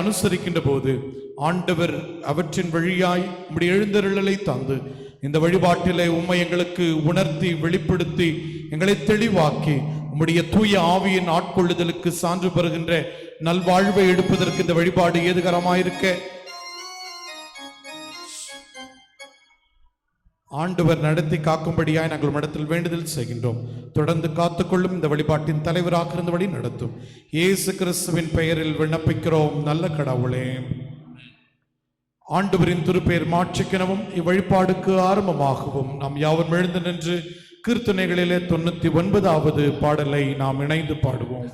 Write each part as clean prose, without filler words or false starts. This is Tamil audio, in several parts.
அனுசரிக்கின்ற போது ஆண்டவர் அவற்றின் வழியாய் உம்முடைய எழுந்தருளலை தந்து இந்த வழிபாட்டிலே உம்மை எங்களுக்கு உணர்த்தி வெளிப்படுத்தி எங்களை தெளிவாக்கி உம்முடைய தூய ஆவியின் ஆட்கொள்ளுதலுக்கு சான்று பெறுகின்ற நல்வாழ்வை எடுப்பதற்கு இந்த வழிபாடு ஏதுகரமாயிருக்க ஆண்டவர் நடத்தி காக்கும்படியாய் நாங்கள் இடத்தில் வேண்டுதல் செய்கின்றோம். தொடர்ந்து காத்துக்கொள்ளும் இந்த வழிபாட்டின் தலைவராக இருந்தபடி நடத்தும் இயேசு கிறிஸ்துவின் பெயரில் விண்ணப்பிக்கிறோம் நல்ல கடவுளே. ஆண்டவரின் திருப்பெயர் மாட்சிக்கெனவும் இவ்வழிபாடுக்கு ஆரம்பமாகவும் நாம் யாவரும் எழுந்து நின்று கீர்த்தனைகளிலே 99வது பாடலை நாம் இணைந்து பாடுவோம்.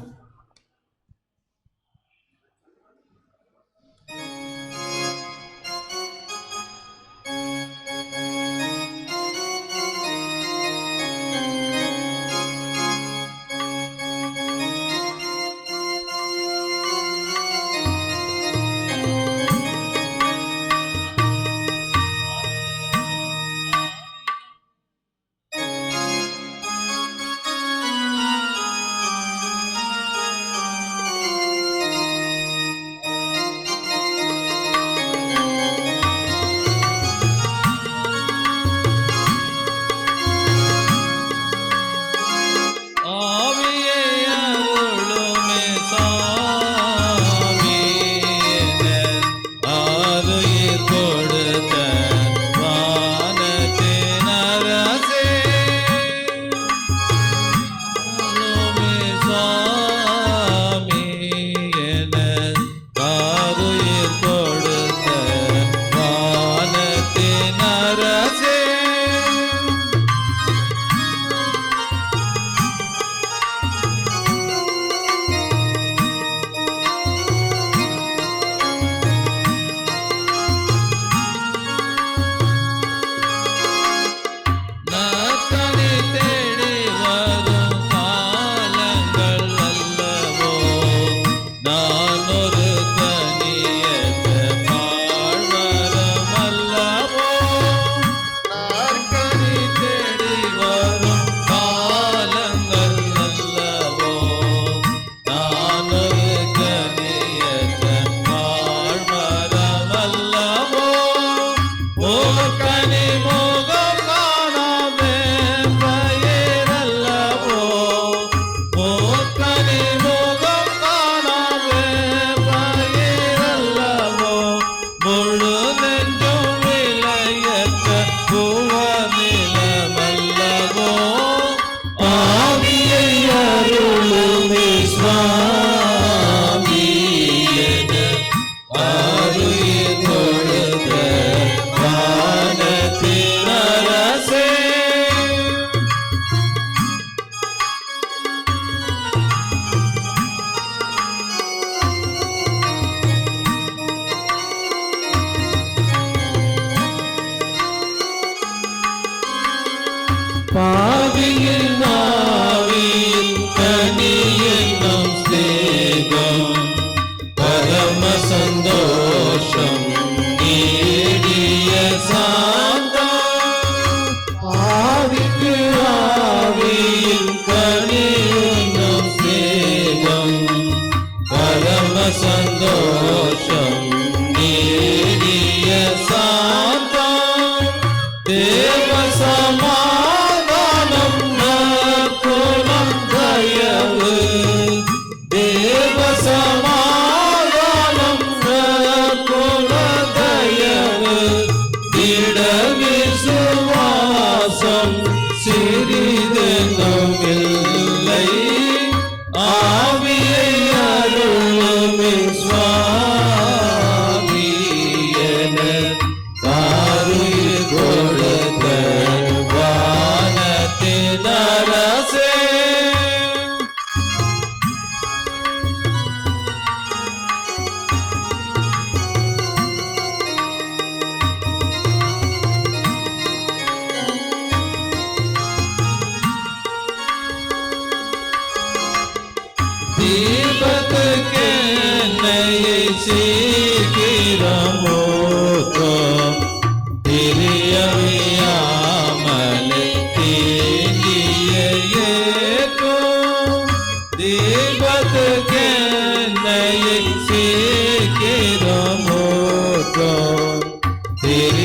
दीपक के नए से के மாற்றோம் தெரியவியாமலே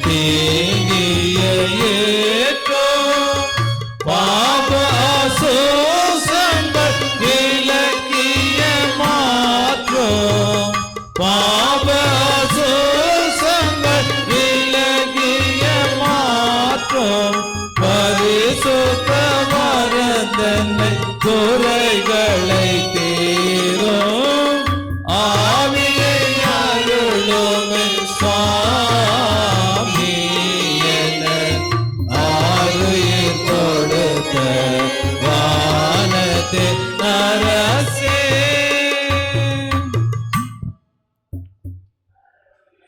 தீங்கிய ஏற்றோம் பாப அசோசங்கள் விலக்கிய மாற்றோம் பாப அசோசங்கள் விலகிய மாற்றோம் பரிசுத்த வரதனை குறைகளை தீரும் ஆவியை அருளுமே சுவாமி என ஆறுயிர் கொடுத்த வானத்தின் அரசே.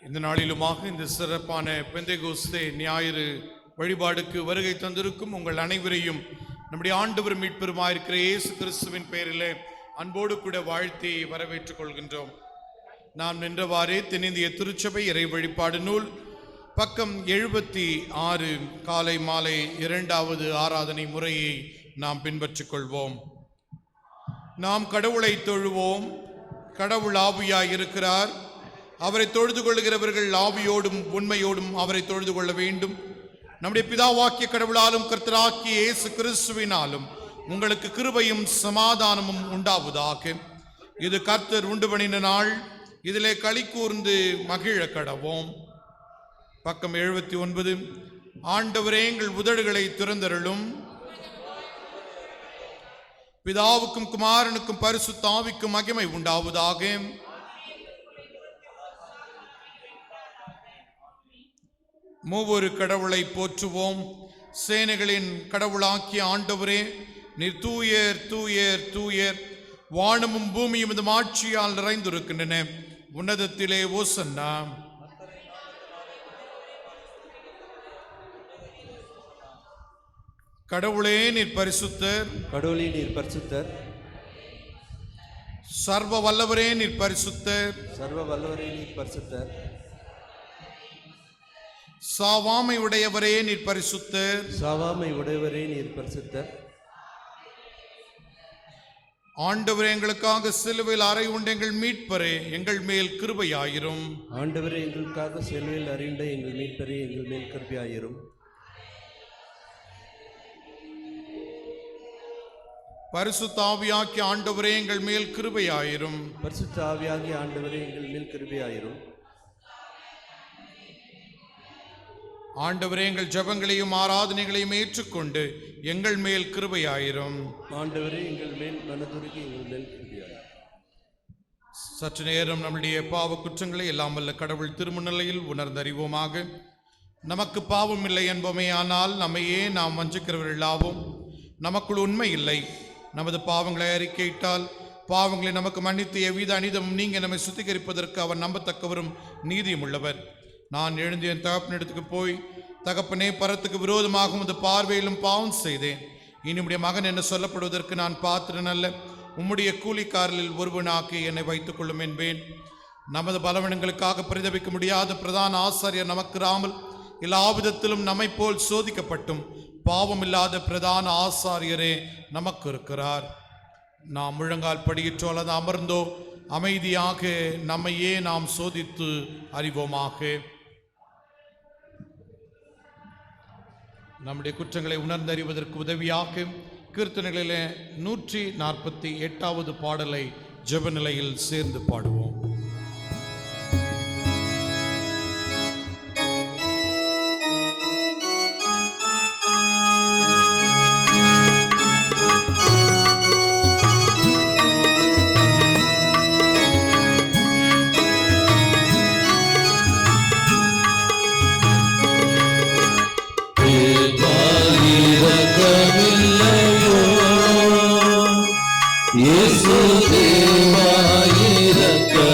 இந்த நாளிலுமாக இந்த சிறப்பான பெந்தேகோஸ்தே ஞாயிறு வழிபாடுக்கு வருகை தந்திருக்கும் உங்கள் அனைவரையும் நம்முடைய ஆண்டவர் மீட்பெருமாயிருக்கிற இயேசு கிறிஸ்துவின் பெயரிலே அன்போடு கூட வாழ்த்தி வரவேற்றுக் கொள்கின்றோம். நாம் நின்றவாறே தென்னிந்திய திருச்சபை இறை வழிபாடு நூல் பக்கம் 76 காலை மாலை 2வது ஆராதனை முறையை நாம் பின்பற்றிக் கொள்வோம். நாம் கடவுளை தொழுவோம். கடவுள் ஆவியாய் இருக்கிறார். அவரை தொழுது கொள்கிறவர்கள் ஆவியோடும் உண்மையோடும் அவரை தொழுது கொள்ள வேண்டும். நம்முடைய பிதாவாக்கிய கடவுளாலும் கர்த்தராகிய இயேசு கிறிஸ்துவினாலும் உங்களுக்கு கிருபையும் சமாதானமும் உண்டாவதாக. இது கர்த்தர் உண்டு பண்ணின நாள், இதிலே களி கூர்ந்து மகிழ கடவோம். பக்கம் 79. ஆண்டவரே எங்கள் உதடுகளை திறந்தருளும். பிதாவுக்கும் குமாரனுக்கும் பரிசுத்த ஆவிக்கும் மகிமை உண்டாவதாக. மூவொரு கடவுளை போற்றுவோம். சேனைகளின் கடவுளாக்கிய ஆண்டவரே, நீர் தூயர் தூயர் தூயர், வானமும் பூமியும் இந்த ஆட்சியால் நிறைந்திருக்கின்றன. உன்னதத்திலே ஓசன்னா. கடவுளே நீர் பரிசுத்தர். கடவுளே நீர் பரிசுத்தர். சர்வ வல்லவரே நீர் பரிசுத்தர். சர்வ வல்லவரே நீர் பரிசுத்தர். சாவாமை உடையவரே நீர் பரிசுத்தர். சாவாமை உடையவரே நீர் பரிசுத்தர். ஆண்டவரே எங்களுக்காக சிலுவையில் அறை உண்ட எங்கள் மீட்பரே, எங்கள் மேல் கிருபையாயிரும். ஆண்டவரே எங்களுக்காக சிலுவையில் அறையுண்ட எங்கள் மீட்பரே, எங்கள் மேல் கிருபையாயிரும். பரிசுத்த ஆவியாகிய ஆண்டவரே எங்கள் மேல் கிருபையாயிரும். பரிசுத்த ஆவியாகிய ஆண்டவரே எங்கள் மேல் கிருபையாயிரும். ஆண்டவரே எங்கள் ஜெபங்களையும் ஆராதனைகளையும் ஏற்றுக்கொண்டு எங்கள் மேல் கிருபையாயிரும். ஆண்டவரே எங்கள் மேல் மனதுருகி எங்கள் மேல் கிருபையாயிரும். சற்று நேரம் நம்முடைய பாவ குற்றங்களை எல்லாம் வல்ல கடவுள் திருமுன்னிலையில் உணர்ந்தறிவோமாக. நமக்கு பாவம் இல்லை என்போமே, ஆனால் நம்மையே நாம் வஞ்சிக்கிறவர்களாவோம். நமக்குள் உண்மை இல்லை. நமது பாவங்களை அறிக்கையிட்டால் பாவங்களை நமக்கு மன்னித்து எவ்வித அனிதமும் நீங்க நம்மை சுத்திகரிப்பதற்கு அவர் நம்பத்தக்கவரும் நீதியும் உள்ளவர். நான் எழுந்து என் தகப்பனிடத்துக்கு போய், தகப்பனே, பரத்துக்கு விரோதமாக உமது பார்வையிலும் பாவம் செய்தேன். இனி உம்முடைய மகன் என்ன சொல்லப்படுவதற்கு நான் பாத்திரன் அல்ல. உம்முடைய கூலிக்காரலில் ஒருவனாக்கி என்னை வைத்துக் கொள்ளும் என்பேன். நமது பலவீனங்களுக்காக பரிதபிக்க முடியாத பிரதான ஆசாரியர் நமக்கு இராமல் எல்லா விதத்திலும் நம்மை போல் சோதிக்கப்பட்டும் பாவம் இல்லாத பிரதான ஆசாரியரே நமக்கு இருக்கிறார். நாம் முழங்கால் படியிற்றோ அல்லது அமர்ந்தோ அமைதியாக நம்மையே நாம் சோதித்து அறிவோமாக. நம்முடைய குற்றங்களை உணர்ந்தறிவதற்கு உதவியாக கீர்த்தனைகளிலே 148வது பாடலை ஜெப நிலையில் சேர்ந்து பாடுவோம். இயேசு தேவா இரக்கமில்லையோ,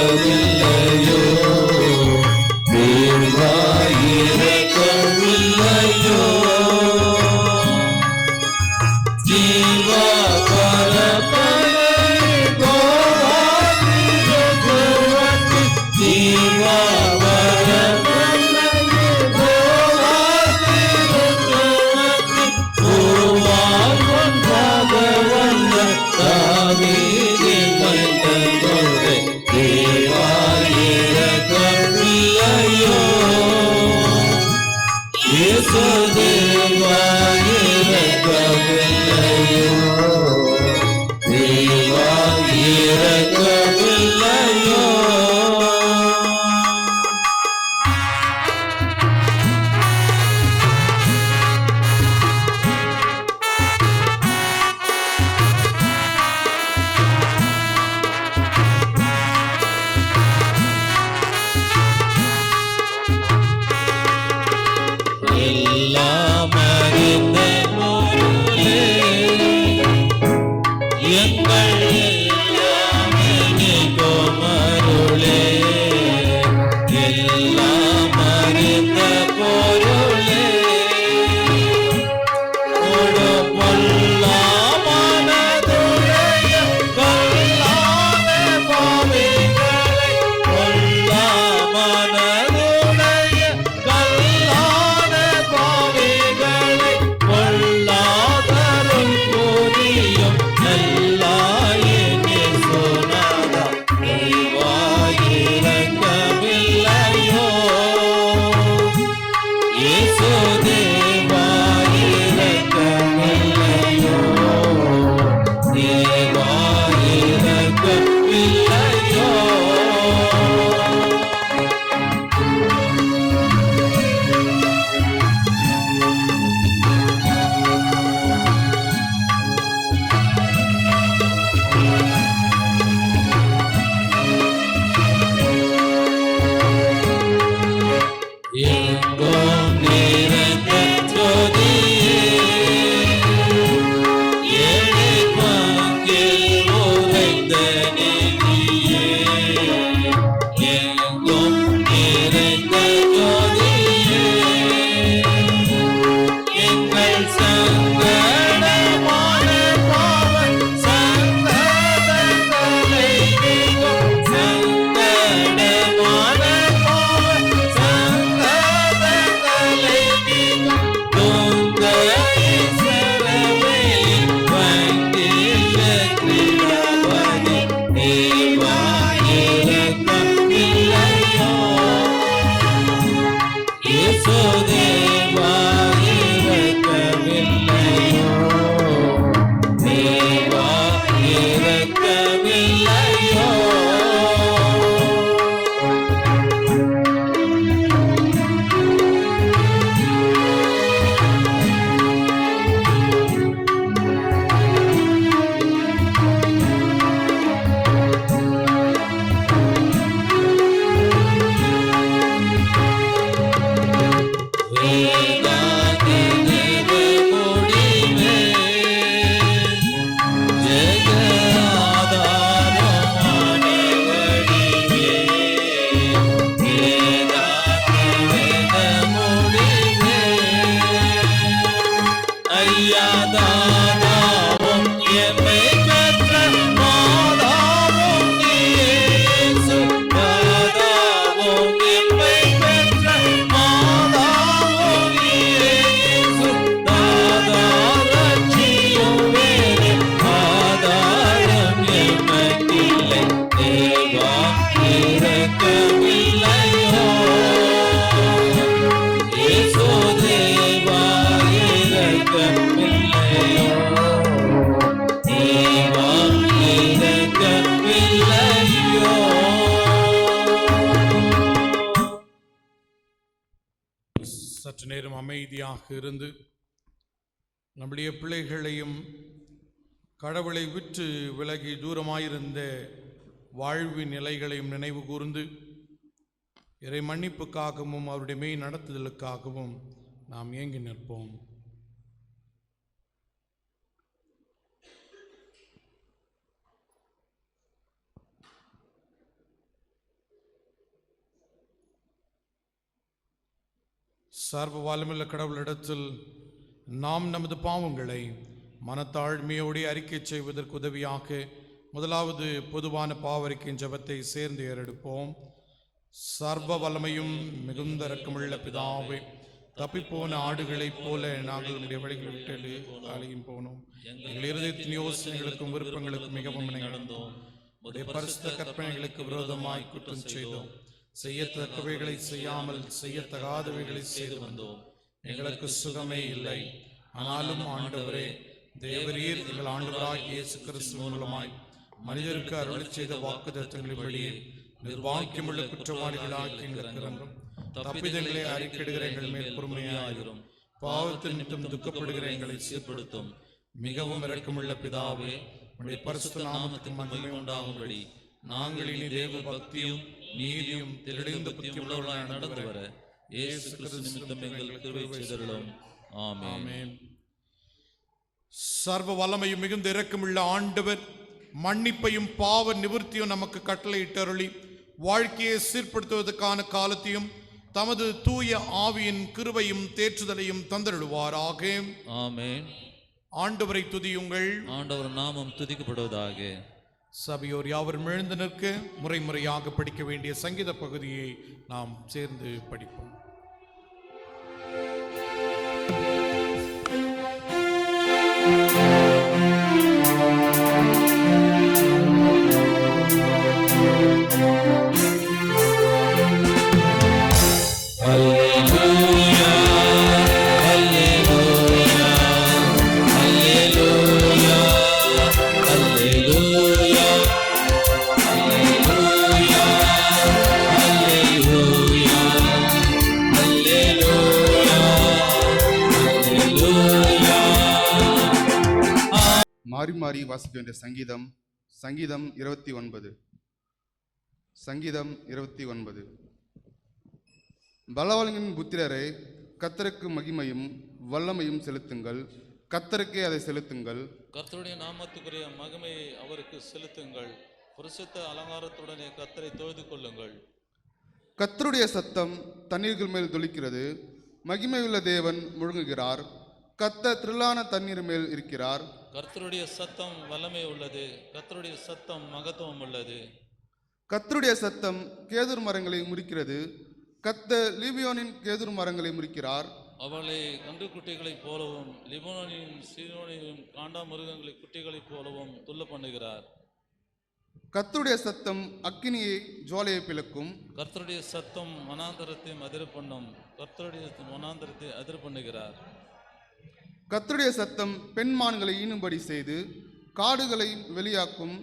சற்று நேரம் அமைதியாக இருந்து நம்முடைய பிள்ளைகளையும் கடவுளை விட்டு விலகி தூரமாயிருந்த வாழ்வின் நிலைகளையும் நினைவு கூர்ந்து இறை மன்னிப்புக்காகவும் அவருடைய மெய் நடத்துதலுக்காகவும் நாம் ஏங்கி நிற்போம். சர்வ வல்லமையுள்ள கடவுளிடத்தில் நாம் நமது பாவங்களை மனத்தாழ்மையோடு அறிக்கை செய்வதற்கு உதவியாக முதலாவது பொதுவான பாவரிக்கையின் ஜெபத்தை சேர்ந்து ஏறெடுப்போம். சர்வ வல்லமையும் மிகுந்த இரக்கமுள்ள பிதாவே, தப்பிப்போன ஆடுகளைப் போல நாங்கள் உடைய வழிகளை விட்டு அலையும் போனோம். எங்கள் இருதயத்தின் யோசனைகளுக்கும் விருப்பங்களுக்கும் மிகவும் நடந்தோம். உடைய பரிசுத்த கற்பனைகளுக்கு விரோதமாய் குற்றம் செய்தோம். செய்யத்தக்கவைகளை செய்யாமல் செய்யத்தகாதவைகளை செய்து வந்தோம். எங்களுக்கு சுகமே இல்லை. ஆனாலும் ஆண்டவரே, தேவரீர் எங்கள் ஆண்டவராகிய இயேசு கிறிஸ்து மூலமாய் மனிதருக்கு அருளி செய்த வாக்குத்தத்தங்களின்படியே நிர்வாகியமுள்ள குற்றவாளிகளாக்கி எங்களுக்கு இறங்கும். தப்பிதங்களை அறிக்கையிடுகிற எங்கள் மேல் பொறுமையாயிரும். பாவத்தின் நிமித்தம் துக்கப்படுகிற எங்களை சீர்படுத்தும். மிகவும் இரக்கமுள்ள பிதாவே, உடைய பரிசுத்த நாமத்துக்கு மகிமை உண்டாகும்படி நாங்கள் இனி தேவ பக்தியும் நீதியும் தெளிந்த புத்தியும் உள்ளவர்களாய் நடந்து வர இயேசு கிறிஸ்து நிமித்தம் எங்கள் கிருபை செய்தருளும். ஆமென். சர்வ வல்லமையும் மிகுந்த இரக்கமுள்ள ஆண்டவர் மன்னிப்பையும் பாவ நிவர்த்தியும் நமக்கு கட்டளையிட்டருளி வாழ்க்கையை சீர்படுத்துவதற்கான காலத்தையும் தமது தூய ஆவியின் கிருபையும் தேற்றுதலையும் தந்தருளுவாராக. ஆமென். ஆண்டவரை துதியுங்கள். ஆண்டவர் நாமம் துதிக்கப்படுவதாக. சபையோர் யாவரும் எழுந்து நிற்க முறை முறையாக படிக்க வேண்டிய சங்கீத பகுதியை நாம் சேர்ந்து படிப்போம். மாறி மாறி வாசிக்க வேண்டிய சங்கீதம். சங்கீதம் 29. சங்கீதம் 29. பலவான்களின் புத்திரரே, கர்த்தருக்கு மகிமையும் வல்லமையும் செலுத்துங்கள். கர்த்தருக்கே அதை செலுத்துங்கள். கர்த்தருடைய நாமத்துக்குரிய மகிமையை அவருக்கு செலுத்துங்கள். பரிசுத்த அலங்காரத்துடனே கர்த்தரை தொழுது கொள்ளுங்கள். கர்த்தருடைய சத்தம் தண்ணீர்கள் மேல் துளிக்கிறது. மகிமையுள்ள தேவன் முழங்குகிறார். கர்த்தர் திரளான தண்ணீர் மேல் இருக்கிறார். கர்த்தருடைய சத்தம் வல்லமை உள்ளது. கர்த்தருடைய சத்தம் மகத்துவம் உள்ளது. கர்த்தருடைய சத்தம் கேதுர் மரங்களை முறிக்கிறது. கர்த்தர் லீபியோனின் கேதுர் மரங்களை முறிக்கிறார். அவளை கன்று குட்டிகளைப் போலவும் லிபோனின் சீரோனின் காண்டா மிருகங்களை குட்டிகளைப் போலவும் துள்ள பண்ணுகிறார். கர்த்தருடைய சத்தம் அக்கினியை ஜுவாலையை பிளக்கும். கர்த்தருடைய சத்தம் வனாந்தரத்தை அதிர பண்ணும். கர்த்தருடைய வனாந்தரத்தை அதிர பண்ணுகிறார். கர்த்தருடைய சத்தம் பெண்மான்களை ஈனும்படி செய்து காடுகளை வெளியாக்கும்.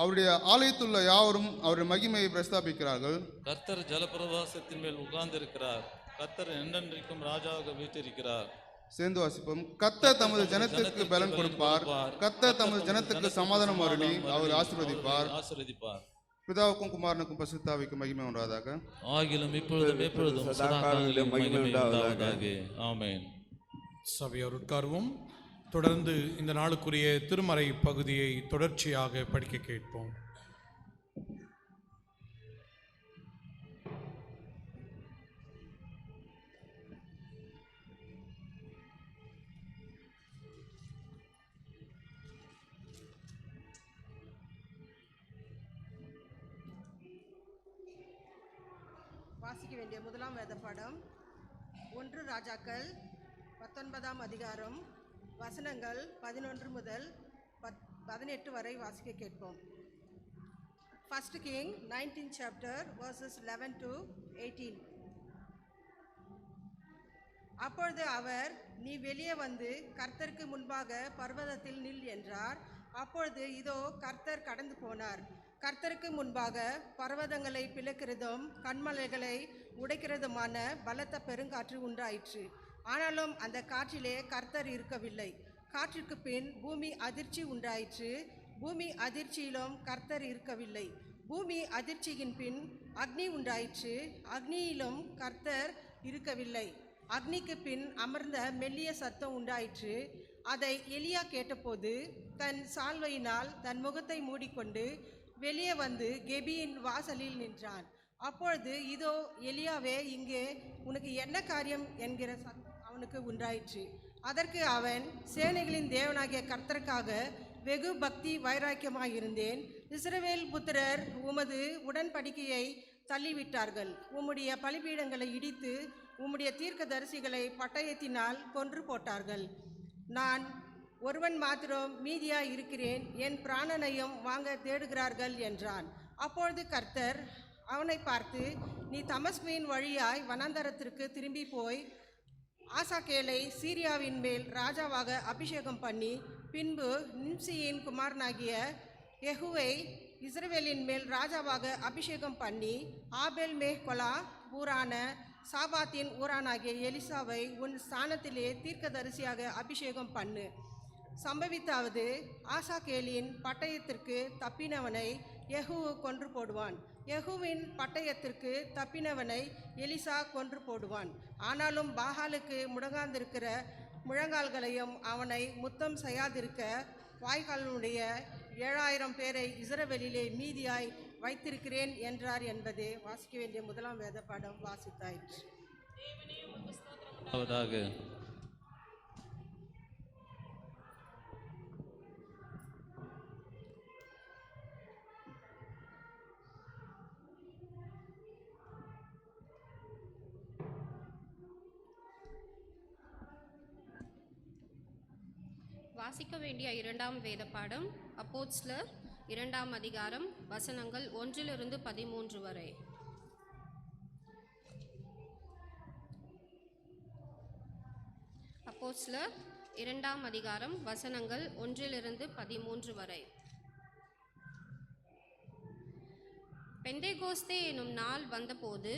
அவருடைய ஆலயத்துள்ள யாவரும் அவருடைய மகிமையை பிரஸ்தாபிக்கிறார்கள். கர்த்தர் ஜலப்பிரவாசத்தின் மேல் உட்கார்ந்திருக்கிறார். கர்த்தர் என்றென்றைக்கும் ராஜாவாக வீற்றிருக்கிறார். சேர்ந்து வாசிப்போம். கர்த்தர் தமது ஜனத்திற்கு பலன் கொடுப்பார். கர்த்தர் தமது ஜனத்திற்கு சமாதானம் அருளி அவர் ஆசீர்வதிப்பார். பிதாவுக்கும் குமாரனுக்கும் பரிசுத்தாவிக்கும் மகிமை உண்டாவதாக. ஆகிலும் இப்பொழுதும் எப்பொழுதும் சதாகாலங்களிலும் மகிமை உண்டாவதாக. ஆமென். சபையோர் உட்கார்வோம். தொடர்ந்து இந்த நாளுக்குரிய திருமறை பகுதியை தொடர்ச்சியாக படிக்க கேட்போம். வாசிக்க வேண்டிய முதலாம் வேத பாடம் 1 ராஜாக்கள் 19ஆம் அதிகாரம் வசனங்கள் 11 முதல் 18 வரை வாசிக்க கேட்போம். 1 King 19th chapter verses 11 to 18. அப்பொழுது அவர், நீ வெளியே வந்து கர்த்தருக்கு முன்பாக பர்வதத்தில் நில் என்றார். அப்பொழுது இதோ கர்த்தர் கடந்து போனார். கர்த்தருக்கு முன்பாக பர்வதங்களை பிளக்கிறதும் கண்மலைகளை உடைக்கிறதுமான பலத்த பெருங்காற்று உண்டாயிற்று. ஆனாலும் அந்த காற்றிலே கர்த்தர் இருக்கவில்லை. காற்றுக்கு பின் பூமி அதிர்ச்சி உண்டாயிற்று. பூமி அதிர்ச்சியிலும் கர்த்தர் இருக்கவில்லை. பூமி அதிர்ச்சியின் பின் அக்னி உண்டாயிற்று. அக்னியிலும் கர்த்தர் இருக்கவில்லை. அக்னிக்கு பின் அமர்ந்த மெல்லிய சத்தம் உண்டாயிற்று. அதை எலியா கேட்டபோது தன் சால்வையினால் தன் முகத்தை மூடிக்கொண்டு வெளியே வந்து கெபியின் வாசலில் நின்றான். அப்பொழுது இதோ எலியாவே, இங்கே உனக்கு என்ன காரியம் என்கிற சத்தம் அவனுக்கு உண்டாயிற்று. அதற்கு அவன், சேனைகளின் தேவனாகிய கர்த்தருக்காக வெகு பக்தி வைராக்கியமாயிருந்தேன். இஸ்ரவேல் புத்திரர் உமது உடன்படிக்கையை தள்ளிவிட்டார்கள். உம்முடைய பலிபீடங்களை இடித்து உம்முடைய தீர்க்கதரிசிகளை பட்டயத்தினால் கொன்று போட்டார்கள். நான் ஒருவன் மாத்திரம் மீதியாய் இருக்கிறேன். என் பிராணனையும் வாங்க தேடுகிறார்கள் என்றான். அப்பொழுது கர்த்தர் அவனை பார்த்து, நீ தமஸ்குவின் வழியாய் வனாந்தரத்திற்கு திரும்பி போய் ஆசாகேலை சீரியாவின் மேல் ராஜாவாக அபிஷேகம் பண்ணி, பின்பு நிம்சியின் குமாரனாகிய யெகூவை இஸ்ரவேலின் மேல் ராஜாவாக அபிஷேகம் பண்ணி, ஆபேல் மேஹ்கொலா ஊரான சாபாத்தின் ஊரானாகிய எலிசாவை உன் ஸ்தானத்திலே தீர்க்கதரிசியாக அபிஷேகம் பண்ணு. சம்பவித்தாவது, ஆசாகேலின் பட்டயத்திற்கு தப்பினவனை யெகூ கொன்று போடுவான். யெகூவின் பட்டயத்திற்கு தப்பினவனை எலிசா கொன்று போடுவான். ஆனாலும் பாகாலுக்கு முடங்காந்திருக்கிற முழங்கால்களையும் அவனை முத்தம் செய்யாதிருக்க வாய்க்காலுடைய 7000 பேரை இஸ்ரவேலிலே மீதியாய் வைத்திருக்கிறேன் என்றார் என்பதே வாசிக்க வேண்டிய முதலாம் வேத பாடம் வாசித்தாயிற்று. வாசிக்க வேண்டிய இரண்டாம் வேத பாடம் அப்போஸ்தலர் 2ஆம் அதிகாரம் வசனங்கள் 1 to 13 வரை. அப்போஸ்தலர் 2ஆம் அதிகாரம் வசனங்கள் 1 to 13 வரை. பெந்தேகோஸ்தே எனும் நாள் வந்தபோது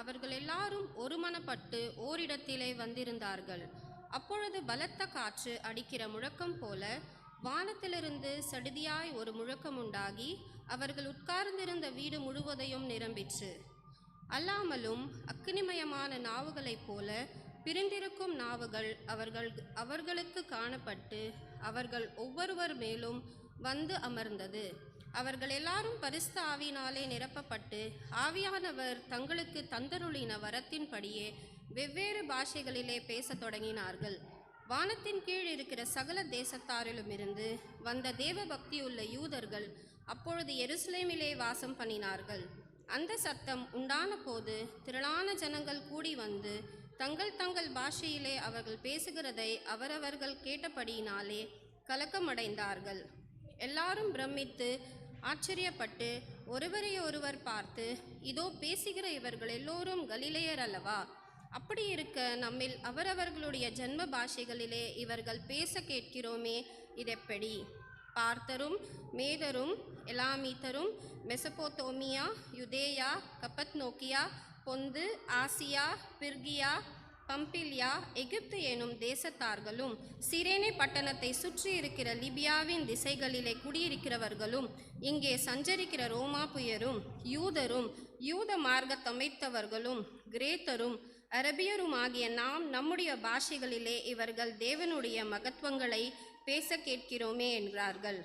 அவர்கள் எல்லாரும் ஒருமனப்பட்டு ஓரிடத்திலே வந்திருந்தார்கள். அப்பொழுது பலத்த காற்று அடிக்கிற முழக்கம் போல வானத்திலிருந்து சடுதியாய் ஒரு முழக்கம் உண்டாகி அவர்கள் உட்கார்ந்திருந்த வீடு முழுவதையும் நிரம்பிற்று. அல்லாமலும் அக்கினிமயமான நாவுகளைப் போல பிரிந்திருக்கும் நாவுகள் அவர்களுக்கு காணப்பட்டு அவர்கள் ஒவ்வொருவர் மேலும் வந்து அமர்ந்தது. அவர்கள் எல்லாரும் பரிசுத்த ஆவியினாலே நிரப்பப்பட்டு ஆவியானவர் தங்களுக்கு தந்தருளின வரத்தின்படியே வெவ்வேறு பாஷைகளிலே பேசத் தொடங்கினார்கள். வானத்தின் கீழ் இருக்கிற சகல தேசத்தாரிலும் இருந்து வந்த தேவ பக்தியுள்ள யூதர்கள் அப்பொழுது எருசலேமிலே வாசம் பண்ணினார்கள். அந்த சத்தம் உண்டான போது திரளான ஜனங்கள் கூடி வந்து தங்கள் தங்கள் பாஷையிலே அவர்கள் பேசுகிறதை அவரவர்கள் கேட்டபடியினாலே கலக்கமடைந்தார்கள். எல்லாரும் பிரமித்து ஆச்சரியப்பட்டு ஒருவரை ஒருவர் பார்த்து, இதோ பேசுகிற இவர்கள் எல்லோரும் கலிலேயர் அல்லவா? அப்படி இருக்க நம்மில் அவரவர்களுடைய ஜன்ம பாஷைகளிலே இவர்கள் பேச கேட்கிறோமே, இதெப்படி? பார்த்தரும் மேதரும் எலாமீத்தரும் மெசபோத்தோமியா யுதேயா கப்பத்நோக்கியா பொந்து ஆசியா பிர்கியா பம்பிலியா எகிப்து எனும் தேசத்தார்களும் சிரேனே பட்டணத்தை சுற்றி இருக்கிற லிபியாவின் திசைகளிலே குடியிருக்கிறவர்களும் இங்கே சஞ்சரிக்கிற ரோமாபுயரும் யூதரும் யூத மார்க்கத்தமைத்தவர்களும் கிரேத்தரும் அரபியருமாகிய நாம் நம்முடைய பாஷைகளிலே இவர்கள் தேவனுடைய மகத்துவங்களை பேச கேட்கிறோமே என்றார்கள்.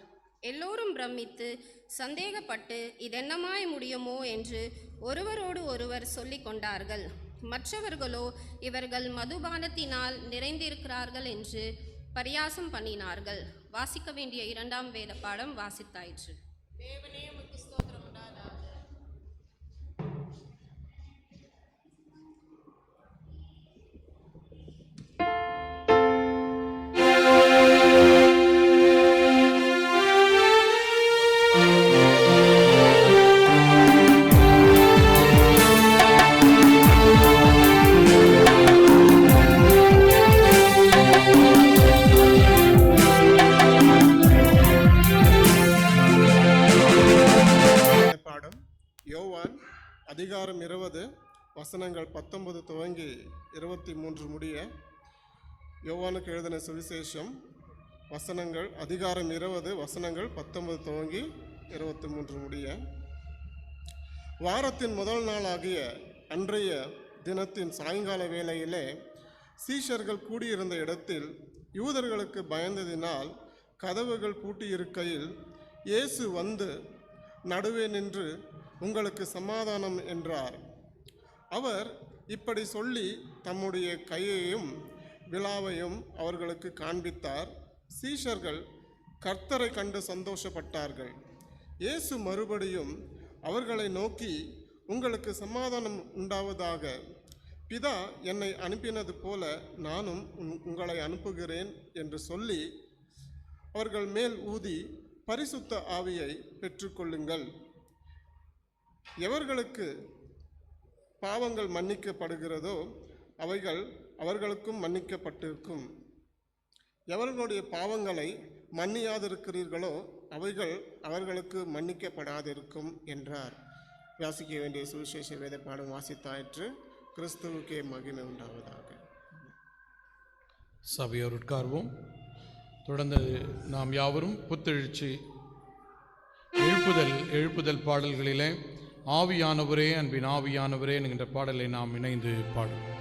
எல்லோரும் பிரமித்து சந்தேகப்பட்டு இதென்னமாய் முடியுமோ என்று ஒருவரோடு ஒருவர் சொல்லிக் கொண்டார்கள். மற்றவர்களோ இவர்கள் மதுபானத்தினால் நிறைந்திருக்கிறார்கள் என்று பரியாசம் பண்ணினார்கள். வாசிக்க வேண்டிய இரண்டாம் வேத பாடம் வாசித்தாயிற்று. தேவனே உமக்கு ஸ்தோத்திரம் உண்டாதாக. யோவான் அதிகாரம் 20 வசனங்கள் 19 துவங்கி 23 முடிய. யோவானுக்கு எழுதின சுவிசேஷம் அதிகாரம் 20 வசனங்கள் 19 துவங்கி 23 முடிய. வாரத்தின் முதல் நாளாகிய அன்றைய தினத்தின் சாயங்கால வேளையிலே சீஷர்கள் கூடியிருந்த இடத்தில் யூதர்களுக்கு பயந்ததினால் கதவுகள் பூட்டியிருக்கையில் இயேசு வந்து நடுவே நின்று, உங்களுக்கு சமாதானம் என்றார். அவர் இப்படி சொல்லி தம்முடைய கையையும் விலாவையும் அவர்களுக்கு காண்பித்தார். சீஷர்கள் கர்த்தரை கண்டு சந்தோஷப்பட்டார்கள். இயேசு மறுபடியும் அவர்களை நோக்கி, உங்களுக்கு சமாதானம் உண்டாவதாக. பிதா என்னை அனுப்பினது போல நானும் உங்களை அனுப்புகிறேன் என்று சொல்லி அவர்கள் மேல் ஊதி, பரிசுத்த ஆவியை பெற்றுக்கொள்ளுங்கள். எவர்களுக்கு பாவங்கள் மன்னிக்கப்படுகிறதோ அவைகள் அவர்களுக்கும் மன்னிக்கப்பட்டிருக்கும். எவர்களுடைய பாவங்களை மன்னியாதிருக்கிறீர்களோ அவைகள் அவர்களுக்கு மன்னிக்கப்படாதிருக்கும் என்றார். வாசிக்க வேண்டிய சுவிசேஷ வேத பாடம் வாசித்தாயிற்று. கிறிஸ்துவுக்கே மகிமை உண்டாவதாக. சபையோர் உட்கார்வோம். தொடர்ந்து நாம் யாவரும் புத்தெழுச்சி எழுப்புதல் பாடல்களிலே ஆவியானவரே அன்பின் ஆவியானவரே என்கின்ற பாடலை நாம் இணைந்து பாடுவோம்.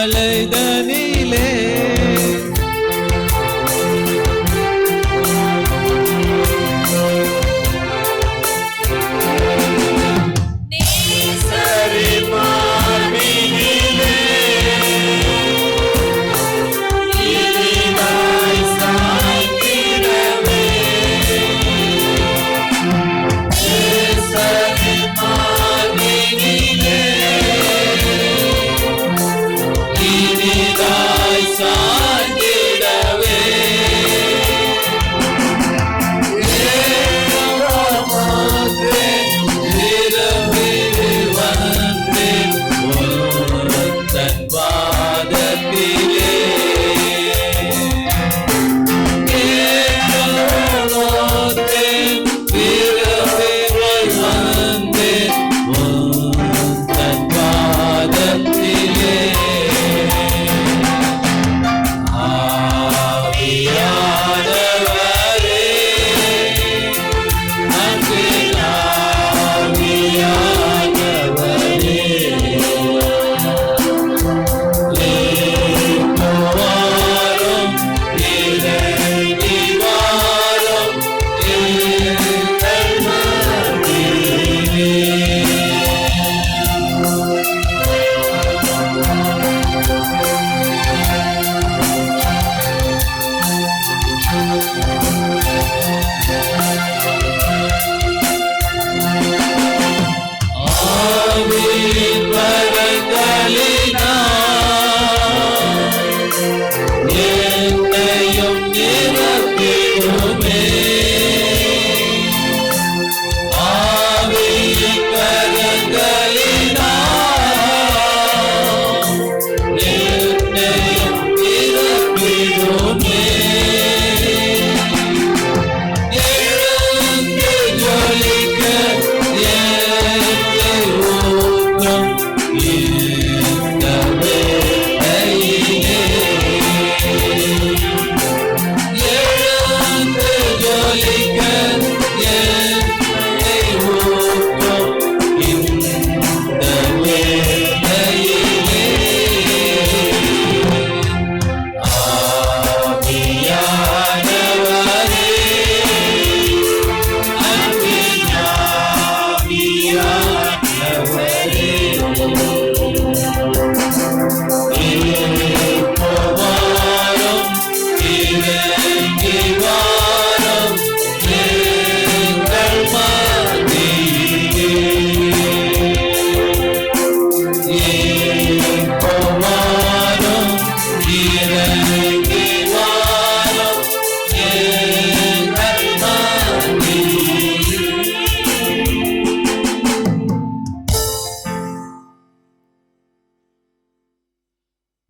மலைதனிலே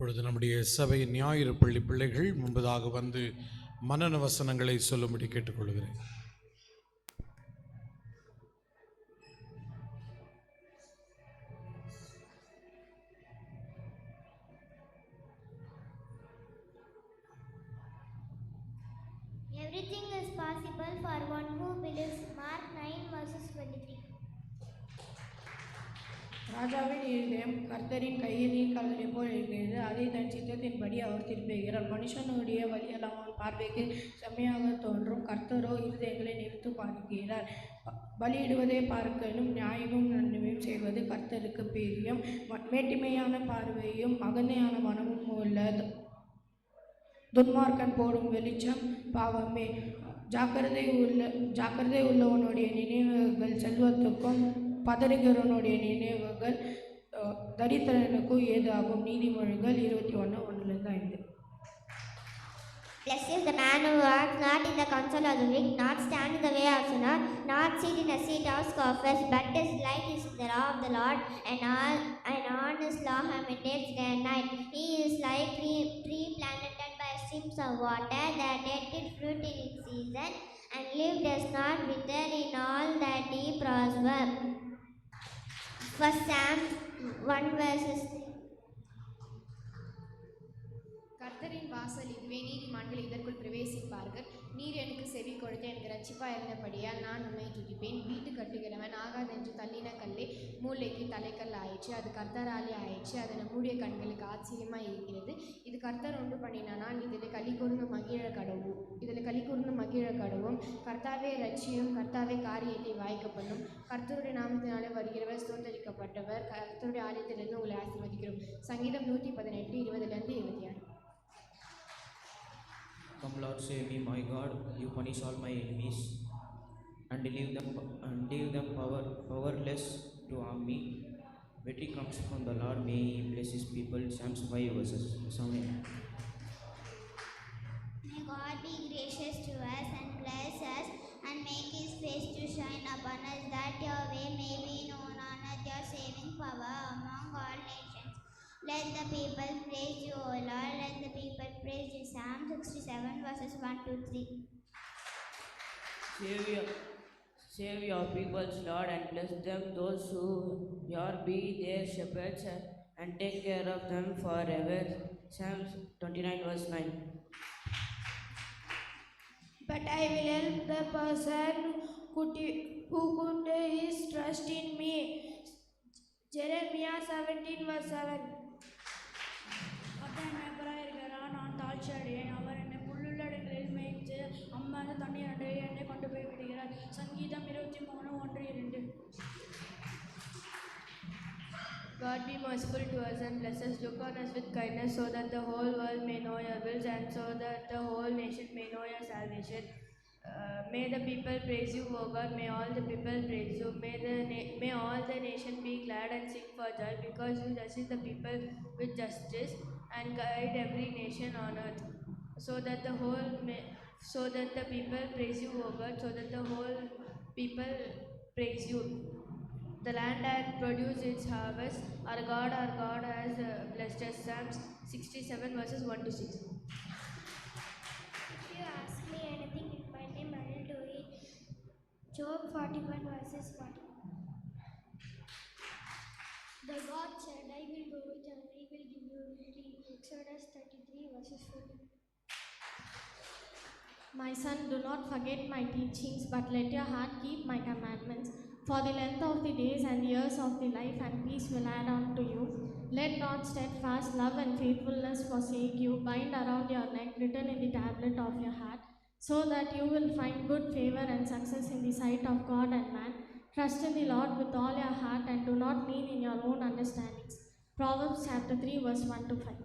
இப்பொழுது நம்முடைய சபை ஞாயிறு பள்ளி பிள்ளைகள் முன்பதாக வந்து மனன வசனங்களை சொல்லும்படி கேட்டுக்கொள்கிறேன். Everything is possible for one who believes. Mark 9 verses 23. ராஜாவின் இருதயம் கர்த்தரின் கையில் நீர்க்கால்களை போல் இருக்கிறது. அதை தன் சித்தத்தின்படி அவர் திருப்புகிறார். மனுஷனுடைய வழியெல்லாம் அவன் பார்வைக்கு செம்மையாக தோன்றும். கர்த்தரோ இருதயங்களை நிறுத்து பார்க்கிறார். பலியிடுவதை பார்க்கலும் நியாயமும் நன்மையும் செய்வது கர்த்தருக்கு பிரியம். மேட்டிமையான பார்வையும் அகந்தையான மனமும் உள்ள துன்மார்க்கன் போடும் வெளிச்சம் பாவமே. ஜாக்கிரதை உள்ளவனுடைய நினைவுகள் செல்வத்துக்கும் பதறுகிறவனுடைய நினைவுகள் தரித்திரனுக்கும் ஏதாகும். நீதிமொழிகள் 21:1-5. Blessed is the man who walks not in the counsel of the wicked, not stand in the way of sinners, not sit in the seat of scoffers, but his light is the law of the Lord, and on his law he meditates day and night. He is like tree planted by streams of water, that yieldeth fruit in its season, and leaf does not wither. In all that he prosper. First Sam 1 verses. கர்த்தரின் வாசல் இதுவே, நீதிமான்கள் இதற்குள் பிரவேசிப்பார்கள். நீர் எனக்கு செவி கொடுத்து எனக்கு ரட்சிப்பாக இருந்தபடியால் நான் உம்மை துதிப்பேன். வீட்டு கட்டுகிறவன் ஆகாதென்று தள்ளின கல்லே மூளைக்கு தலைக்கல் ஆயிற்று. அது கர்த்தராலே ஆயிற்று. அது நம்முடைய கண்களுக்கு ஆச்சரியமாக இருக்கிறது. இது கர்த்தர் உண்டு பண்ணினானால் இதில் களி கூர்ந்து மகிழ கடவும். கர்த்தாவே ரட்சியும், கர்த்தாவே காரியத்தை வாய்க்க பண்ணும். கர்த்தருடைய நாமத்தினாலே வருகிறவர் ஸ்தோத்தரிக்கப்பட்டவர். கர்த்தருடைய ஆலயத்திலிருந்து உங்களை ஆசீர்வதிக்கிறோம். சங்கீதம் 118 20-26. Come Lord, save me, my God. You punish all my enemies and leave them powerless to harm me. Victory comes from the Lord. May He bless His people. Psalms 5:7. May God be gracious to us and bless us and make His face to shine upon us, that your way may be known on earth, your saving power among all nations. Let the people praise you, O Lord. Let the people praise you. Psalm 67:1-3. Save your peoples, Lord, and bless them, those who be their shepherds, and take care of them forever. Psalms 29:9. But I will help the person who put his trust in me. Jeremiah 17:7. கர்த்தர் மேய்ப்பராக இருக்கிறார், நான் தாழ்ச்சி அடையேன். அவர் என்னை புல்லுள்ள இடங்களில் மேய்த்து அம்மாத தண்ணீர் அண்டையில் என்னை கொண்டு போய் விடுகிறார். சங்கீதம் 23:1-2. God be merciful to us and bless us. Look on us with kindness, so that the whole world may know your wills, and so that the whole nation may know your salvation. May the people praise you, O God. May all the people praise you. May all the nation be glad and sing for joy, because you justice the people with justice and guide every nation on earth. So that the people praise you, O God. So that the whole people praise you. The land had produced its harvest. Our God has blessed us. Psalms 67:1-6. If you ask me anything in my name, I will do it. Job 41:40. The God said, I will go with you, I will give you victory. Exodus 33:14. My son, do not forget my teachings, but let your heart keep my commandments. For the length of the days and years of the life and peace will add on to you. Let not steadfast love and faithfulness forsake you. Bind around your neck, written in the tablet of your heart, so that you will find good favor and success in the sight of God and man. Trust in the Lord with all your heart and do not lean in your own understandings. Proverbs chapter 3:1-5.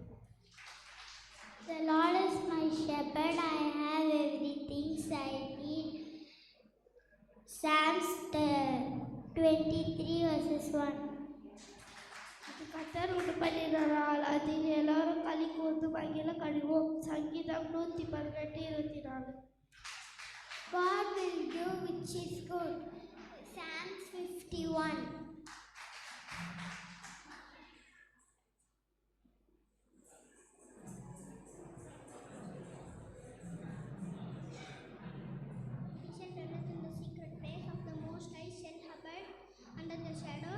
The Lord is my shepherd, I have everything I need. Psalms 23:1. கர்த்தர் உண்டு பண்ணினார், அதில் எல்லாரும் களி கூர்ந்து மகிழ கழிவோம். சங்கீதம் 118:24. God will do which is good. Psalms 51. He shall dwell in the secret place of the Most High, shall abide under the shadow.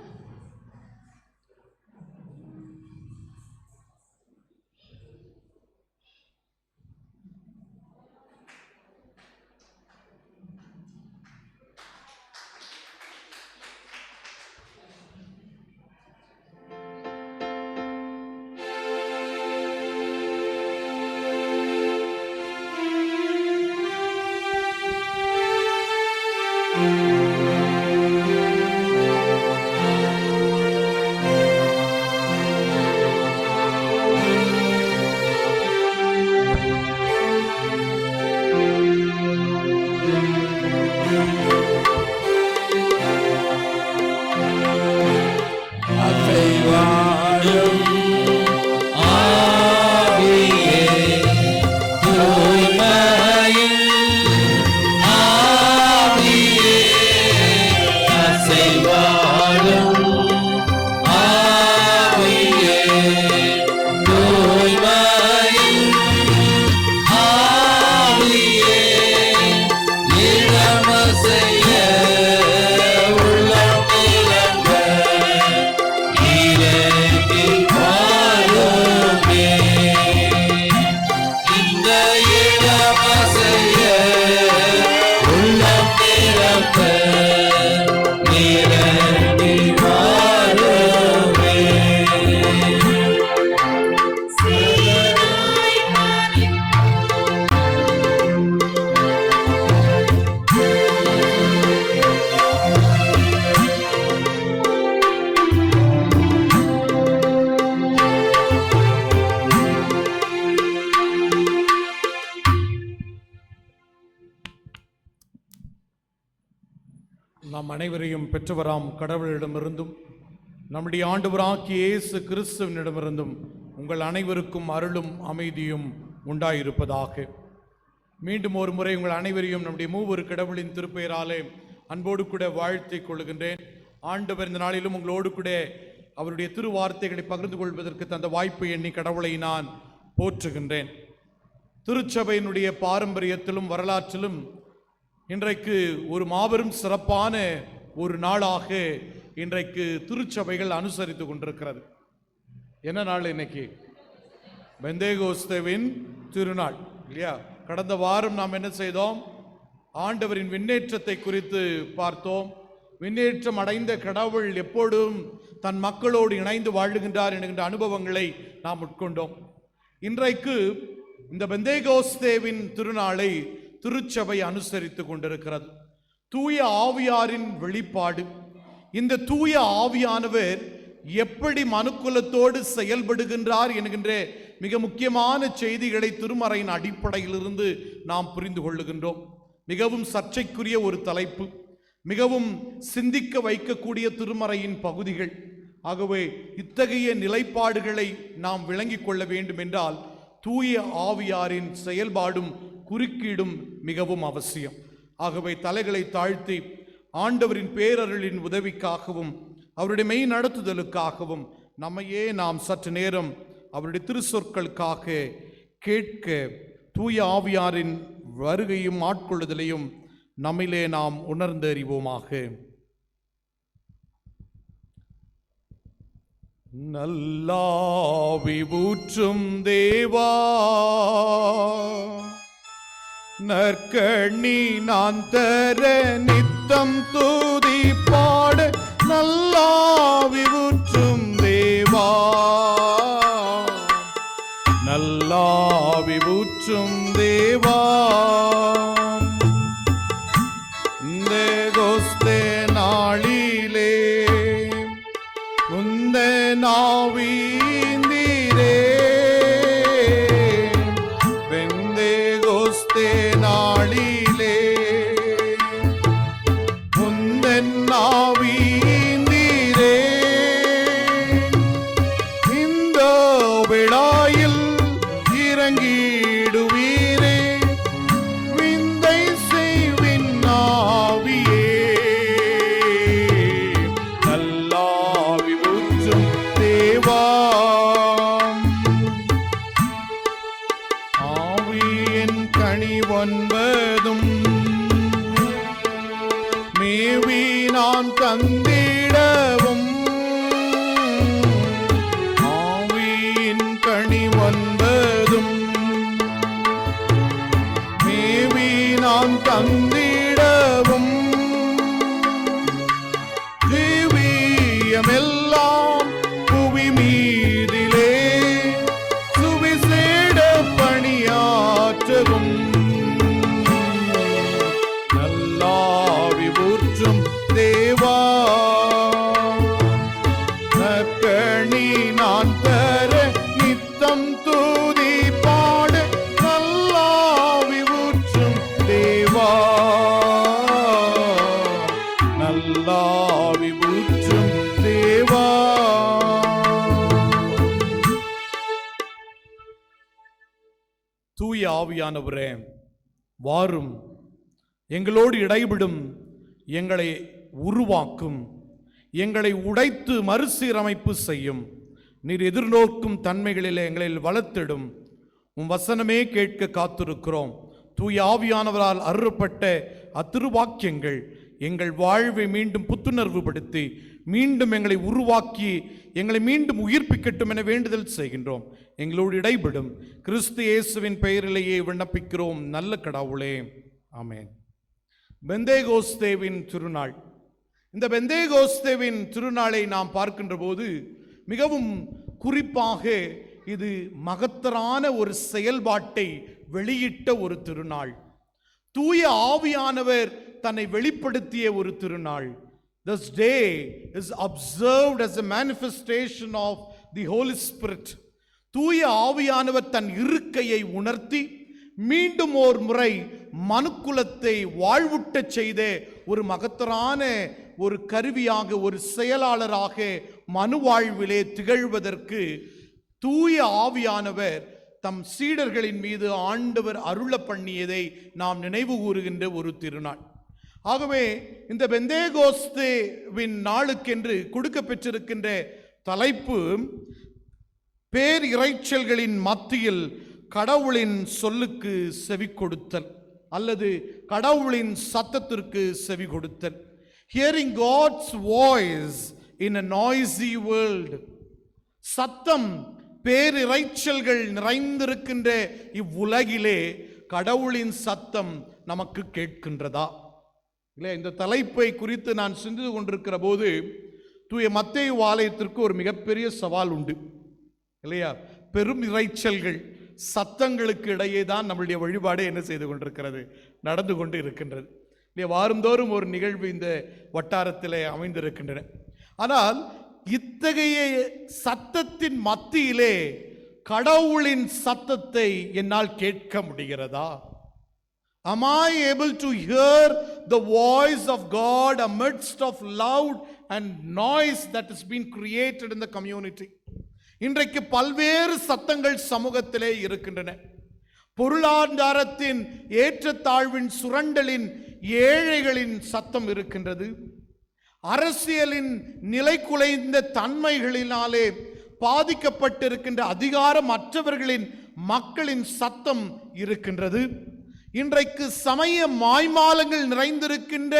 நாம் அனைவரையும் பெற்றவராம் கடவுளிடமிருந்தும் நம்முடைய ஆண்டவராகிய இயேசு கிறிஸ்துவினிடமிருந்தும் உங்கள் அனைவருக்கும் அருளும் அமைதியும் உண்டாயிருப்பதாக. மீண்டும் ஒரு முறை உங்கள் அனைவரையும் நம்முடைய மூவொரு கடவுளின் திருப்பெயராலே அன்போடு கூட வாழ்த்திக் கொள்கின்றேன். ஆண்டவர் இந்த நாளிலும் உங்களோடு கூட அவருடைய திருவார்த்தைகளை பகிர்ந்து கொள்வதற்கு தந்த வாய்ப்பை எண்ணி கடவுளை நான் போற்றுகின்றேன். திருச்சபையினுடைய பாரம்பரியத்திலும் வரலாற்றிலும் இன்றைக்கு ஒரு மாபெரும் சிறப்பான ஒரு நாளாக இன்றைக்கு திருச்சபைகள் அனுசரித்து கொண்டிருக்கிறது. என்ன நாள் இன்னைக்கு? பெந்தேகோஸ்தேவின் திருநாள் இல்லையா? கடந்த வாரம் நாம் என்ன செய்தோம்? ஆண்டவரின் விண்ணேற்றத்தை குறித்து பார்த்தோம். விண்ணேற்றம் அடைந்த கடவுள் எப்பொழுதும் தன் மக்களோடு இணைந்து வாழுகின்றார் என்கின்ற அனுபவங்களை நாம் உட்கொண்டோம். இன்றைக்கு இந்த பெந்தேகோஸ்தேவின் திருநாளை திருச்சபை அனுசரித்து கொண்டிருக்கிறது. தூய ஆவியாரின் வெளிப்பாடு. இந்த தூய ஆவியானவர் எப்படி மனுக்குலத்தோடு செயல்படுகின்றார் என்கின்ற மிக முக்கியமான செய்திகளை திருமறையின் அடிப்படையிலிருந்து நாம் புரிந்து கொள்ளுகின்றோம். மிகவும் சர்ச்சைக்குரிய ஒரு தலைப்பு, மிகவும் சிந்திக்க வைக்கக்கூடிய திருமறையின் பகுதிகள். ஆகவே இத்தகைய நிலைப்பாடுகளை நாம் விளங்கிக் கொள்ள வேண்டும் என்றால் தூய ஆவியாரின் செயல்பாடும் குறுக்கீடும் மிகவும் அவசியம். ஆகவே தலைகளை தாழ்த்தி ஆண்டவரின் பேரருளின் உதவிக்காகவும் அவருடைய மெய் நடத்துதலுக்காகவும் நம்மையே நாம் சற்று நேரம் அவருடைய திருச்சொற்களுக்காக கேட்க தூய ஆவியாரின் வருகையும் ஆட்கொள்ளுதலையும் நம்மிலே நாம் உணர்ந்து அறிவோமாக. நல்லாவி ஊற்றும் தேவா, நற்கண்ணி நான் தர நித்தம் துதி பாட, நல்லாவி ஊற்றும் தேவா, நல்லாவி ஊற்றும் தேவா. இந்த கோஸ்தே நாளிலே உந்த நாவீந்திரே, வெந்தே கோஸ்தே நாளிலே உந்த நாவீந்திரே, இந்த விழாயில் இறங்கிடுவீரே, விந்தை செய்வின் ஆவியே, நல்லாவி ஊற்றும் தேவா. ஆவியின் கனி ஒன்பதும் மேவி நான் தந்திடவும், ஆவியின் கனி ஒன்பதும் மேவி நான் தந்திடவும், ஜீவியமெல்லாம் புவி மீதிலே சுவிசேட பணியாற்றவும், நல்லாவி ஊற்றும் தேவா, நற்கணி நான் தர நித்தம் தூதி பாட, நல்லாவி ஊற்றும் தேவா, நல்லாவி ஊற்றும் தேவா. தூய ஆவியானவரே வாரும், எங்களோடு இடைவிடும், எங்களை உருவாக்கும், எங்களை உடைத்து மறுசீரமைப்பு செய்யும். நீர் எதிர்நோக்கும் தன்மைகளில் எங்களை வளர்த்திடும். உம் வசனமே கேட்க காத்திருக்கிறோம். தூய ஆவியானவரால் அருளப்பட்ட அத்திருவாக்கியங்கள் எங்கள் வாழ்வை மீண்டும் புத்துணர்வுபடுத்தி மீண்டும் எங்களை உருவாக்கி எங்களை மீண்டும் உயிர்ப்பிக்கட்டும் என வேண்டுதல் செய்கின்றோம். எங்களோடு இடைபடும் கிறிஸ்து இயேசுவின் பெயரிலேயே விண்ணப்பிக்கிறோம் நல்ல கடவுளே, ஆமென். பெந்தேகோஸ்தேவின் திருநாள். இந்த பெந்தேகோஸ்தேவின் திருநாளை நாம் பார்க்கின்ற போது மிகவும் குறிப்பாக இது மகத்தரான ஒரு செயல்பாட்டை வெளியிட்ட ஒரு திருநாள். தூய ஆவியானவர் தன்னை வெளிப்படுத்திய ஒரு திருநாள். This day is observed as a manifestation of the Holy Spirit. தூய ஆவியானவர் தன் இருக்கையை உணர்த்தி மீண்டும் ஒரு முறை மனுக்குலத்தை வாழ்வுட்டச் செய்த ஒரு மகத்தரான ஒரு கருவியாக, ஒரு செயலாளராக மனு வாழ்விலே திகழ்வதற்கு தூய ஆவியானவர் தம் சீடர்களின் மீது ஆண்டவர் அருள பண்ணியதை நாம் நினைவு கூறுகின்ற ஒரு திருநாள். ஆகவே இந்த பெந்தேகோஸ்தேவின் நாளுக்கென்று கொடுக்க பெற்றிருக்கின்ற தலைப்பு பேர் இறைச்சல்களின் மத்தியில் கடவுளின் சொல்லுக்கு செவி கொடுத்தல் அல்லது கடவுளின் சத்தத்திற்கு செவி கொடுத்தல். Hearing God's voice in a noisy world. சத்தம் பேரிரைச்சல்கள் நிறைந்திருக்கின்ற இவ்வுலகிலே கடவுளின் சத்தம் நமக்கு கேட்கின்றதா இல்லை? இந்த தலைப்பை குறித்து நான் சிந்தித்து கொண்டிருக்கிற போது தூய மத்தேயு ஆலயத்திற்கு ஒரு மிகப்பெரிய சவால் உண்டு இல்லையா? பெரும் இரைச்சல்கள், சத்தங்களுக்கு இடையே தான் நம்மளுடைய வழிபாடு என்ன செய்து கொண்டிருக்கிறது, நடந்து கொண்டு இருக்கின்றது இல்லையா? வாரந்தோறும் ஒரு நிகழ்வு இந்த வட்டாரத்தில் அமைந்திருக்கின்றன. ஆனால் இத்தகைய சத்தத்தின் மத்தியிலே கடவுளின் சத்தத்தை என்னால் கேட்க முடிகிறதா? Am I able to hear the voice of God amidst of loud and noise that has been created in the community? இன்றைக்கு பல்வேறு சத்தங்கள் சமூகத்திலே இருக்கின்றன. பொருளாதாரத்தின் ஏற்றத்தாழ்வின் சுரண்டலின் ஏழைகளின் சத்தம் இருக்கின்றது. அரசியலின் நிலை குலைந்த தன்மைகளினாலே பாதிக்கப்பட்டிருக்கின்ற அதிகாரமற்றவர்களின் மக்களின் சத்தம் இருக்கின்றது. இன்றைக்கு சமய மாய்மாலங்கள் நிறைந்திருக்கின்ற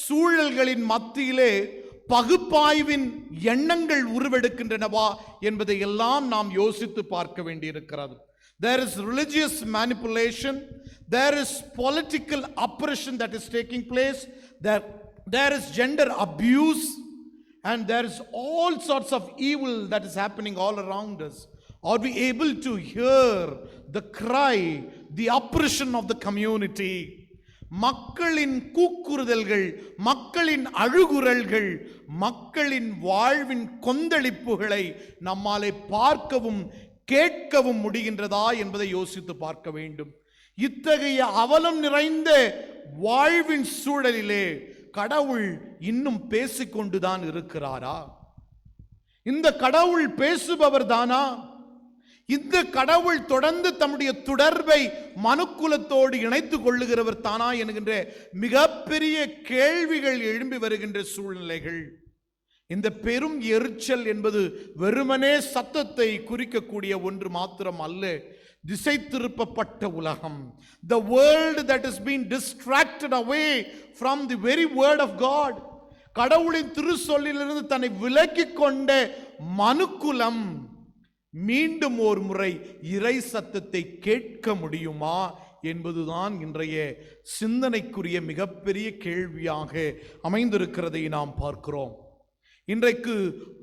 சூழல்களின் மத்தியிலே பகுப்பாய்வின் எண்ணங்கள் உருவெடுக்கின்றனவா என்பதை எல்லாம் நாம் யோசித்து பார்க்க வேண்டியிருக்கிறது. There is religious manipulation, there is political oppression that is taking place, there is gender abuse, and there is all sorts of evil that is happening all around us. Are we able to hear the cry, the oppression of the community? மக்களின் கூக்குறுதல்கள், மக்களின் அழுகுரல்கள், மக்களின் வாழ்வின் கொந்தளிப்புகளை நம்மாலே பார்க்கவும் கேட்கவும் முடிகின்றதா என்பதை யோசித்து பார்க்க வேண்டும். இத்தகைய அவலம் நிறைந்த வாழ்வின் சூழலிலே கடவுள் இன்னும் பேசிக்கொண்டுதான் இருக்கிறாரா? இந்த கடவுள் பேசுபவர் தானா? இந்த கடவுள் தொடர்ந்து தம்முடைய தொடர்பை மனுக்குலத்தோடு இணைத்துக் கொள்ளுகிறவர் தானா என்கின்ற மிகப்பெரிய கேள்விகள் எழும்பி வருகின்ற சூழ்நிலைகள். இந்த பெரும் எரிச்சல் என்பது வெறுமனே சத்தத்தை குறிக்கக்கூடிய ஒன்று மாத்திரம் அல்ல. திசை திருப்பப்பட்ட உலகம், the world that has been distracted away from the very word of God, கடவுளின் திருச்சொல்லிலிருந்து தன்னை விலக்கிக் கொண்ட மனுக்குலம் மீண்டும் ஒரு முறை இறை சத்தத்தை கேட்க முடியுமா என்பதுதான் இன்றைய சிந்தனைக்குரிய மிகப்பெரிய கேள்வியாக அமைந்திருக்கிறதை நாம் பார்க்கிறோம். இன்றைக்கு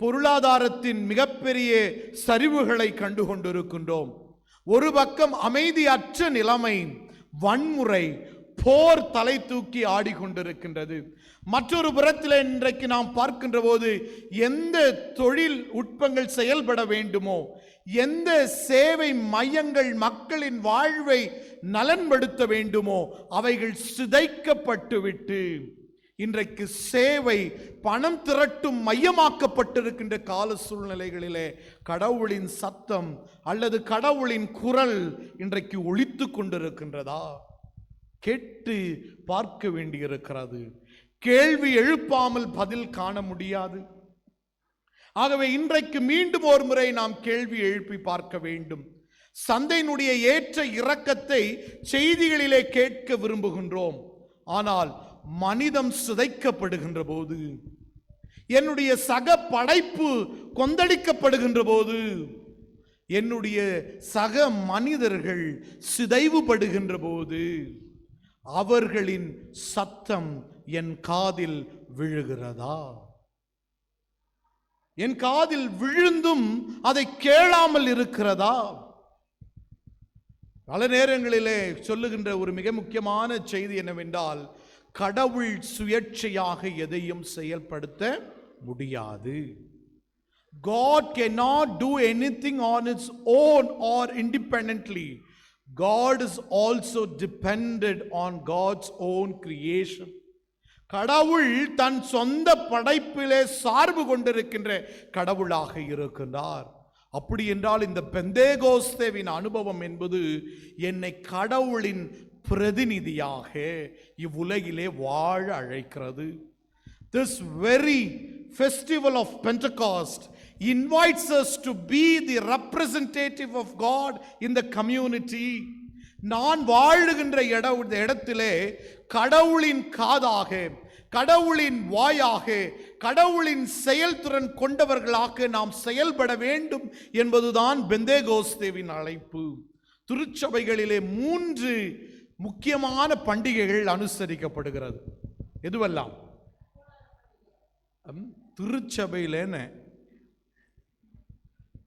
பொருளாதாரத்தின் மிகப்பெரிய சரிவுகளை கண்டு கொண்டிருக்கின்றோம். ஒரு பக்கம் அமைதியற்ற நிலைமை, வன்முறை, போர் தலை தூக்கி ஆடிக்கொண்டிருக்கின்றது. மற்றொரு புறத்தில் இன்றைக்கு நாம் பார்க்கின்ற போது எந்த தொழில் உட்பங்கள் செயல்பட வேண்டுமோ, எந்த சேவை மையங்கள் மக்களின் வாழ்வை நலன்படுத்த வேண்டுமோ அவைகள் சிதைக்கப்பட்டுவிட்டு இன்றைக்கு சேவை பணம் திரட்டும் மையமாக்கப்பட்டிருக்கின்ற கால சூழ்நிலைகளிலே கடவுளின் சத்தம் அல்லது கடவுளின் குரல் இன்றைக்கு ஒலித்து கொண்டிருக்கின்றதா? கேட்டு பார்க்க வேண்டியிருக்கிறது. கேள்வி எழுப்பாமல் பதில் காண முடியாது. ஆகவே இன்றைக்கு மீண்டும் ஒரு முறை நாம் கேள்வி எழுப்பி பார்க்க வேண்டும். சந்தையினுடைய ஏற்ற இறக்கத்தை செய்திகளிலே கேட்க விரும்புகின்றோம். ஆனால் மனிதம் சிதைக்கப்படுகின்ற போது, என்னுடைய சக படைப்பு கொந்தளிக்கப்படுகின்ற போது, என்னுடைய சக மனிதர்கள் சிதைவுபடுகின்ற போது அவர்களின் சத்தம் என் காதில் விழுகிறதா? என் காதில் விழுந்தும் அதை கேளாமல் இருக்கிறதா? பல நேரங்களிலே சொல்லுகின்ற ஒரு மிக முக்கியமான செய்தி என்னவென்றால், கடவுள் சுயேட்சையாக எதையும் செயல்படுத்த முடியாது. God cannot do anything on its own or independently. God is also dependent on God's own creation. கடவுள் தன் சொந்த படைப்பிலே சார்பு கொண்டிருக்கின்ற கடவுளாக இருக்கின்றார். அப்படி என்றால் இந்த பெந்தேகோஸ்தேவின் அனுபவம் என்பது என்னை கடவுளின் பிரதிநிதியாக இவ்வுலகிலே வாழ அழைக்கிறது. This very festival of Pentecost invites us to be the representative of God in the community. நான் வாழுகின்ற இடத்திலே கடவுளின் காதாக, கடவுளின் வாயாக, கடவுளின் செயல்திறன் கொண்டவர்களாக நாம் செயல்பட வேண்டும் என்பதுதான் பெந்தேகோஸ்தேவின் அழைப்பு. திருச்சபைகளிலே 3 முக்கியமான பண்டிகைகள் அனுசரிக்கப்படுகிறது. எதுவெல்லாம்? திருச்சபையிலேன்னு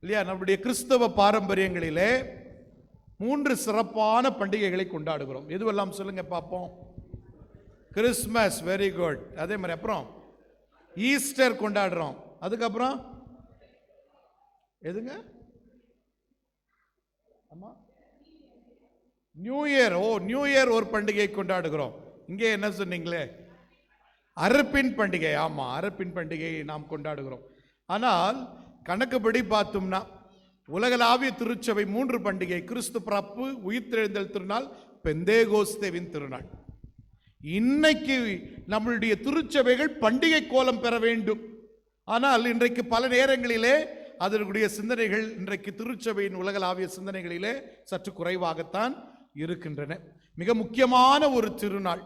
இல்லையா, நம்முடைய கிறிஸ்தவ பாரம்பரியங்களிலே 3 சிறப்பான பண்டிகைகளை கொண்டாடுகிறோம். எதுவெல்லாம் சொல்லுங்க பார்ப்போம். Christmas, very good. அதே மாதிரி அப்புறம் ஈஸ்டர் கொண்டாடுறோம். அதுக்கப்புறம் எதுங்க? ஆமா, நியூ இயர். நியூ இயர் ஒரு பண்டிகை கொண்டாடுகிறோம். இங்கே என்ன சொன்னீங்களே, அறுப்பின் பண்டிகை. ஆமா, அறுப்பின் பண்டிகையை நாம் கொண்டாடுகிறோம். ஆனால் கணக்குப்படி பார்த்தோம்னா உலகளாவிய திருச்சபை 3 பண்டிகை: கிறிஸ்து பிறப்பு, உயிர்த்தெழுந்தல் திருநாள், பெந்தேகோஸ்தேவின் திருநாள். இன்னைக்கு நம்மளுடைய திருச்சபைகள் பண்டிகை கோலம் பெற வேண்டும். ஆனால் இன்றைக்கு பல நேரங்களிலே அதனுடைய சிந்தனைகள் இன்றைக்கு திருச்சபையின் உலகளாவிய சிந்தனைகளிலே சற்று குறைவாகத்தான் இருக்கின்றன. மிக முக்கியமான ஒரு திருநாள்.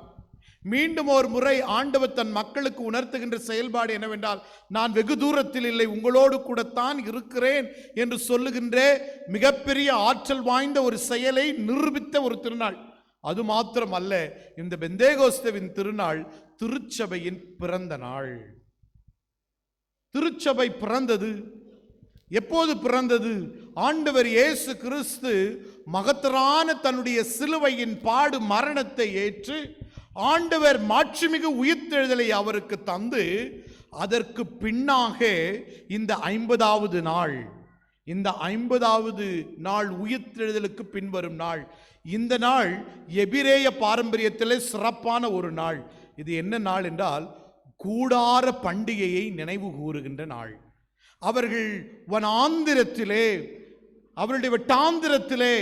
மீண்டும் ஒரு முறை ஆண்டவர் தன் மக்களுக்கு உணர்த்துகின்ற செயல்பாடு என்னவென்றால், நான் வெகு தூரத்தில் இல்லை, உங்களோடு கூடத்தான் இருக்கிறேன் என்று சொல்லுகின்ற மிகப்பெரிய ஆற்றல் வாய்ந்த ஒரு செயலை நிரூபித்த ஒரு திருநாள். அது மாத்திரம் அல்ல, இந்த பெந்தேகோஸ்தேவின் திருநாள் திருச்சபையின் பிறந்த நாள். திருச்சபை பிறந்தது. எப்போது பிறந்தது? ஆண்டவர் இயேசு கிறிஸ்து மகத்தரான தன்னுடைய சிலுவையின் பாடு மரணத்தை ஏற்று ஆண்டவர் மாட்சிமிகு உயிர்த்தெழுதலை அவருக்கு தந்து, அதற்கு பின்னாக இந்த 50வது நாள், இந்த 50வது நாள் உயிர்த்தெழுதலுக்கு பின்வரும் நாள். இந்த நாள் எபிரேய பாரம்பரியத்திலே சிறப்பான ஒரு நாள். இது என்ன நாள் என்றால், கூடார பண்டிகையை நினைவு கூறுகின்ற நாள். அவர்கள் வனாந்திரத்திலே, அவருடைய வெட்டாந்திரத்திலே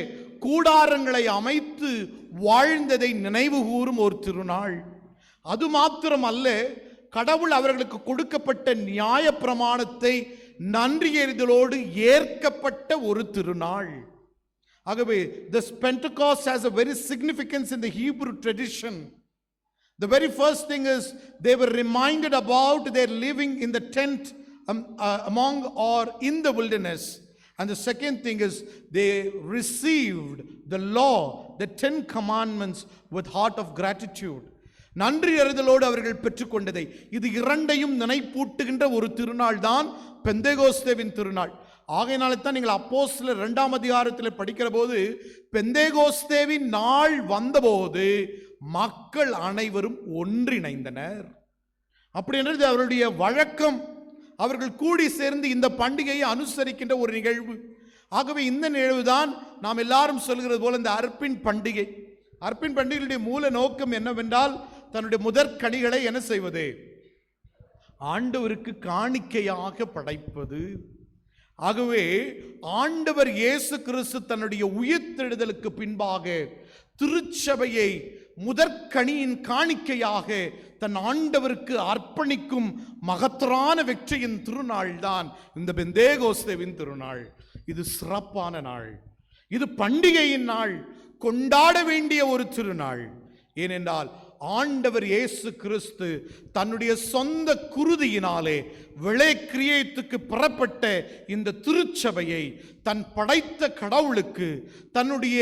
கூடாரங்களை அமைத்து வாழ்ந்ததை நினைவு கூறும் ஒரு திருநாள். அது மாத்திரம் அல்ல, கடவுள் அவர்களுக்கு கொடுக்கப்பட்ட நியாய பிரமாணத்தை நன்றியறிதலோடு ஏற்கப்பட்ட ஒரு திருநாள். ஆகவே this Pentecost has a very significance in the Hebrew tradition. The very first thing is they were reminded about their living in the tent among or in the wilderness. And the second thing is they received the law, the 10 commandments with heart of gratitude. நன்றி அறிதலோடு அவர்கள் பெற்றுக்கொண்டதை, இது இரண்டையும் நினைப்பூட்டுகின்ற ஒரு திருநாள் தான் பெந்தேகோஸ்தேவின் திருநாள். ஆகையினால தான் நீங்கள் அப்போஸ்தலர் 2ஆம் அதிகாரத்தில் படிக்கிற போது, பெந்தேகோஸ்தேவின் நாள் வந்தபோது மக்கள் அனைவரும் ஒன்றிணைந்தனர். அப்படி என்றது அவருடைய வழக்கம். அவர்கள் கூடி சேர்ந்து இந்த பண்டிகையை அனுசரிக்கின்ற ஒரு நிகழ்வு. ஆகவே இந்த நிகழ்வுதான் நாம் எல்லாரும் சொல்கிறது போல இந்த அர்ப்பின் பண்டிகை. அர்ப்பின் பண்டிகையுடைய மூல நோக்கம் என்னவென்றால், தன்னுடைய முதற்கனிகளை என்ன செய்வது? ஆண்டவருக்கு காணிக்கையாக படைப்பது. ஆகவே ஆண்டவர் இயேசு கிறிஸ்து தன்னுடைய உயிர்த்தெழுதலுக்கு பின்பாக திருச்சபையை முதற்கனியின் காணிக்கையாக தன் ஆண்டவருக்கு அர்ப்பணிக்கும் மகத்தரான வெற்றியின் திருநாள் தான் இந்த பெந்தேகோஸ்தேவின் திருநாள். இது சிறப்பான நாள், இது பண்டிகையின் நாள், கொண்டாட வேண்டிய ஒரு திருநாள். ஏனென்றால் ஆண்டவர் இயேசு கிறிஸ்து தன்னுடைய சொந்த குருதியினாலே விளைக்கிரியத்துக்கு புறப்பட்ட இந்த திருச்சபையை தன் படைத்த கடவுளுக்கு, தன்னுடைய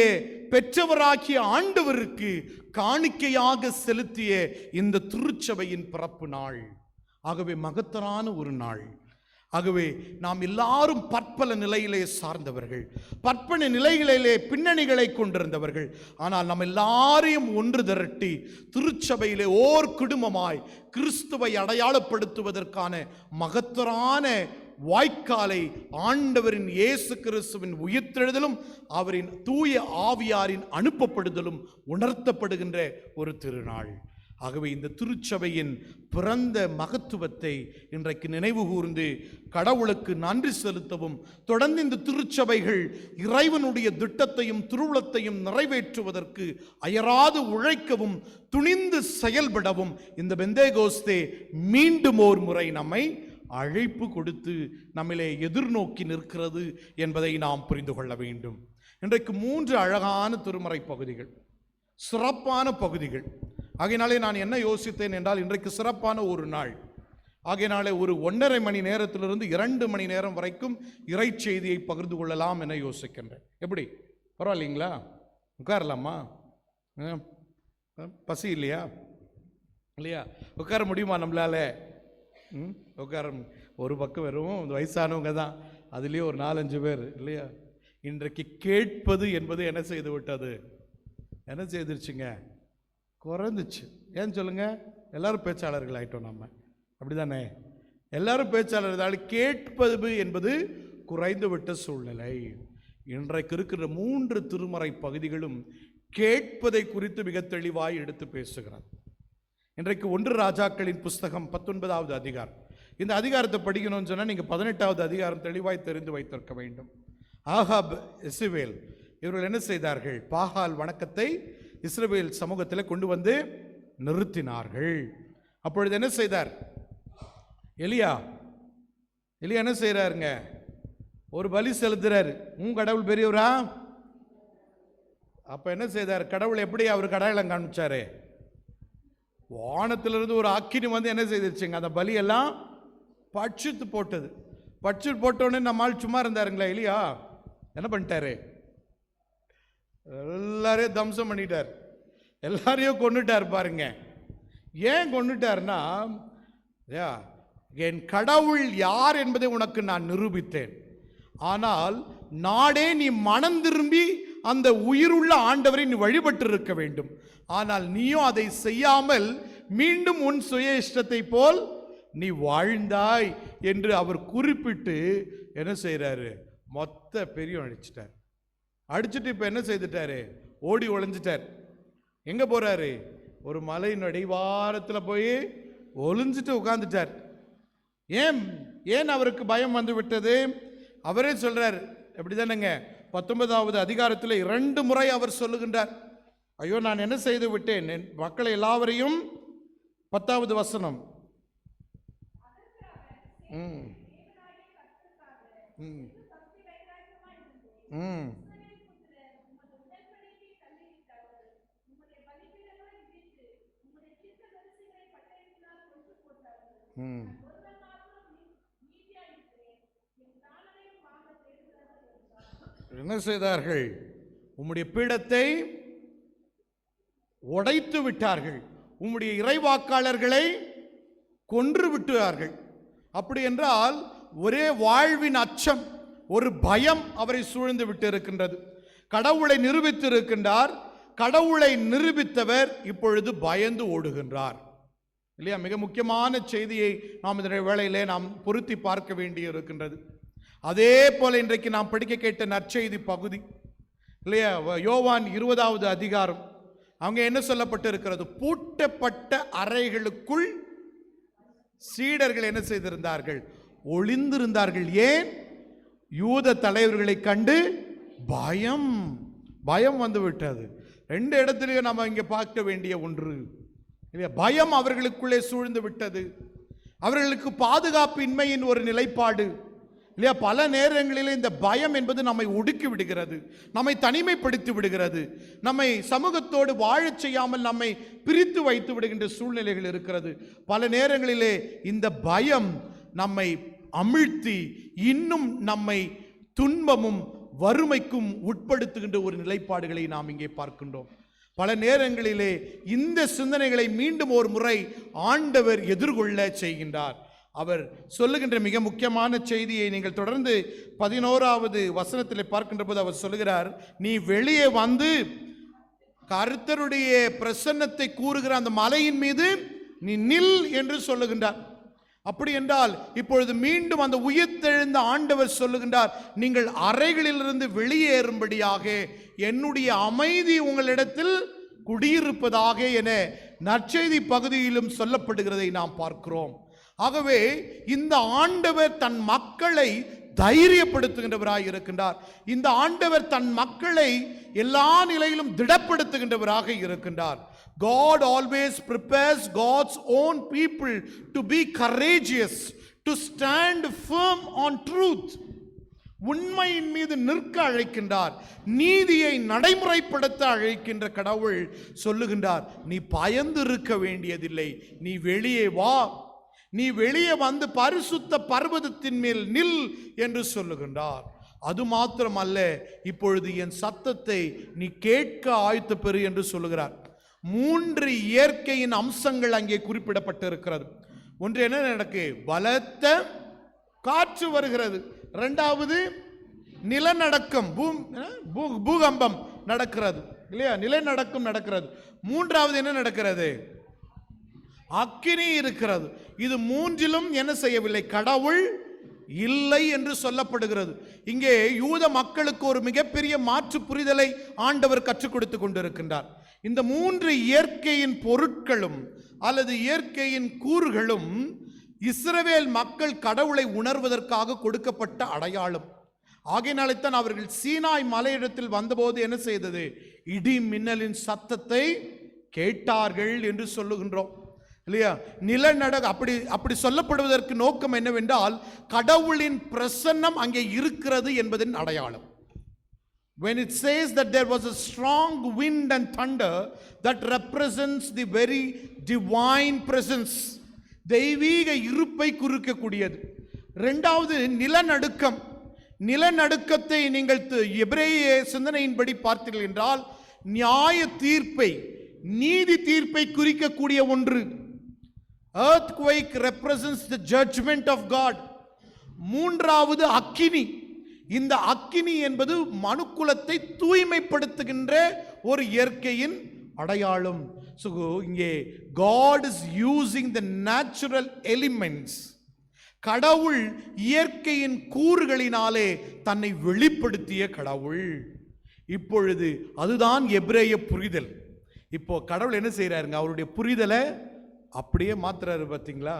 பெற்றவராகிய ஆண்டவருக்கு காணிக்கையாக செலுத்திய இந்த திருச்சபையின் பிறப்பு நாள். ஆகவே மகத்தரான ஒரு நாள். ஆகவே நாம் எல்லாரும் பற்பல நிலையிலே சார்ந்தவர்கள், பற்பல நிலைகளிலே பின்னணிகளை கொண்டிருந்தவர்கள். ஆனால் நம்ம எல்லாரையும் ஒன்று திரட்டி திருச்சபையிலே ஓர் குடும்பமாய் கிறிஸ்துவை அடையாளப்படுத்துவதற்கான மகத்தரான வாய்க்காலை ஆண்டவரின் இயேசு கிறிஸ்துவின் உயிர்த்தெழுதலும் அவரின் தூய ஆவியாரின் அனுப்பப்படுதலும் உணர்த்தப்படுகின்ற ஒரு திருநாள். ஆகவே இந்த திருச்சபையின் பிறந்த மகத்துவத்தை இன்றைக்கு நினைவு கூர்ந்து கடவுளுக்கு நன்றி செலுத்தவும், தொடர்ந்து இந்த திருச்சபைகள் இறைவனுடைய திட்டத்தையும் திருவுளத்தையும் நிறைவேற்றுவதற்கு அயராது உழைக்கவும் துணிந்து செயல்படவும் இந்த பெந்தேகோஸ்தே மீண்டும் ஒரு முறை நம்மை அழைப்பு கொடுத்து நம்மிலே எதிர்நோக்கி நிற்கிறது என்பதை நாம் புரிந்து கொள்ள வேண்டும். இன்றைக்கு 3 அழகான திருமறை பகுதிகள், சிறப்பான பகுதிகள். ஆகையினாலே நான் என்ன யோசித்தேன் என்றால், இன்றைக்கு சிறப்பான ஒரு நாள். ஆகையினாலே ஒரு 1.5 மணி நேரத்திலிருந்து 2 மணி நேரம் வரைக்கும் இறை செய்தியை பகிர்ந்து கொள்ளலாம் என யோசிக்கின்றேன். எப்படி, பரவாயில்லைங்களா? உட்காரலாமா? பசி இல்லையா? இல்லையா? உட்கார முடியுமா நம்மளால? உட்கார ஒரு பக்கம் வெறும் வயசானவங்க தான், அதுலேயே ஒரு 4-5 பேர் இல்லையா? இன்றைக்கு கேட்பது என்பது என்ன செய்து விட்டது? என்ன செய்திருச்சுங்க? குறைந்துச்சு. ஏன்னு சொல்லுங்க? எல்லாரும் பேச்சாளர்கள் ஆயிட்டோம் நம்ம, அப்படி தானே? எல்லாரும் பேச்சாளர்கள், கேட்பது என்பது குறைந்து விட்ட சூழ்நிலை. இன்றைக்கு இருக்கிற 3 திருமறை பகுதிகளும் கேட்பதை குறித்து மிக தெளிவாய் எடுத்து பேசுகிறது. இன்றைக்கு 1 ராஜாக்களின் புஸ்தகம் 19வது அதிகாரம். இந்த அதிகாரத்தை படிக்கணும்னு சொன்னால் நீங்கள் 18வது அதிகாரம் தெளிவாய் தெரிந்து வைத்திருக்க வேண்டும். ஆகாப், எசபேல் இவர்கள் என்ன செய்தார்கள்? பாகால் வணக்கத்தை இஸ்ரவேல் சமூகத்தில் கொண்டு வந்து நிறுத்தினார்கள். அப்பொழுது என்ன செய்தார் எலியா? என்ன செய்கிறாருங்க? ஒரு பலி செலுத்துறாரு. கடவுள் பெரியவரா? அப்போ என்ன செய்தார்? கடவுள் எப்படி அவர் கடையாளம் காமிச்சாரு? வானத்திலிருந்து ஒரு அக்கினி வந்து என்ன செய்திருச்சுங்க? அந்த பலியெல்லாம் பட்சித்து போட்டது. பட்சித்து போட்டோடனே நம்மால் சும்மா இருந்தாருங்களா? எலியா என்ன பண்ணிட்டாரு? எல்லாரையும் தம்சம் பண்ணிட்டார், எல்லாரையும் கொண்டுட்டார். பாருங்க, ஏன் கொண்டுட்டார்னா, என் கடவுள் யார் என்பதை உனக்கு நான் நிரூபித்தேன். ஆனால் நாடே நீ மனம் திரும்பி அந்த உயிருள்ள ஆண்டவரை நீ வழிபட்டு இருக்க வேண்டும். ஆனால் நீயும் அதை செய்யாமல் மீண்டும் உன் சுய இஷ்டத்தை போல் நீ வாழ்ந்தாய் என்று அவர் குறிப்பிட்டு என்ன செய்யறாரு? மொத்த பெரிய அடிச்சிட்டார். அடிச்சுட்டு இப்ப என்ன செய்துட்டாரு? ஓடி ஒளிஞ்சிட்டார். எங்க போறாரு? ஒரு மலையின் அடிவாரத்தில் போய் ஒளிஞ்சிட்டு உட்கார்ந்துட்டார். ஏன் அவருக்கு பயம் வந்து விட்டது? அவரே சொல்றார், எப்படிதானங்க 19வது அதிகாரத்தில் 2 முறை அவர் சொல்லுகின்றார், ஐயோ நான் என்ன செய்து விட்டேன் என் மக்களை எல்லாவரையும். 10வது வசனம். என்ன செய்தார்கள்? உம்முடைய பீடத்தை உடைத்து விட்டார்கள், உம்முடைய இறைவாக்காளர்களை கொன்று விட்டார்கள். அப்படி என்றால் ஒரே வாழ்வின் அச்சம், ஒரு பயம் அவரை சூழ்ந்து விட்டு இருக்கின்றது. கடவுளை நிரூபித்து இருக்கின்றார். கடவுளை நிரூபித்தவர் இப்பொழுது பயந்து ஓடுகின்றார் இல்லையா? மிக முக்கியமான செய்தியை நாம் இந்த வேளையிலே நாம் பொருத்தி பார்க்க வேண்டி இருக்கின்றது. அதே போல இன்றைக்கு நாம் படிக்க கேட்ட நற்செய்தி பகுதி இல்லையா? யோவான் 20வது அதிகாரம். அவங்க என்ன சொல்லப்பட்டு இருக்கிறது? பூட்டப்பட்ட அறைகளுக்குள் சீடர்கள் என்ன செய்திருந்தார்கள்? ஒளிந்திருந்தார்கள். ஏன்? யூத தலைவர்களை கண்டு பயம் வந்து விட்டது. 2 இடத்திலேயே நம்ம இங்கே பார்க்க வேண்டிய ஒன்று இல்லையா? பயம் அவர்களுக்குள்ளே சூழ்ந்து விட்டது. அவர்களுக்கு பாதுகாப்பின்மையின் ஒரு நிலைப்பாடு இல்லையா? பல நேரங்களில் இந்த பயம் என்பது நம்மை ஒடுக்கி விடுகிறது, நம்மை தனிமைப்படுத்தி விடுகிறது, நம்மை சமூகத்தோடு வாழச் செய்யாமல் நம்மை பிரித்து வைத்து விடுகின்ற சூழ்நிலைகள் இருக்கிறது. பல நேரங்களிலே இந்த பயம் நம்மை அமிழ்த்தி இன்னும் நம்மை துன்பமும் வறுமைக்கும் உட்படுத்துகின்ற ஒரு நிலைப்பாடுகளை நாம் இங்கே பார்க்கின்றோம். பல நேரங்களிலே இந்த சிந்தனைகளை மீண்டும் ஒரு முறை ஆண்டவர் எதிர்கொள்ள செய்கின்றார். அவர் சொல்லுகின்ற மிக முக்கியமான செய்தியை நீங்கள் தொடர்ந்து 11வது வசனத்தில் பார்க்கின்ற போது அவர் சொல்லுகிறார், நீ வெளியே வந்து கர்த்தருடைய பிரசன்னத்தை கூறுகிற அந்த மலையின் மீது நீ நில் என்று சொல்லுகின்றார். அப்படி என்றால் இப்பொழுது மீண்டும் அந்த உயிர்த்தெழுந்த ஆண்டவர் சொல்லுகின்றார், நீங்கள் அறைகளிலிருந்து வெளியேறும்படியாக என்னுடைய அமைதி உங்களிடத்தில் குடியிருப்பதாக என நற்செய்தி பகுதியிலும் சொல்லப்படுகிறதை நாம் பார்க்கிறோம். ஆகவே இந்த ஆண்டவர் தன் மக்களை தைரியப்படுத்துகின்றவராய் இருக்கின்றார். இந்த ஆண்டவர் தன் மக்களை எல்லா நிலையிலும் திடப்படுத்துகின்றவராக இருக்கின்றார். God always prepares God's own people to be courageous, to stand firm on truth. உண்மையின் மீது நிற்க அழைக்கின்றார். நீதியை நடைமுறைப்படுத்த அழைக்கின்ற கடவுள் சொல்லுகின்றார், நீ பயந்து இருக்க வேண்டியதில்லை, நீ வெளியே வா, நீ வெளியே வந்து பரிசுத்த பர்வதத்தின் மேல் நில் என்று சொல்லுகின்றார். அது மாத்திரமல்ல, இப்பொழுது என் சத்தத்தை நீ கேட்க ஆயத்த பெறு என்று சொல்லுகிறார். 3 இயற்கையின் அம்சங்கள் அங்கே குறிப்பிடப்பட்டிருக்கிறது. ஒன்று என்ன நடக்கு? பலத்த காற்று வருகிறது. 2வது நிலநடுக்கம், பூகம்பம் நடக்கிறது இல்லையா? நிலநடுக்கம் நடக்கிறது. 3வது என்ன நடக்கிறது? அக்கினி இருக்கிறது. இது 3லும் என்ன செய்யவில்லை? கடவுள் இல்லை என்று சொல்லப்படுகிறது. இங்கே யூத மக்களுக்கு ஒரு மிகப்பெரிய மாற்று புரிதலை ஆண்டவர் கற்றுக் கொடுத்து கொண்டிருக்கின்றார். இந்த 3 இயற்கையின் பொருட்களும் அல்லது இயற்கையின் கூறுகளும் இஸ்ரவேல் மக்கள் கடவுளை உணர்வதற்காக கொடுக்கப்பட்ட அடையாளம். ஆகையினாலே தான் அவர்கள் சீனாய் மலையிடத்தில் வந்தபோது என்ன செய்தது? இடி மின்னலின் சத்தத்தை கேட்டார்கள் என்று சொல்லுகின்றோம் இல்லையா? அப்படி சொல்லப்படுவதற்கு நோக்கம் என்னவென்றால், கடவுளின் பிரசன்னம் அங்கே இருக்கிறது என்பதன் அடையாளம். When it says that there was a strong wind and thunder, that represents the very divine presence. தெய்வீக இருப்பை குறிக்கக்கூடியது. 2வது நிலநடுக்கம். நிலநடுக்கத்தை நீங்கள் எபிரேய சிந்தனையின்படி பார்த்தீர்கள் என்றால் நியாய தீர்ப்பை, நீதி தீர்ப்பை குறிக்கக்கூடிய ஒன்று. Earthquake represents the judgment of God. 3வது அக்கினி. இந்த அக்கினி என்பது மனுக்குலத்தை தூய்மைப்படுத்துகின்ற ஒரு இயற்கையின் அடையாளம். So இங்கே God is using the natural elements. கடவுள் இயற்கையின் கூறுகளினாலே தன்னை வெளிப்படுத்திய கடவுள். இப்பொழுது அதுதான் எபிரேய புரிதல். இப்போ கடவுள் என்ன செய்யறாருங்க? அவருடைய புரிதலை அப்படியே மாத்துறாரு. பார்த்தீங்களா?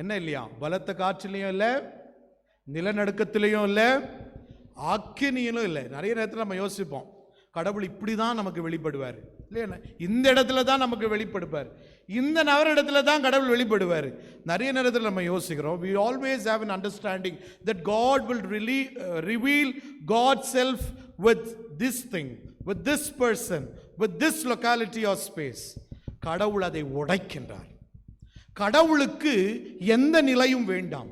என்ன இல்லையா? பலத்த காற்றிலையும் இல்லை, நிலநடுக்கத்திலையும் இல்லை, அக்கினியிலும் இல்லை. நிறைய நேரத்தில் நம்ம யோசிப்போம், கடவுள் இப்படி தான் நமக்கு வெளிப்படுவார் இல்லையா? இந்த இடத்துல தான் நமக்கு வெளிப்படுவார், இந்த நகரிடத்துல தான் கடவுள் வெளிப்படுவார். நிறைய நேரத்தில் நம்ம யோசிக்கிறோம். we always have an understanding that God will really reveal God's self with this thing, with this person, with this locality or space. கடவுள் அதை உடைக்கின்றார். கடவுளுக்கு எந்த நிலையும் வேண்டாம்.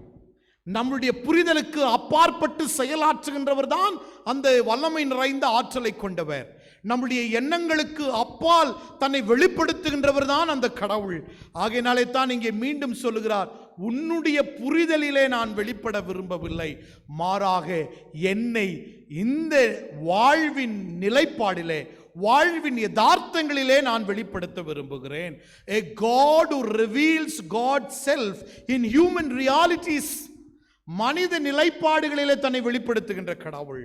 நம்முடைய புரிதலுக்கு அப்பாற்பட்டு செயலாற்றுகின்றவர் தான் அந்த வல்லமை நிறைந்த ஆற்றலை கொண்டவர். நம்முடைய எண்ணங்களுக்கு அப்பால் தன்னை வெளிப்படுத்துகின்றவர் தான் அந்த கடவுள். ஆகையினாலே தான் இங்கே மீண்டும் சொல்லுகிறார், உன்னுடைய புரிதலிலே நான் வெளிப்பட விரும்பவில்லை, மாறாக என்னை இந்த வாழ்வின் நிலைப்பாடிலே, வாழ்வின் யதார்த்தங்களிலே நான் வெளிப்படுத்த விரும்புகிறேன். A God who reveals God's self in human realities. மனித நிலைப்பாடுகளிலே தன்னை வெளிப்படுத்துகின்ற கடவுள்.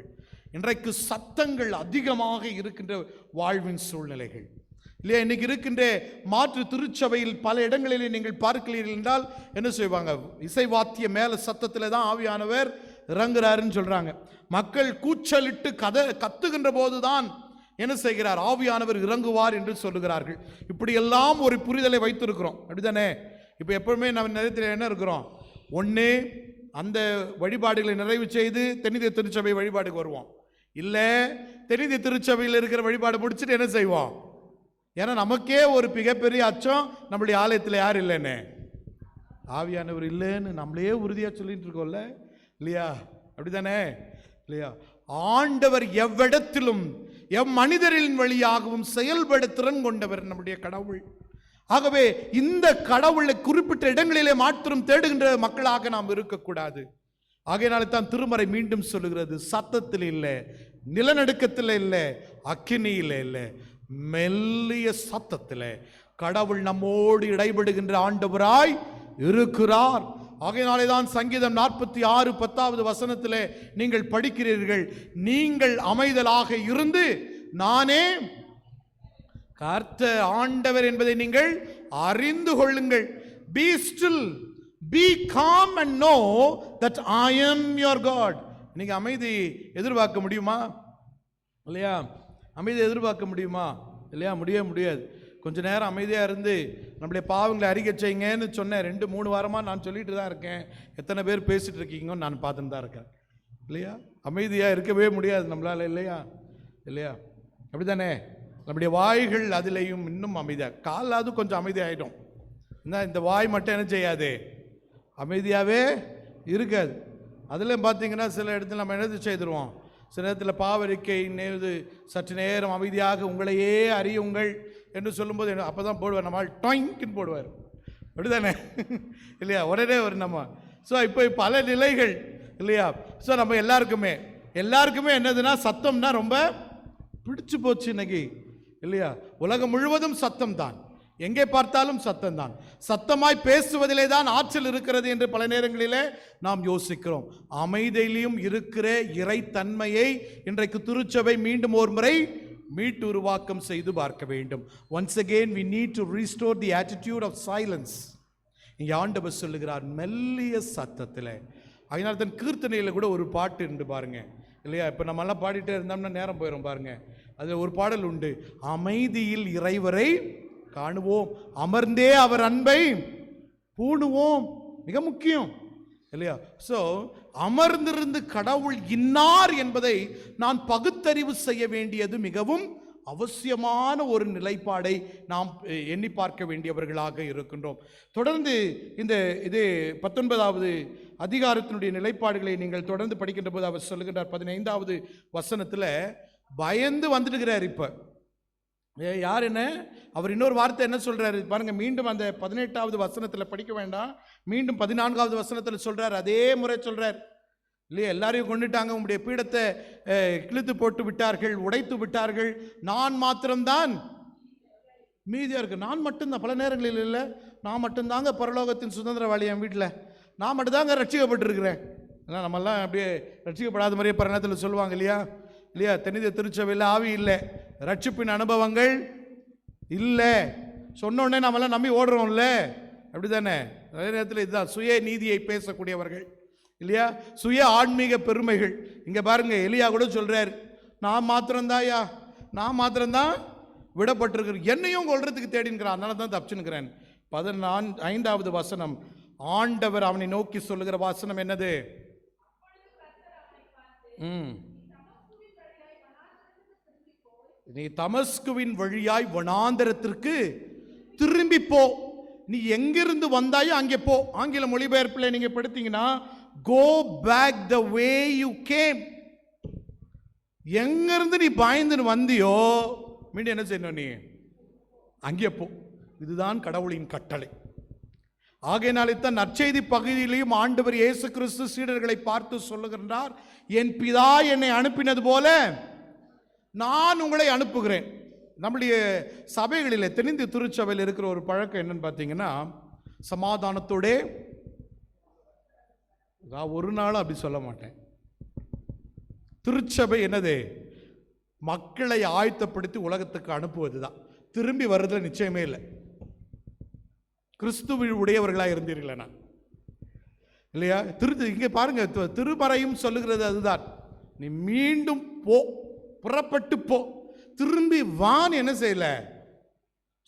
இன்றைக்கு சத்தங்கள் அதிகமாக இருக்கின்ற வாழ்வின் சூழ்நிலைகள் இல்லையா? இன்னைக்கு இருக்கின்ற மாற்று திருச்சபையில் பல இடங்களிலே நீங்கள் பார்க்கிறீர்கள் என்றால் என்ன செய்வாங்க? இசைவாத்திய மேல சத்தத்தில் தான் ஆவியானவர் இறங்குறாருன்னு சொல்றாங்க. மக்கள் கூச்சலிட்டு கத்துகின்ற போதுதான் என்ன செய்கிறார்? ஆவியானவர் இறங்குவார் என்று சொல்லுகிறார்கள். இப்படியெல்லாம் ஒரு புரிதலை வைத்திருக்கிறோம், அப்படித்தானே? இப்போ எப்பவுமே நம்ம நேரத்தில் என்ன இருக்கிறோம்? ஒன்று அந்த வழிபாடுகளை நிறைவு செய்து தென்னிந்திய திருச்சபை வழிபாடுக்கு வருவோம், இல்லை தென்னிந்திய திருச்சபையில் இருக்கிற வழிபாடு முடிச்சுட்டு என்ன செய்வோம்? ஏன்னா நமக்கே ஒரு மிகப்பெரிய அச்சம், நம்மளுடைய ஆலயத்தில் யார் இல்லைன்னு, ஆவியானவர் இல்லைன்னு நம்மளே உறுதியாக சொல்லிட்டு இருக்கோம்ல இல்லையா? அப்படித்தானே இல்லையா? ஆண்டவர் எவ்விடத்திலும் எம்மனிதரின் வழியாகவும் செயல்பட திறன் கொண்டவர் நம்முடைய கடவுள். ஆகவே இந்த கடவுளை குறிப்பிட்ட இடங்களிலே மாத்திரம் தேடுகின்ற மக்களாக நாம் இருக்கக்கூடாது. ஆகையினால தான் திருமறை மீண்டும் சொல்லுகிறது, சத்தத்தில் இல்லை, நிலநடுக்கத்தில் இல்லை, அக்கினியில் இல்லை, மெல்லிய சத்தத்தில் கடவுள் நம்மோடு இடைபடுகின்ற ஆண்டவராய் இருக்கிறார். ஆகையினாலே தான் சங்கீதம் 46:10 நீங்கள் படிக்கிறீர்கள், நீங்கள் அமைதலாக இருந்து நானே கர்த்தர் ஆண்டவர் என்பதை நீங்கள் அறிந்து கொள்ளுங்கள். Be still, be calm and know that I am your God. நீங்க அமைதி எதிர்பார்க்க முடியுமா? இல்லையா? அமைதி எதிர்பார்க்க முடியுமா? இல்லையா? முடியாது. கொஞ்ச நேரம் அமைதியாக இருந்து நம்மளுடைய பாவங்களை அறிக்கை செய்யுங்கன்னு சொன்னேன். 2-3 வாரமாக நான் சொல்லிட்டு தான் இருக்கேன். எத்தனை பேர் பேசிட்டு இருக்கீங்கன்னு நான் பார்த்துட்டு தான் இருக்கேன். இல்லையா? அமைதியாக இருக்கவே முடியாது நம்மளால். இல்லையா? அப்படி தானே? நம்முடைய வாய்கள் அதிலையும் இன்னும் அமைதியாக, காலாவது கொஞ்சம் அமைதியாகிடும். இந்த வாய் மட்டும் என்ன செய்யாது? அமைதியாகவே இருக்காது. அதில் பார்த்தீங்கன்னா சில இடத்துல நம்ம என்ன செய்துருவோம், சில நேரத்தில் பாவரிக்கை சற்று நேரம் அமைதியாக உங்களையே அறியுங்கள் என்று சொல்லும்போது அப்போ தான் போடுவார், நம்மால் டாய்க்குன்னு போடுவார். அப்படிதானே? இல்லையா? உடனே ஒரு நம்ம இப்போ பல நிலைகள் இல்லையா? நம்ம எல்லாருக்குமே என்னதுன்னா சத்தம்னா ரொம்ப பிடிச்சு போச்சு இன்னைக்கு. இல்லையா? உலகம் முழுவதும் சத்தம் தான், எங்கே பார்த்தாலும் சத்தம் தான். சத்தமாய் பேசுவதிலே தான் ஆற்றல் இருக்கிறது என்று பல நேரங்களிலே நாம் யோசிக்கிறோம். அமைதியிலும் இருக்கிற இறைத்தன்மையை இன்றைக்கு திருச்சபை மீண்டும் ஒரு முறை மீட்டு உருவாக்கம் செய்து பார்க்க வேண்டும். Once again we need to restore the attitude of silence. இங்கே ஆண்டவர் சொல்லுகிறார் மெல்லிய சத்தத்தில். அதனால தான் கீர்த்தனையில் கூட ஒரு பாட்டு இருந்து பாருங்க. இல்லையா? இப்போ நம்ம எல்லாம் பாடிட்டே இருந்தோம்னா நேரம் போயிடும் பாருங்க. அதில் ஒரு பாடல் உண்டு, அமைதியில் இறைவரை காணுவோம், அமர்ந்தே அவர் அன்பை பூணுவோம். மிக முக்கியம் இல்லையா? அமர்ந்திருந்து கடவுள் இன்னார் என்பதை நான் பகுத்தறிவு செய்ய வேண்டியது மிகவும் அவசியமான ஒரு நிலைப்பாடை நாம் எண்ணி பார்க்க வேண்டியவர்களாக இருக்கின்றோம். தொடர்ந்து இது 19வது அதிகாரத்தினுடைய நிலைப்பாடுகளை நீங்கள் தொடர்ந்து படிக்கின்ற போது அவர் சொல்லுகின்றார் 15வது வசனத்தில், பயந்து வந்துட்டுக்கிறார். இப்போ யார் என்ன? அவர் இன்னொரு வார்த்தை என்ன சொல்றாரு பாருங்க. மீண்டும் அந்த 18வது வசனத்தில் படிக்க வேண்டாம், மீண்டும் 14வது வசனத்தில் சொல்றார். அதே முறை சொல்றார் இல்லையா? எல்லாரையும் கொண்டுட்டாங்க, உங்களுடைய பீடத்தை கிழித்து போட்டு விட்டார்கள், உடைத்து விட்டார்கள், நான் மாத்திரம்தான் மீதியா இருக்கு. நான் மட்டும்தான், பல நேரங்களில் இல்லை, நான் மட்டும்தாங்க பரலோகத்தின் சுதந்திரவாளி, என் வீட்டில் நான் மட்டும்தாங்க ரட்சிக்கப்பட்டிருக்கிறேன். நம்மெல்லாம் அப்படியே ரட்சிக்கப்படாத மாதிரியே பல நேரத்தில் சொல்லுவாங்க இல்லையா? தென்னிந்திய திருச்சபையில் ஆவி இல்லை, ரட்சிப்பின் அனுபவங்கள் இல்லை சொன்னோடனே நம்மளாம் நம்பி ஓடுறோம்ல. அப்படி தானே? அதே நேரத்தில் இதுதான் சுய நீதியை பேசக்கூடியவர்கள் இல்லையா? சுய ஆன்மீக பெருமைகள். இங்கே பாருங்க, எலியா கூட சொல்றார், நான் மாத்திரம்தான் விடப்பட்டிருக்கிறேன், என்னையும் கொள்றதுக்கு தேடின்கிறான், அதனால தான் தப்பிச்சுன்னுக்கிறேன். 15வது வசனம், ஆண்டவர் அவனை நோக்கி சொல்லுகிற வசனம் என்னது? நீ தமஸ்குவின் வழியாய் வனாந்தரத்திற்கு திரும்பி போ. நீ எங்கிருந்து வந்தாயோ அங்கே போ. ஆங்கில மொழிபெயர்ப்பில் நீங்க படுத்தீங்கன்னா, go back the way you came. எங்கிருந்து நீ பாய்ந்து வந்தியோ மீண்டும் என்ன செய்யணும்? நீ அங்கே போ. இதுதான் கடவுளின் கட்டளை. ஆகையினாலே தான் நற்செய்தி பகுதியிலையும் ஆண்டவர் இயேசு கிறிஸ்து சீடர்களை பார்த்து சொல்லுகின்றார், என் பிதா என்னை அனுப்பினது போல நான் உங்களை அனுப்புகிறேன். நம்முடைய சபைகளில் தென்னிந்திய திருச்சபையில் இருக்கிற ஒரு பழக்கம் என்னன்னு பார்த்தீங்கன்னா, சமாதானத்தோட நான் ஒரு நாளும் அப்படி சொல்ல மாட்டேன். திருச்சபை என்னது? மக்களை ஆயத்தப்படுத்தி உலகத்துக்கு அனுப்புவது தான். திரும்பி வர்றதுல நிச்சயமே இல்லை. கிறிஸ்துவ உடையவர்களாக இருந்தீர்களா நான் இல்லையா? இங்கே பாருங்க, திருமறையும் சொல்லுகிறது அதுதான். நீ மீண்டும் போ, புறப்பட்டு போ, திரும்பி வான்னு என்ன செய்யல,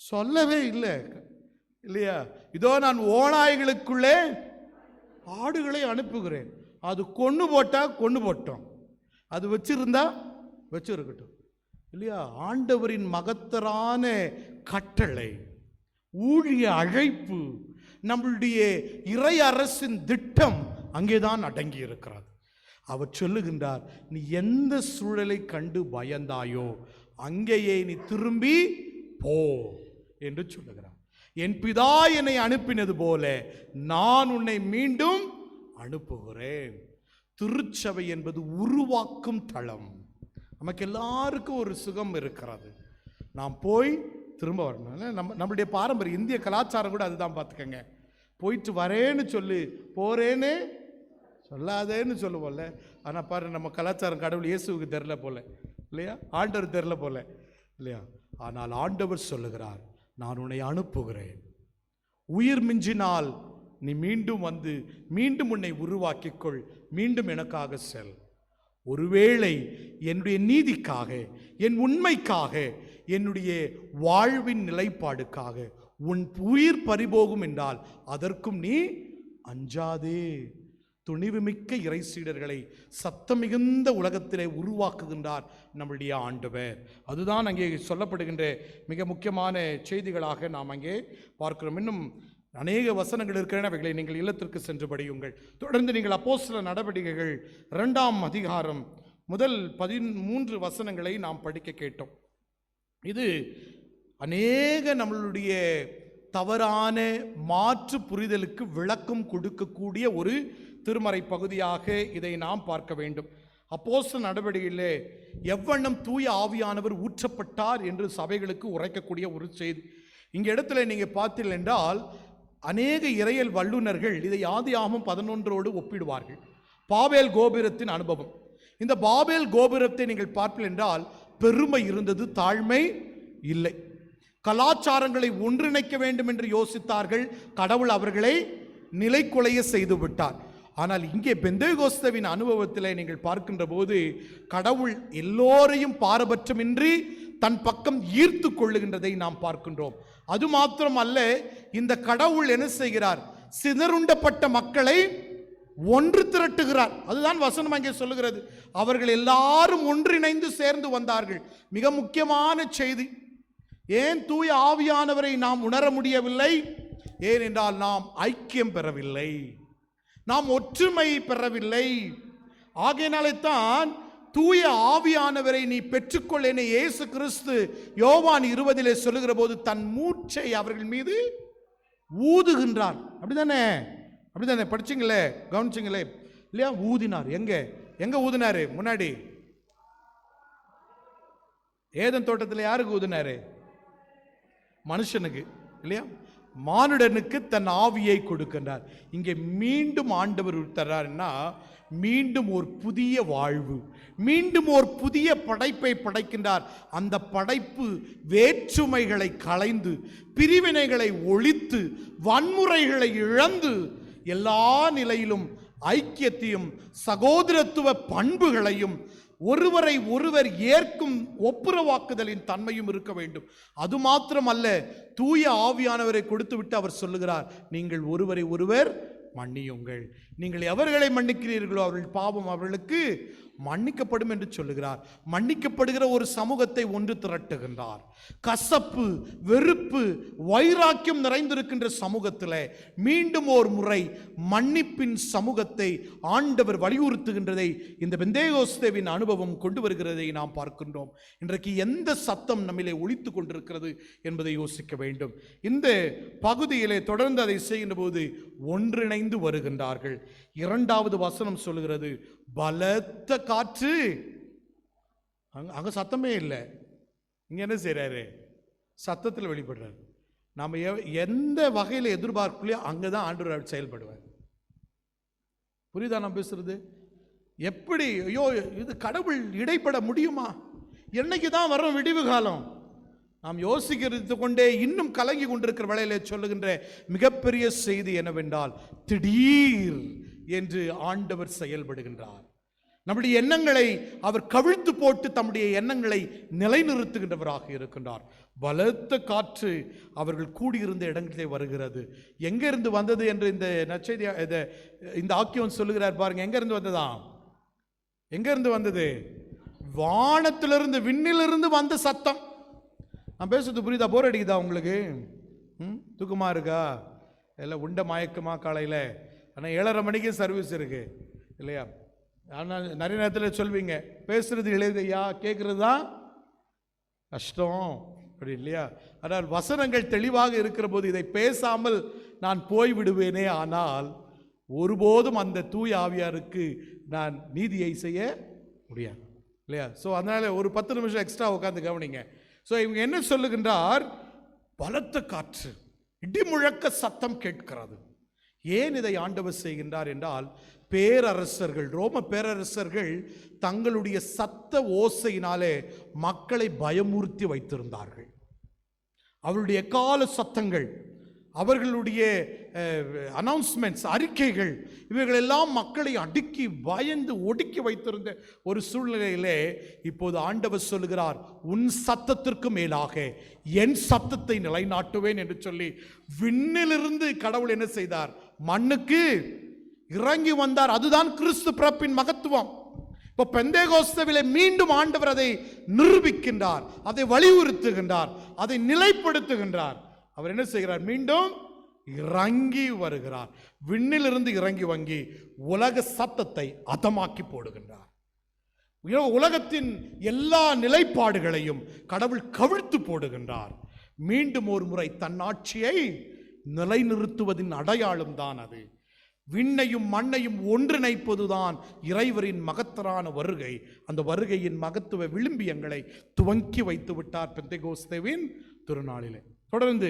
சொல்லவே இல்லை இல்லையா? இதோ நான் ஓநாய்களுக்குள்ளே ஆடுகளை அனுப்புகிறேன். அது கொண்டு போட்டா கொண்டு போட்டோம், அது வச்சிருந்தா வச்சிருக்கட்டும் இல்லையா? ஆண்டவரின் மகத்தரான கட்டளை, ஊழிய அழைப்பு, நம்மளுடைய இறை அரசின் திட்டம் அங்கேதான் அடங்கி இருக்கிறது. அவர் சொல்லுகின்றார், நீ எந்த சூழலை கண்டு பயந்தாயோ அங்கேயே நீ திரும்பி போ என்று சொல்லுகிறார். என் பிதா என்னை அனுப்பினது போல நான் உன்னை மீண்டும் அனுப்புகிறேன். திருச்சபை என்பது உருவாக்கும் தளம். நமக்கு எல்லாருக்கும் ஒரு சுகம் இருக்கிறது, நாம் போய் திரும்ப வரணும். நம்மளுடைய பாரம்பரியம், இந்திய கலாச்சாரம் கூட அதுதான். பார்த்துக்கங்க, போயிட்டு வரேன்னு சொல்லு, போறேன்னு சொல்லாதேன்னு சொல்லுவோம்ல. ஆனால் பாரு, நம்ம கலாச்சாரம் கடவுள் இயேசுவுக்கு தெரில போல இல்லையா, ஆண்டவர் தெரில போல இல்லையா. ஆனால் ஆண்டவர் சொல்லுகிறார், நான் உன்னை அனுப்புகிறேன். உயிர் மிஞ்சினால் நீ மீண்டும் வந்து மீண்டும் உன்னை உருவாக்கிக்கொள், மீண்டும் எனக்காக செல். ஒருவேளை என்னுடைய நீதிக்காக, என் உண்மைக்காக, என்னுடைய வாழ்வின் நிலைப்பாடுக்காக உன் உயிர் பறிபோகும் என்றால் அதற்கும் நீ அஞ்சாதே. துணிவுமிக்க இறை சீடர்களை சத்தம் மிகுந்த உலகத்திலே உருவாக்குகின்றார் நம்முடைய ஆண்டவர். அதுதான் அங்கே சொல்லப்படுகின்ற மிக முக்கியமான செய்திகளாக நாம் அங்கே பார்க்கிறோம். இன்னும் அநேக வசனங்கள் இருக்கிறன, அவைகளை நீங்கள் இல்லத்திற்கு சென்று படியுங்கள். தொடர்ந்து நீங்கள் அப்போஸ்தலர் நடவடிக்கைகள் 2ஆம் அதிகாரம் முதல் 13 வசனங்களை நாம் படிக்க கேட்டோம். இது அநேக நம்மளுடைய தவறான மாற்று புரிதலுக்கு விளக்கம் கொடுக்கக்கூடிய ஒரு திருமறை பகுதியாக இதை நாம் பார்க்க வேண்டும். அப்போஸ்தலர் நடவடிக்கையிலே எவ்வண்ணம் தூய ஆவியானவர் ஊற்றப்பட்டார் என்று சபைகளுக்கு உரைக்கக்கூடிய ஒரு செய்தி. இங்க இடத்துல நீங்க பார்த்தீர்கள் என்றால் அநேக இறையல் வல்லுநர்கள் இதை ஆதியாகமம் 11 ஒப்பிடுவார்கள். பாபேல் கோபுரத்தின் அனுபவம். இந்த பாபேல் கோபுரத்தை நீங்கள் பார்ப்பீர்கள் என்றால் பெருமை இருந்தது, தாழ்மை இல்லை. கலாச்சாரங்களை ஒன்றிணைக்க வேண்டும் என்று யோசித்தார்கள், கடவுள் அவர்களை நிலைக்குலைய செய்து விட்டார். ஆனால் இங்கே பெந்தேகோஸ்தேவின் அனுபவத்தில் நீங்கள் பார்க்கின்ற போது கடவுள் எல்லோரையும் பாரபட்சமின்றி தன் பக்கம் ஈர்த்து கொள்ளுகின்றதை நாம் பார்க்கின்றோம். அது மாத்திரம் அல்ல, இந்த கடவுள் என்ன செய்கிறார், சிதறுண்டப்பட்ட மக்களை ஒன்று திரட்டுகிறார். அதுதான் வசனம் அங்கே சொல்லுகிறது. அவர்கள் எல்லாரும் ஒன்றிணைந்து சேர்ந்து வந்தார்கள். மிக முக்கியமான செய்தி. ஏன் தூய ஆவியானவரை நாம் உணர முடியவில்லை? ஏனென்றால் நாம் ஐக்கியம் பெறவில்லை, நாம் ஒற்றுமை பெறவில்லை. ஆகையினாலே தான் தூய ஆவியானவரை நீ பெற்றுக்கொள் என இயேசு கிறிஸ்து யோவான் 20 சொல்லுகிற போது தன் மூச்சை அவர்கள் மீது ஊதுகின்றார். அப்படிதானே? அப்படிதானே? படிச்சிங்களே, கவனிச்சிங்களே இல்லையா? ஊதினார். எங்க ஊதினாரு? முன்னாடி ஏதன் தோட்டத்தில் யாருக்கு ஊதினாரு? மனுஷனுக்கு இல்லையா? மானுடனுக்கு தன் ஆவியை கொடுக்கின்றார். இங்கே மீண்டும் ஆண்டவர் தர்றாருன்னா மீண்டும் ஒரு புதிய வாழ்வு, மீண்டும் ஒரு புதிய படைப்பை படைக்கின்றார். அந்த படைப்பு வேற்றுமைகளை களைந்து, பிரிவினைகளை ஒழித்து, வன்முறைகளை இழந்து, எல்லா நிலையிலும் ஐக்கியத்தையும் சகோதரத்துவ பண்புகளையும் ஒருவரை ஒருவர் ஏற்கும் ஒப்புரவாக்குதலின் தன்மையும் இருக்க வேண்டும். அது மாத்திரமல்ல, தூய ஆவியானவரை கொடுத்துவிட்டு அவர் சொல்லுகிறார், நீங்கள் ஒருவரை ஒருவர் மன்னியுங்கள். நீங்கள் எவர்களை மன்னிக்கிறீர்களோ அவர்கள் பாவம் அவர்களுக்கு மன்னிக்கப்படும் என்று சொல்லுகிறார். மன்னிக்கப்படுகிற ஒரு சமூகத்தை ஒன்று திரட்டுகின்றார். கசப்பு, வெறுப்பு, வைராக்கியம் நிறைந்திருக்கின்ற சமூகத்தில் மீண்டும் ஒரு முறை மன்னிப்பின் சமூகத்தை ஆண்டவர் வலியுறுத்துகின்றதை இந்த பெந்தேகோஸ்தேவின் அனுபவம் கொண்டு வருகிறதை நாம் பார்க்கின்றோம். இன்றைக்கு எந்த சத்தம் நம்மிலே ஒலித்து கொண்டிருக்கிறது என்பதை யோசிக்க வேண்டும். இந்த பகுதியிலே தொடர்ந்து அதை செய்கின்ற போது ஒன்றிணைந்து வருகின்றார்கள். 2வது வசனம் சொல்லுகிறது, பலத்த காற்று. அங்க சத்தமே இல்லை, இங்க என்ன செய்யறாரு? சத்தத்தில் வெளிப்படுறாரு. நாம எந்த வகையில் எதிர்பார்க்கலையோ அங்கதான் ஆண்டவர் செயல்படுவார். புரியுதா நான் பேசுறது? எப்படி? ஐயோ, இது கடவுள் இடைப்பட முடியுமா? என்னைக்கு தான் வரும் விடிவு காலம்? நாம் யோசிக்கிறது கொண்டே இன்னும் கலங்கி கொண்டிருக்கிற வேளையிலே சொல்லுகின்ற மிகப்பெரிய செய்தி என்னவென்றால், திடீர் என்று ஆண்டவர் செயல்படுகின்றார். நம்முடைய எண்ணங்களை அவர் கவிழ்த்து போட்டு தம்முடைய எண்ணங்களை நிலைநிறுத்துகின்றவராக இருக்கின்றார். பலத்த காற்று அவர்கள் கூடியிருந்த இடங்களிலே வருகிறது. எங்கிருந்து வந்தது என்று இந்த நற்செய்தி இந்த ஆக்கியோன் சொல்லுகிறார் பாருங்க. எங்கிருந்து வந்ததா? எங்கிருந்து வந்தது? வானத்திலிருந்து, விண்ணிலிருந்து வந்த சத்தம். நான் பேசுறது புரியுதா? போர் அடிக்குதா உங்களுக்கு? தூக்கமா இருக்கா? இல்லை உண்ட மயக்கமா காலையில்? ஆனால் 7:30 மணிக்கு சர்வீஸ் இருக்கு இல்லையா? ஆனால் நிறைய நேரத்தில் சொல்வீங்க, பேசுறது இளையதையா, கேட்குறது தான் கஷ்டம் அப்படி இல்லையா? ஆனால் வசனங்கள் தெளிவாக இருக்கிற போது இதை பேசாமல் நான் போய்விடுவேனே, ஆனால் ஒருபோதும் அந்த தூய ஆவியாருக்கு நான் நீதியை செய்ய முடியாது இல்லையா? ஸோ அதனால் ஒரு 10 நிமிஷம் எக்ஸ்ட்ரா உட்காந்து கவனிங்க. ஸோ இவங்க என்ன சொல்லுகின்றார்? பலத்த காற்று, இடி முழக்க சத்தம் கேட்கிறது. ஏன் இதை ஆண்டவர் செய்கின்றார் என்றால், பேரரசர்கள், ரோம பேரரசர்கள் தங்களுடைய சத்த ஓசையினாலே மக்களை பயமுறுத்தி வைத்திருந்தார்கள். அவருடைய எக்கால சத்தங்கள், அவர்களுடைய அனௌன்ஸ்மெண்ட்ஸ், அறிக்கைகள், இவைகளெல்லாம் மக்களை அடுக்கி பயந்து ஒடுக்கி வைத்திருந்த ஒரு சூழ்நிலையிலே இப்போது ஆண்டவர் சொல்லுகிறார், உன் சத்தத்திற்கு மேலாக என் சத்தத்தை நிலைநாட்டுவேன் என்று சொல்லி விண்ணிலிருந்து கடவுள் என்ன செய்தார்? மண்ணுக்கு இறங்கி வந்தார். அதுதான் கிறிஸ்து பிறப்பின் மகத்துவம். இப்போ பெந்தேகோஸ்தேவிலே மீண்டும் ஆண்டவர் அதை நிரூபிக்கின்றார், அதை வலியுறுத்துகின்றார், அதை நிலைப்படுத்துகின்றார். அவர் என்ன செய்கிறார்? மீண்டும் இறங்கி வருகிறார். விண்ணிலிருந்து இறங்கி வங்கி உலக சத்தத்தை அதமாக்கி போடுகின்றார். உலகத்தின் எல்லா நிலைப்பாடுகளையும் கடவுள் கவிழ்த்து போடுகின்றார். மீண்டும் ஒரு முறை தன் ஆட்சியை நிலைநிறுத்துவதின் அடையாளம் தான் அது. விண்ணையும் மண்ணையும் ஒன்றிணைப்பதுதான் இறைவரின் மகத்தரான வருகை. அந்த வருகையின் மகத்துவ விளிம்பியங்களை துவங்கி வைத்து விட்டார் பெந்தேகோஸ்தேவின் திருநாளிலே. தொடர்ந்து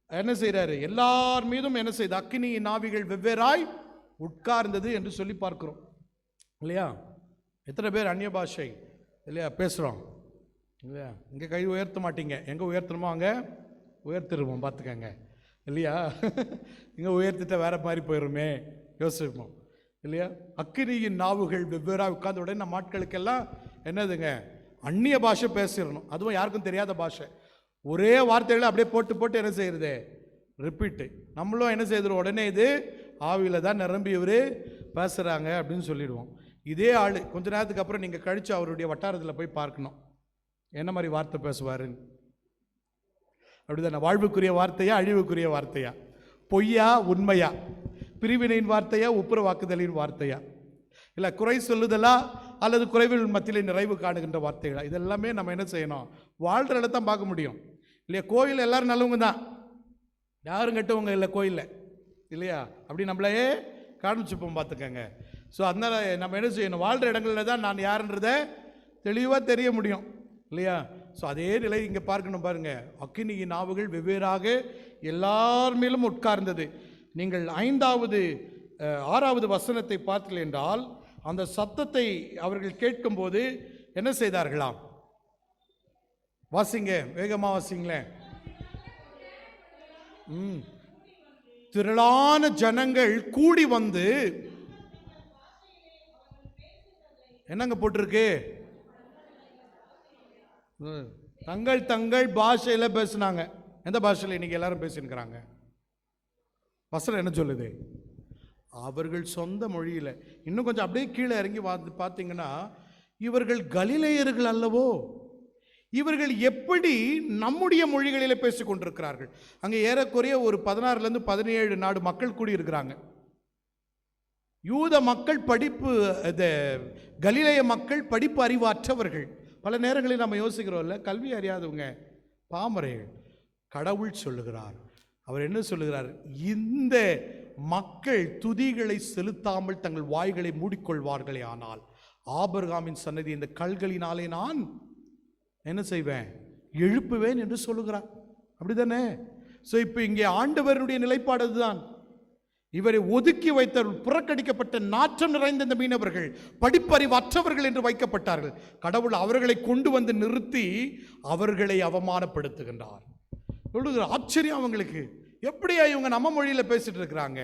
என்ன செய்கிறாரு? எல்லார் மீதும் என்ன செய்த? அக்கினியின் ஆவிகள் வெவ்வேறாய் உட்கார்ந்தது என்று சொல்லி பார்க்கிறோம் இல்லையா? எத்தனை பேர் அந்நிய பாஷை இல்லையா பேசுகிறோம் இல்லையா? இங்கே கை உயர்த்த மாட்டீங்க, எங்கே உயர்த்தணுமோ அங்கே உயர்த்திடுவோம், பார்த்துக்கங்க இல்லையா? இங்கே உயர்த்திட்ட வேற மாதிரி போயிடுமே யோசிப்போம் இல்லையா? அக்கினியின் நாவுகள் வெவ்வேறாக உட்கார்ந்த உடனே நம்ம ஆட்களுக்கெல்லாம் என்னதுங்க? அந்நிய பாஷை பேசிடணும். அதுவும் யாருக்கும் தெரியாத பாஷை. ஒரே வார்த்தைகளை அப்படியே போட்டு போட்டு என்ன செய்யறது? ரிப்பீட்டு. நம்மளும் என்ன செய்யறோம்? உடனே இது ஆவியில் தான் நிரம்பி இவர் பேசுகிறாங்க அப்படின்னு சொல்லிடுவோம். இதே ஆள் கொஞ்ச நேரத்துக்கு அப்புறம் நீங்கள் கழித்து அவருடைய வட்டாரத்தில் போய் பார்க்கணும் என்ன மாதிரி வார்த்தை பேசுவாருன்னு. அப்படிதான், வாழ்வுக்குரிய வார்த்தையா அழிவுக்குரிய வார்த்தையா, பொய்யா உண்மையா, பிரிவினையின் வார்த்தையா ஒப்புரவாக்குதலின் வார்த்தையா, இல்லை குறை சொல்லுதலா அல்லது குறைவில் மத்தியில் நிறைவு காணுகின்ற வார்த்தைகளா? இதெல்லாமே நம்ம என்ன செய்யணும்? வாழ்கிற இடத்தான் பார்க்க முடியும் இல்லையா? கோயில் எல்லாரும் நல்லவங்க தான், யாரும் கெட்டவங்க இல்லை கோயிலில் இல்லையா? அப்படி நம்மளையே காமிச்சுப்போம், பார்த்துக்கங்க. ஸோ அதனால் நம்ம என்ன செய்யணும்? வாழ்கிற இடங்களில் தான் நான் யாருன்றதை தெளிவாக தெரிய முடியும் இல்லையா? ஸோ அதே நிலை இங்கே பார்க்கணும் பாருங்க. அக்கினியின் நாவுகள் வெவ்வேறாக எல்லார் மேலும் உட்கார்ந்தது. நீங்கள் 6வது வசனத்தை பார்த்தீர்கள் என்றால், அந்த சத்தத்தை அவர்கள் கேட்கும்போது என்ன செய்தார்களாம்? வாசிங்க, வேகமாக வாசிங்களேன். திரளான ஜனங்கள் கூடி வந்து என்னங்க போட்டிருக்கு? தங்கள் தங்கள் பாஷையில் பேசினாங்க. எந்த பாஷையில் இன்னைக்கு எல்லாரும் பேசினுக்கிறாங்க? வசனம் என்ன சொல்லுது? அவர்கள் சொந்த மொழியில். இன்னும் கொஞ்சம் அப்படியே கீழே இறங்கி பார்த்தீங்கன்னா, இவர்கள் கலிலேயர்கள் அல்லவோ, இவர்கள் எப்படி நம்முடைய மொழிகளில் பேசி கொண்டிருக்கிறார்கள்? அங்கே ஏறக்குறைய ஒரு 16லேருந்து 17 நாடு மக்கள் கூடி இருக்கிறாங்க. யூத மக்கள் படிப்பு, கலிலேய மக்கள் படிப்பு அறிவாற்றவர்கள். பல நேரங்களில் நம்ம யோசிக்கிறோம்ல, கல்வி அறியாதவங்க, பாமரைகள். கடவுள் சொல்லுகிறார், அவர் என்ன சொல்லுகிறார்? இந்த மக்கள் துதிகளை செலுத்தாமல் தங்கள் வாய்களை மூடிக்கொள்வார்களே ஆனால் ஆபிரகாமின் சன்னதி இந்த கல்களினாலே நான் என்ன செய்வேன்? எழுப்புவேன் என்று சொல்லுகிறார். அப்படிதானே? ஸோ இப்போ இங்கே ஆண்டவருடைய நிலைப்பாடு அதுதான். இவரை ஒதுக்கி வைத்த, புறக்கணிக்கப்பட்ட, நாற்றம் நிறைந்த இந்த மீனவர்கள் படிப்பறிவற்றவர்கள் என்று வைக்கப்பட்டார்கள். கடவுள் அவர்களை கொண்டு வந்து நிறுத்தி அவர்களை அவமானப்படுத்துகின்றார். ஆச்சரியம் அவங்களுக்கு. எப்படியா இவங்க நம்ம மொழியில் பேசிட்டு இருக்கிறாங்க?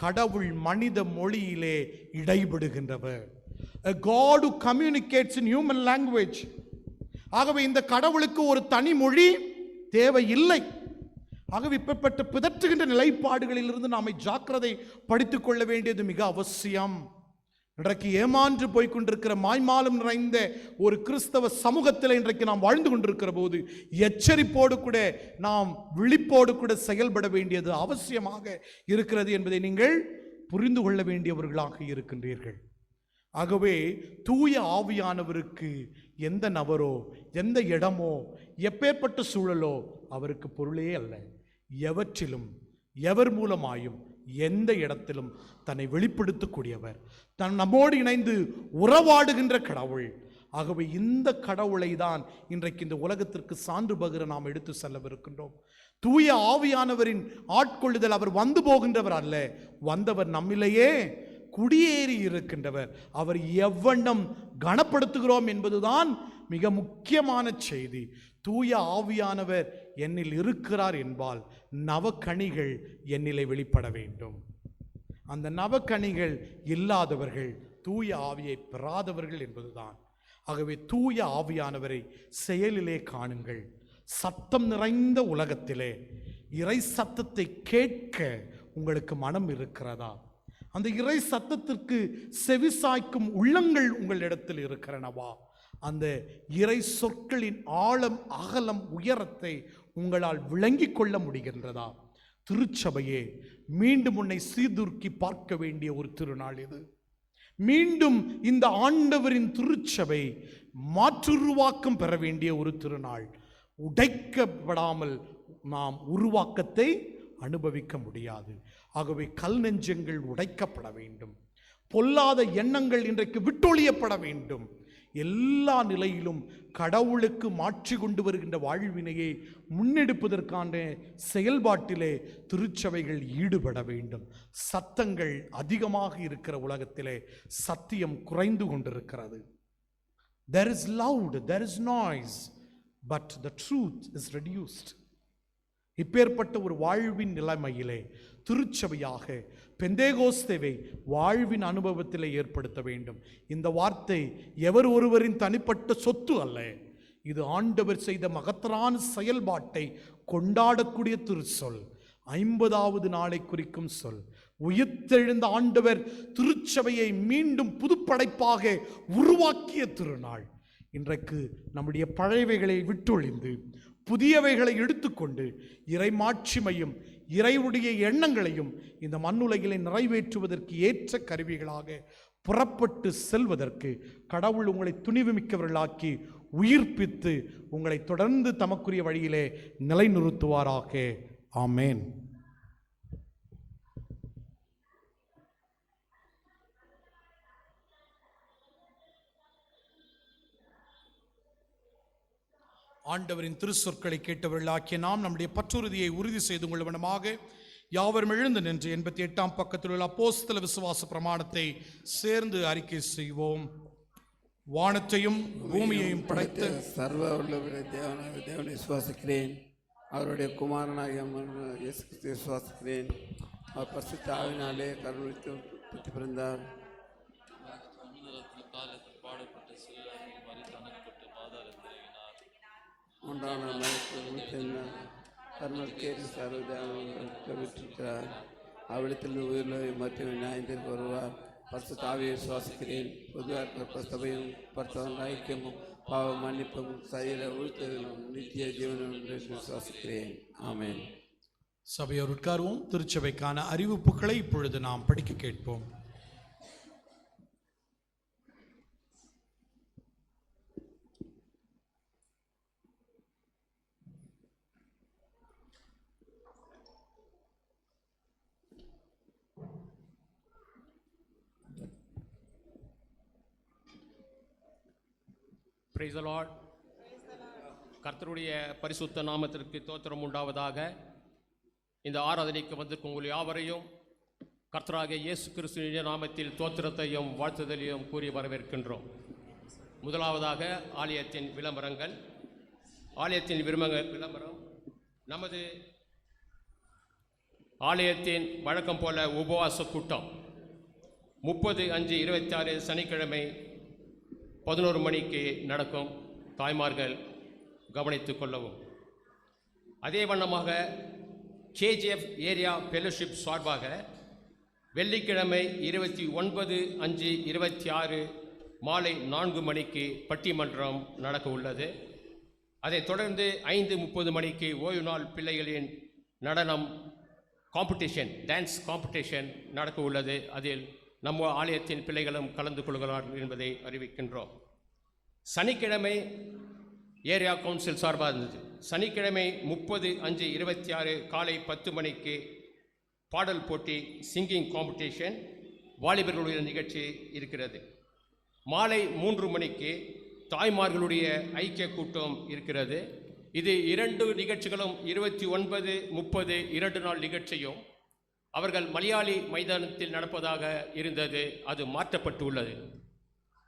கடவுள் மனித மொழியிலே இடைபடுகின்றவர். A God who communicates in human language. ஆகவே இந்த கடவுளுக்கு ஒரு தனி மொழி தேவையில்லை. ஆகவே இப்பப்பட்ட பிதற்றுகின்ற நிலைப்பாடுகளிலிருந்து நாம ஜாக்கிரதை படித்துக் கொள்ள வேண்டியது மிக அவசியம். இன்றைக்கு ஏமாற்று போய்கொண்டிருக்கிற, மாய்மாலம் நிறைந்த ஒரு கிறிஸ்தவ சமூகத்தில் இன்றைக்கு நாம் வாழ்ந்து கொண்டிருக்கிற போது எச்சரிப்போடு கூட, நாம் விழிப்போடு கூட செயல்பட வேண்டியது அவசியமாக இருக்கிறது என்பதை நீங்கள் புரிந்து கொள்ள வேண்டியவர்களாக இருக்கின்றீர்கள். ஆகவே தூய ஆவியானவருக்கு எந்த நபரோ, எந்த இடமோ, எப்பேற்பட்ட சூழலோ அவருக்கு பொருளே அல்ல. எவற்றிலும், எவர் மூலமாயும், எந்த இடத்திலும் தன்னை வெளிப்படுத்தக்கூடியவர், நம்மோடு இணைந்து உறவாடுகின்ற கடவுள். ஆகவே இந்த கடவுளை தான் இன்றைக்கு இந்த உலகத்திற்கு சான்று பகிர நாம் எடுத்து செல்லவிருக்கின்றோம். தூய ஆவியானவரின் ஆட்கொள்ளுதல், அவர் வந்து போகின்றவர் அல்ல, வந்தவர் நம்மிலேயே குடியேறி இருக்கின்றவர். அவர் எவ்வண்ணம் கனப்படுத்துகிறோம் என்பதுதான் மிக முக்கியமான செய்தி. தூய ஆவியானவர் என்னில் இருக்கிறார் என்பால் நவக்கனிகள் என்னிலே வெளிப்பட வேண்டும். அந்த நவக்கனிகள் இல்லாதவர்கள் தூய ஆவியை பெறாதவர்கள் என்பதுதான். ஆகவே தூய ஆவியானவரை செயலிலே காணுங்கள். சத்தம் நிறைந்த உலகத்திலே இறை சத்தத்தை கேட்க உங்களுக்கு மனம் இருக்கிறதா? அந்த இறை சத்தத்திற்கு செவிசாய்க்கும் உள்ளங்கள் உங்களிடத்தில் இருக்கிறனவா? அந்த இறை சொற்களின் ஆழம், அகலம், உயரத்தை உங்களால் விளங்கி கொள்ள முடிகின்றதா? திருச்சபையே, மீண்டும் உன்னை சீர்தூக்கி பார்க்க வேண்டிய ஒரு திருநாள் இது. மீண்டும் இந்த ஆண்டவரின் திருச்சபை மாற்றுருவாக்கம் பெற வேண்டிய ஒரு திருநாள். உடைக்கப்படாமல் நாம் உருவாக்கத்தை அனுபவிக்க முடியாது. ஆகவே கல் நெஞ்சங்கள் உடைக்கப்பட வேண்டும். பொல்லாத எண்ணங்கள் இன்றைக்கு விட்டொழியப்பட வேண்டும். எல்லா நிலையிலும் கடவுளுக்கு மாற்றி கொண்டு வருகின்ற வாழ்வினையை முன்னெடுப்பதற்கான செயல்பாட்டிலே திருச்சபைகள் ஈடுபட வேண்டும். சத்தங்கள் அதிகமாக இருக்கிற உலகத்திலே சத்தியம் குறைந்து கொண்டிருக்கிறது. There is loud, there is noise, but the truth is reduced. இப்பேற்பட்ட ஒரு வாழ்வின் நிலைமையிலே திருச்சபையாக பெந்தேகோஸ்தேவை வாழ்வின் அனுபவத்திலே ஏற்படுத்த வேண்டும். இந்த வார்த்தை எவர் ஒருவரின் தனிப்பட்ட சொத்து அல்ல. இது ஆண்டவர் செய்த மகத்தரான செயல்பாட்டை கொண்டாடக்கூடிய திருச்சொல். 50வது நாளை குறிக்கும் சொல். உயிர்த்தெழுந்த ஆண்டவர் திருச்சபையை மீண்டும் புதுப்படைப்பாக உருவாக்கிய திருநாள். இன்றைக்கு நம்முடைய பழையவைகளை விட்டொழிந்து புதியவைகளை எடுத்துக்கொண்டு இறை மாட்சிமையும் இறைவுடைய எண்ணங்களையும் இந்த மண்ணுலகிலே நிறைவேற்றுவதற்கு ஏற்ற கருவிகளாக புறப்பட்டு செல்வதற்கு கடவுள் உங்களை துணிவுமிக்கவர்களாக்கி உயிர்ப்பித்து உங்களை தொடர்ந்து தமக்குரிய வழியிலே நிலைநிறுத்துவாராக. ஆமேன். ஆண்டவரின் திருச்சொற்களை கேட்டவர்களாக்கிய நாம் நம்முடைய பற்றுறுதியை உறுதி செய்து கொள்ளுவனமாக யாவரும் எழுந்து நின்று 88ஆம் பக்கத்தில் உள்ள அப்போஸ்தல விசுவாச பிரமாணத்தை சேர்ந்து அறிக்கை செய்வோம். வானத்தையும் பூமியையும் படைத்த சர்வ உள்ளவரை தேவனை விசுவாசிக்கிறேன். அவருடைய குமாரனாகிய இயேசு கிறிஸ்துவை விசுவாசிக்கிறேன். அவர் பரிசுத்த ஆவியினாலே கருவுற்று புத்தி பிறந்தார். காலத்தில் பாடுபட்டு சிலுவையில் மரித்து அனுப்பப்பட்டு பாதாளத்தில் இறங்கினார். மூன்றாம் நாள் கர்மல் கேட்டு சர்வதேவிட்டிருக்கிறார். அவ்விடத்தில் உயிரிழவை மத்திய நியாயத்திற்கு வருவார். பரிசுத்த ஆவியை விசுவாசிக்கிறேன். பொதுவாக சபையும் பரிசுத்த ஐக்கியமும் பாவ மன்னிப்பும் சரீர உழ்த்தலும் நித்திய ஜீவனும் விசுவாசிக்கிறேன். ஆமென். சபையோர் உட்கார்வோம். திருச்சபைக்கான அறிவிப்புகளை இப்பொழுது நாம் படிக்க கேட்போம். Praise the Lord. கர்த்தருடைய பரிசுத்த நாமத்திற்கு தோத்திரம் உண்டாவதாக. இந்த ஆராதனைக்கு வந்திருக்கும் உங்கள் யாவரையும் கர்த்தராகிய இயேசு கிறிஸ்துவின் நாமத்தில் தோத்திரத்தையும் வாழ்த்துதலையும் கூறி வரவேற்கின்றோம். முதலாவதாக ஆலயத்தின் விளம்பரங்கள். ஆலயத்தின் விளம்பரம். நமது ஆலயத்தின் வழக்கம் போல உபவாச கூட்டம் 30/5/26 சனிக்கிழமை 11 மணிக்கு நடக்கும். தாய்மார்கள் கவனித்துக் கொள்ளவும். அதே வண்ணமாக KGF ஏரியா ஃபெலோஷிப் சார்பாக வெள்ளிக்கிழமை 29/5/26 மாலை 4 மணிக்கு பட்டிமன்றம் நடக்க உள்ளது. அதைத் தொடர்ந்து 5:30 மணிக்கு ஓய்வு நாள் பிள்ளைகளின் நடனம் காம்படிஷன், டான்ஸ் காம்படிஷன் நடக்க உள்ளது. அதில் நம்ம ஆலயத்தின் பிள்ளைகளும் கலந்து கொள்கிறார்கள் என்பதை அறிவிக்கின்றோம். சனிக்கிழமை ஏரியா கவுன்சில் சார்பாக இருந்தது. சனிக்கிழமை 30/5/26 காலை 10 மணிக்கு பாடல் போட்டி, சிங்கிங் காம்படிஷன், வாலிபர்களுடைய நிகழ்ச்சி இருக்கிறது. மாலை 3 மணிக்கு தாய்மார்களுடைய ஐக்கிய கூட்டம் இருக்கிறது. இது 2 நிகழ்ச்சிகளும் 29, 30 2 நாள் நிகழ்ச்சியும் அவர்கள் மலையாளி மைதானத்தில் நடப்பதாக இருந்தது. அது மாற்றப்பட்டுள்ளது.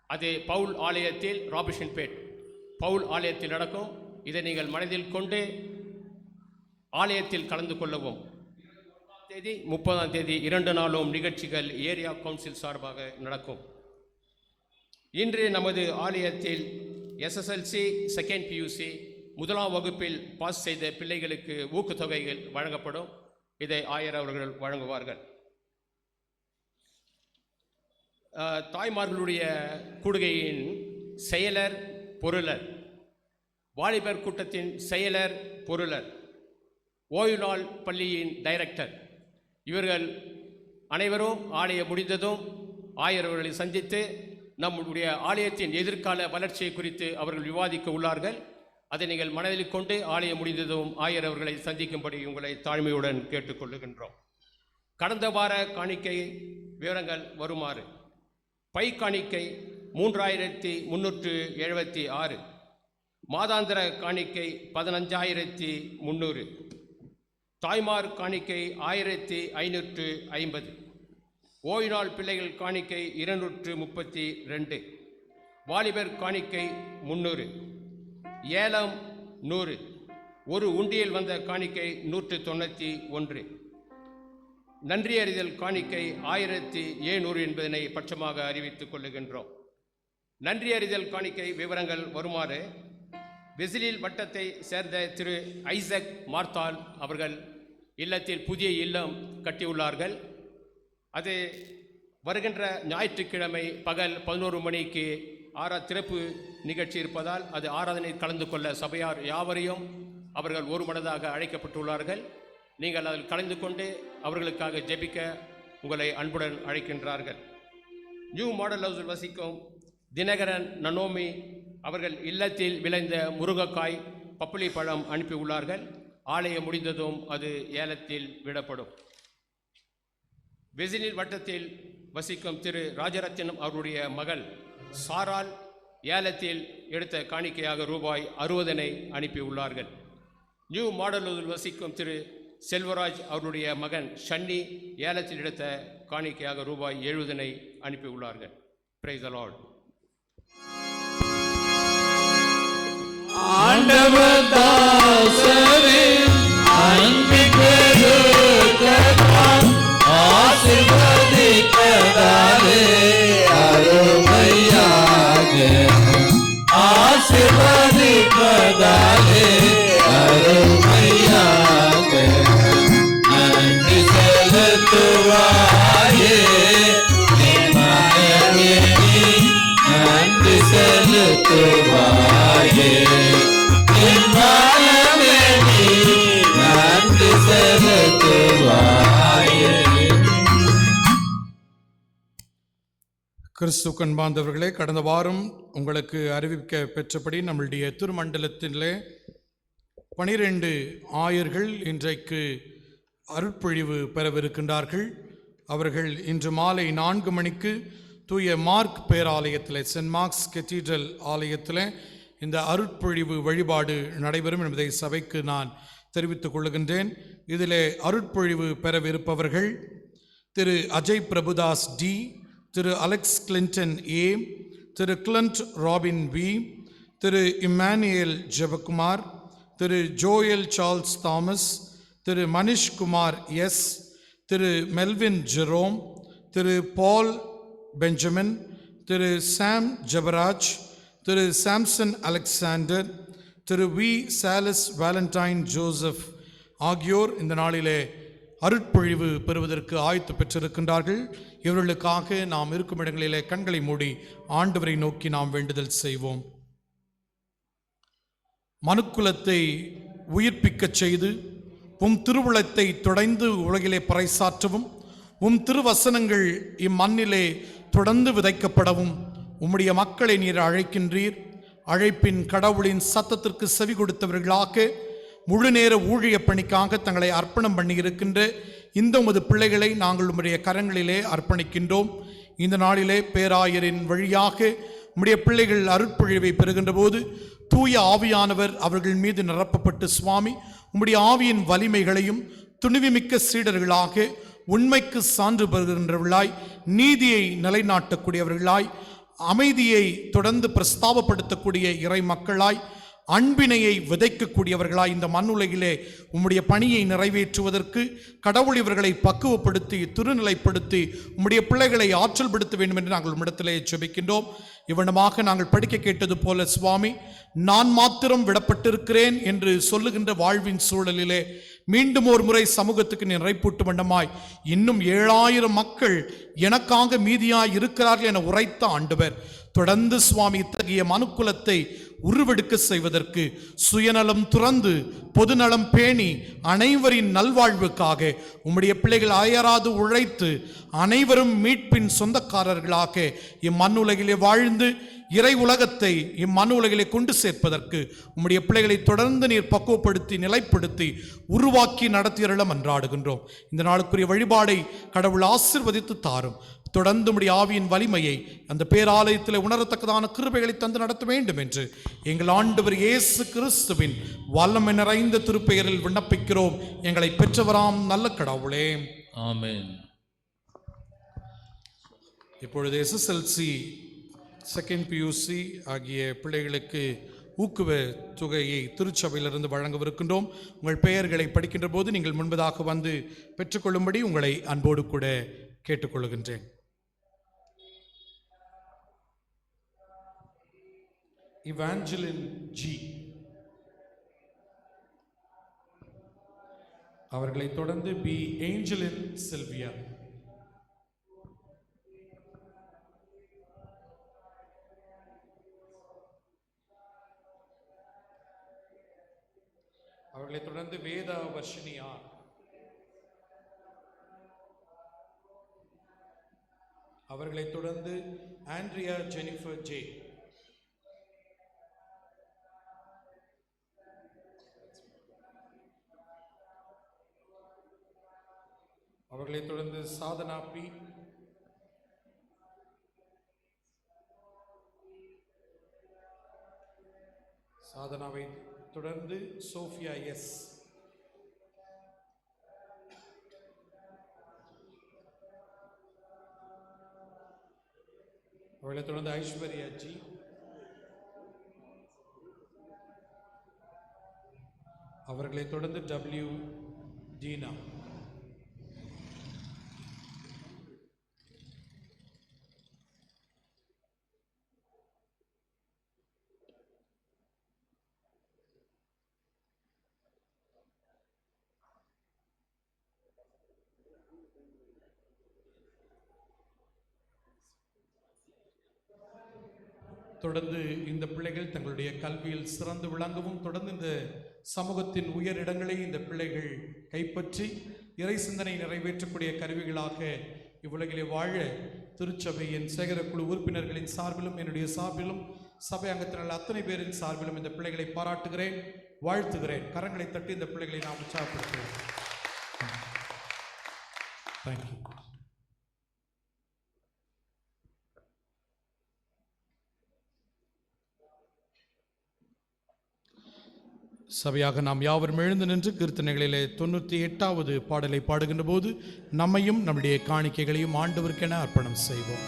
அது பவுல் ஆலயத்தில், ராபிஷன்பேட் பவுல் ஆலயத்தில் நடக்கும். இதை நீங்கள் மனதில் கொண்டு ஆலயத்தில் கலந்து கொள்ளவும். 30ஆம் தேதி 2 நாளும் நிகழ்ச்சிகள் ஏரியா கவுன்சில் சார்பாக நடக்கும். இன்று நமது ஆலயத்தில் SSLC, செகண்ட் PUC, 1ஆம் வகுப்பில் பாஸ் செய்த பிள்ளைகளுக்கு ஊக்கத்தொகைகள் வழங்கப்படும். இதை ஆயர் அவர்கள் வழங்குவார்கள். தாய்மார்களுடைய கூடுகையின் செயலர், பொருளர், வாலிபர் கூட்டத்தின் செயலர், பொருளர், ஓய்வு நாள் பள்ளியின் டைரக்டர், இவர்கள் அனைவரும் ஆலயம் முடிந்ததும் ஆயர் அவர்களை சந்தித்து நம்முடைய ஆலயத்தின் எதிர்கால வளர்ச்சியை குறித்து அவர்கள் விவாதிக்க உள்ளார்கள். அதை நீங்கள் மனதில் கொண்டு ஆலயம் முடிந்ததும் ஆயர் அவர்களை சந்திக்கும்படி உங்களை தாழ்மையுடன் கேட்டுக்கொள்ளுகின்றோம். கடந்த வார காணிக்கை விவரங்கள் வருமாறு: பை காணிக்கை 3376, மாதாந்திர காணிக்கை 15300, தாய்மார் காணிக்கை 1550, ஓய்வு நாள் பிள்ளைகள் காணிக்கை 232, வாலிபர் காணிக்கை 300, ஏலம் 100, ஒரு உண்டியல் வந்த காணிக்கை 191, நன்றி அறிதல் காணிக்கை 1700 என்பதனை பட்சமாக அறிவித்துக் கொள்ளுகின்றோம். நன்றி அறிதல் காணிக்கை விவரங்கள் வருமாறு: வெசிலில் வட்டத்தை சேர்ந்த திரு ஐசக் மார்த்தால் அவர்கள் இல்லத்தில் புதிய இல்லம் கட்டியுள்ளார்கள். அது வருகின்ற ஞாயிற்றுக்கிழமை பகல் 11 மணிக்கு திறப்பு நிகழ்ச்சி இருப்பதால் அது ஆராதனை கலந்து கொள்ள சபையார் யாவரையும் அவர்கள் ஒரு மனதாக அழைக்கப்பட்டுள்ளார்கள். நீங்கள் அதில் கலந்து கொண்டு அவர்களுக்காக ஜெபிக்க உங்களை அன்புடன் அழைக்கின்றார்கள். நியூ மாடல் ஹவுஸில் வசிக்கும் தினகரன், நனோமி அவர்கள் இல்லத்தில் விளைந்த முருங்கைக்காய், பப்புளி பழம் அனுப்பியுள்ளார்கள். ஆலயம் முடிந்ததும் அது ஏலத்தில் விடப்படும். வெசிலில் வட்டத்தில் வசிக்கும் திரு ராஜரத்தினம் அவருடைய மகள் சாரால் ஏலத்தில் எடுத்த காணிக்கையாக ரூபாய் 60 அனுப்பியுள்ளார்கள். நியூ மாடலூரில் வசிக்கும் திரு செல்வராஜ் அவருடைய மகன் ஷன்னி ஏலத்தில் எடுத்த காணிக்கையாக ரூபாய் 70 அனுப்பியுள்ளார்கள். Praise the Lord. ஆண்டவர் தாசரே ஆசீர்வதிப்பதாலே அருமையாக, ஆசீர்வதிப்பதாலே அருமையாக நன்றி செலுத்துவாயே நன்றி செலுத்துவாயே நன்றி செலுத்துவாயே. கிறிஸ்து கண்பார்ந்தவர்களே, கடந்த வாரம் உங்களுக்கு அறிவிக்க பெற்றபடி நம்முடைய திருமண்டலத்திலே 12 ஆயர்கள் இன்றைக்கு அருட்பொழிவு பெறவிருக்கின்றார்கள். அவர்கள் இன்று மாலை 4 மணிக்கு தூய மார்க் பேராலயத்தில், சென்ட் மார்க்ஸ் கெத்தீட்ரல் ஆலயத்தில் இந்த அருட்பொழிவு வழிபாடு நடைபெறும் என்பதை சபைக்கு நான் தெரிவித்துக் கொள்ளுகின்றேன். இதிலே அருட்பொழிவு பெறவிருப்பவர்கள் திரு அஜய் பிரபுதாஸ் டி, திரு அலெக்ஸ் கிளின்டன் ஏ, திரு கிளண்ட் ராபின் வி, திரு இம்மானுவேல் ஜெபகுமார், திரு ஜோயல் சார்ல்ஸ் தாமஸ், திரு மனிஷ் குமார் எஸ், திரு மெல்வின் ஜெரோம், திரு பால் பெஞ்சமின், திரு சாம் ஜபராஜ், திரு சாம்சன் அலெக்சாண்டர், திரு வி சாலஸ் வேலண்டைன் ஜோசப் ஆகியோர் இந்த நாளிலே அருட்பொழிவு பெறுவதற்கு ஆயத்து பெற்றிருக்கின்றார்கள். இவர்களுக்காக நாம் இருக்கும் இடங்களிலே கண்களை மூடி ஆண்டவரை நோக்கி நாம் வேண்டுதல் செய்வோம். மனுக்குலத்தை உயிர்ப்பிக்கச் செய்து உம் திருவுளத்தை தொடர்ந்து உலகிலே பறைசாற்றவும், உம் திருவசனங்கள் இம்மண்ணிலே தொடர்ந்து விதைக்கப்படவும் உம்முடைய மக்களை நீர் அழைக்கின்றீர். அழைப்பின் கடவுளின் சத்தத்திற்கு செவி கொடுத்தவர்களாக முழு நேர ஊழிய பணிக்காக தங்களை அர்ப்பணம் பண்ணியிருக்கின்ற இந்த உமது பிள்ளைகளை நாங்கள் உம்முடைய கரங்களிலே அர்ப்பணிக்கின்றோம். இந்த நாளிலே பேராயரின் வழியாக உம்முடைய பிள்ளைகள் அருட்பொழிவை பெறுகின்ற போது தூய ஆவியானவர் அவர்கள் மீது நிரப்பப்பட்டு சுவாமி உம்முடைய ஆவியின் வலிமைகளையும் துணிவுமிக்க சீடர்களாக உண்மைக்கு சான்று பெறுகின்றவர்களாய், நீதியை நிலைநாட்டக்கூடியவர்களாய், அமைதியை தொடர்ந்து பிரஸ்தாபப்படுத்தக்கூடிய இறை மக்களாய், அன்பினையை விதைக்கக்கூடியவர்களாய் இந்த மண்ணுலகிலே உம்முடைய பணியை நிறைவேற்றுவதற்கு கடவுள் இவர்களை பக்குவப்படுத்தி திருநிலைப்படுத்தி உம்முடைய பிள்ளைகளை ஆற்றல் படுத்த வேண்டும் என்று நாங்கள் உம்மிடத்திலே ஜெபிக்கின்றோம். இவ்வண்ணமாக நாங்கள் படிக்க கேட்டது போல சுவாமி, நான் மாத்திரம் விடப்பட்டிருக்கிறேன் என்று சொல்லுகின்ற வாழ்வின் சூழலிலே மீண்டும் ஒரு முறை சமூகத்துக்கு நிறைப்பூட்டு வண்ணமாய் இன்னும் 7000 மக்கள் எனக்காக மீதியாய் இருக்கிறார்கள் என உரைத்த ஆண்டவர் தொடர்ந்து சுவாமி இத்தகைய மனுக்குலத்தை உருவெடுக்க செய்வதற்கு சுயநலம் துறந்து பொதுநலம் பேணி அனைவரின் நல்வாழ்வுக்காக உம்முடைய பிள்ளைகள் அயராது உழைத்து அனைவரும் மீட்பின் சொந்தக்காரர்களாக இம்மண்ணுலகிலே வாழ்ந்து இறை உலகத்தை இம்மனு உலகிலே கொண்டு சேர்ப்பதற்கு உம்முடைய பிள்ளைகளை தொடர்ந்து நீர் பக்குவப்படுத்தி நிலைப்படுத்தி உருவாக்கி நடத்தியருள மன்றாடுகின்றோம். இந்த நாளுக்குரிய வழிபாடை கடவுள் ஆசீர்வதித்து தாரும். தொடர்ந்து உம்முடைய ஆவியின் வலிமையை அந்த பேராலயத்தில் உணரத்தக்கதான கிருபைகளை தந்து நடத்த வேண்டும் என்று எங்கள் ஆண்டவர் இயேசு கிறிஸ்துவின் வல்லமை நிறைந்த திருப்பெயரில் விண்ணப்பிக்கிறோம் எங்களை பெற்றவராம் நல்ல கடவுளே, ஆமென். இப்பொழுது SSLC செகண்ட் PUC ஆகிய பிள்ளைகளுக்கு ஊக்குவ தொகையை திருச்சபையிலிருந்து வழங்கவிருக்கின்றோம். உங்கள் பெயர்களை படிக்கின்ற போது நீங்கள் முன்பதாக வந்து பெற்றுக்கொள்ளும்படி உங்களை அன்போடு கூட கேட்டுக்கொள்கின்றேன். இவாஞ்சலின் ஜி, அவர்களை தொடர்ந்து பி ஏஞ்சலின் சில்வியா, அவர்களை தொடர்ந்து வேதா வர்ஷினியா, அவர்களை தொடர்ந்து ஆண்ட்ரியா ஜெனிஃபர் ஜே, அவர்களை தொடர்ந்து சாதனா பி, சாதனாவை தொடர்ந்து சோஃபியா எஸ், அவர்களை தொடர்ந்து ஐஸ்வர்யா ஜி, அவர்களை தொடர்ந்து டபிள்யூ டீனா, தொடர்ந்து இந்த பிள்ளைகள் தங்களுடைய கல்வியில் சிறந்து விளங்கவும் தொடர்ந்து இந்த சமூகத்தின் உயர் இடங்களை இந்த பிள்ளைகள் கைப்பற்றி இறை சிந்தனை நிறைவேற்றக்கூடிய கருவிகளாக இவ்வுலகிலே வாழ திருச்சபையின் சேகரக்குழு உறுப்பினர்களின் சார்பிலும் என்னுடைய சார்பிலும் சபை அங்கத்தினர் அத்தனை பேரின் சார்பிலும் இந்த பிள்ளைகளை பாராட்டுகிறேன், வாழ்த்துகிறேன். கரங்களை தட்டி இந்த பிள்ளைகளை நாம் உற்சாகப்படுத்துகிறேன். தேங்க்யூ. சபையாக நாம் யாவரும் எழுந்து நின்று கீர்த்தனைகளிலே 98வது பாடலை பாடுகின்ற போது நம்மையும் நம்முடைய காணிக்கைகளையும் ஆண்டவருக்கென அர்ப்பணம் செய்வோம்.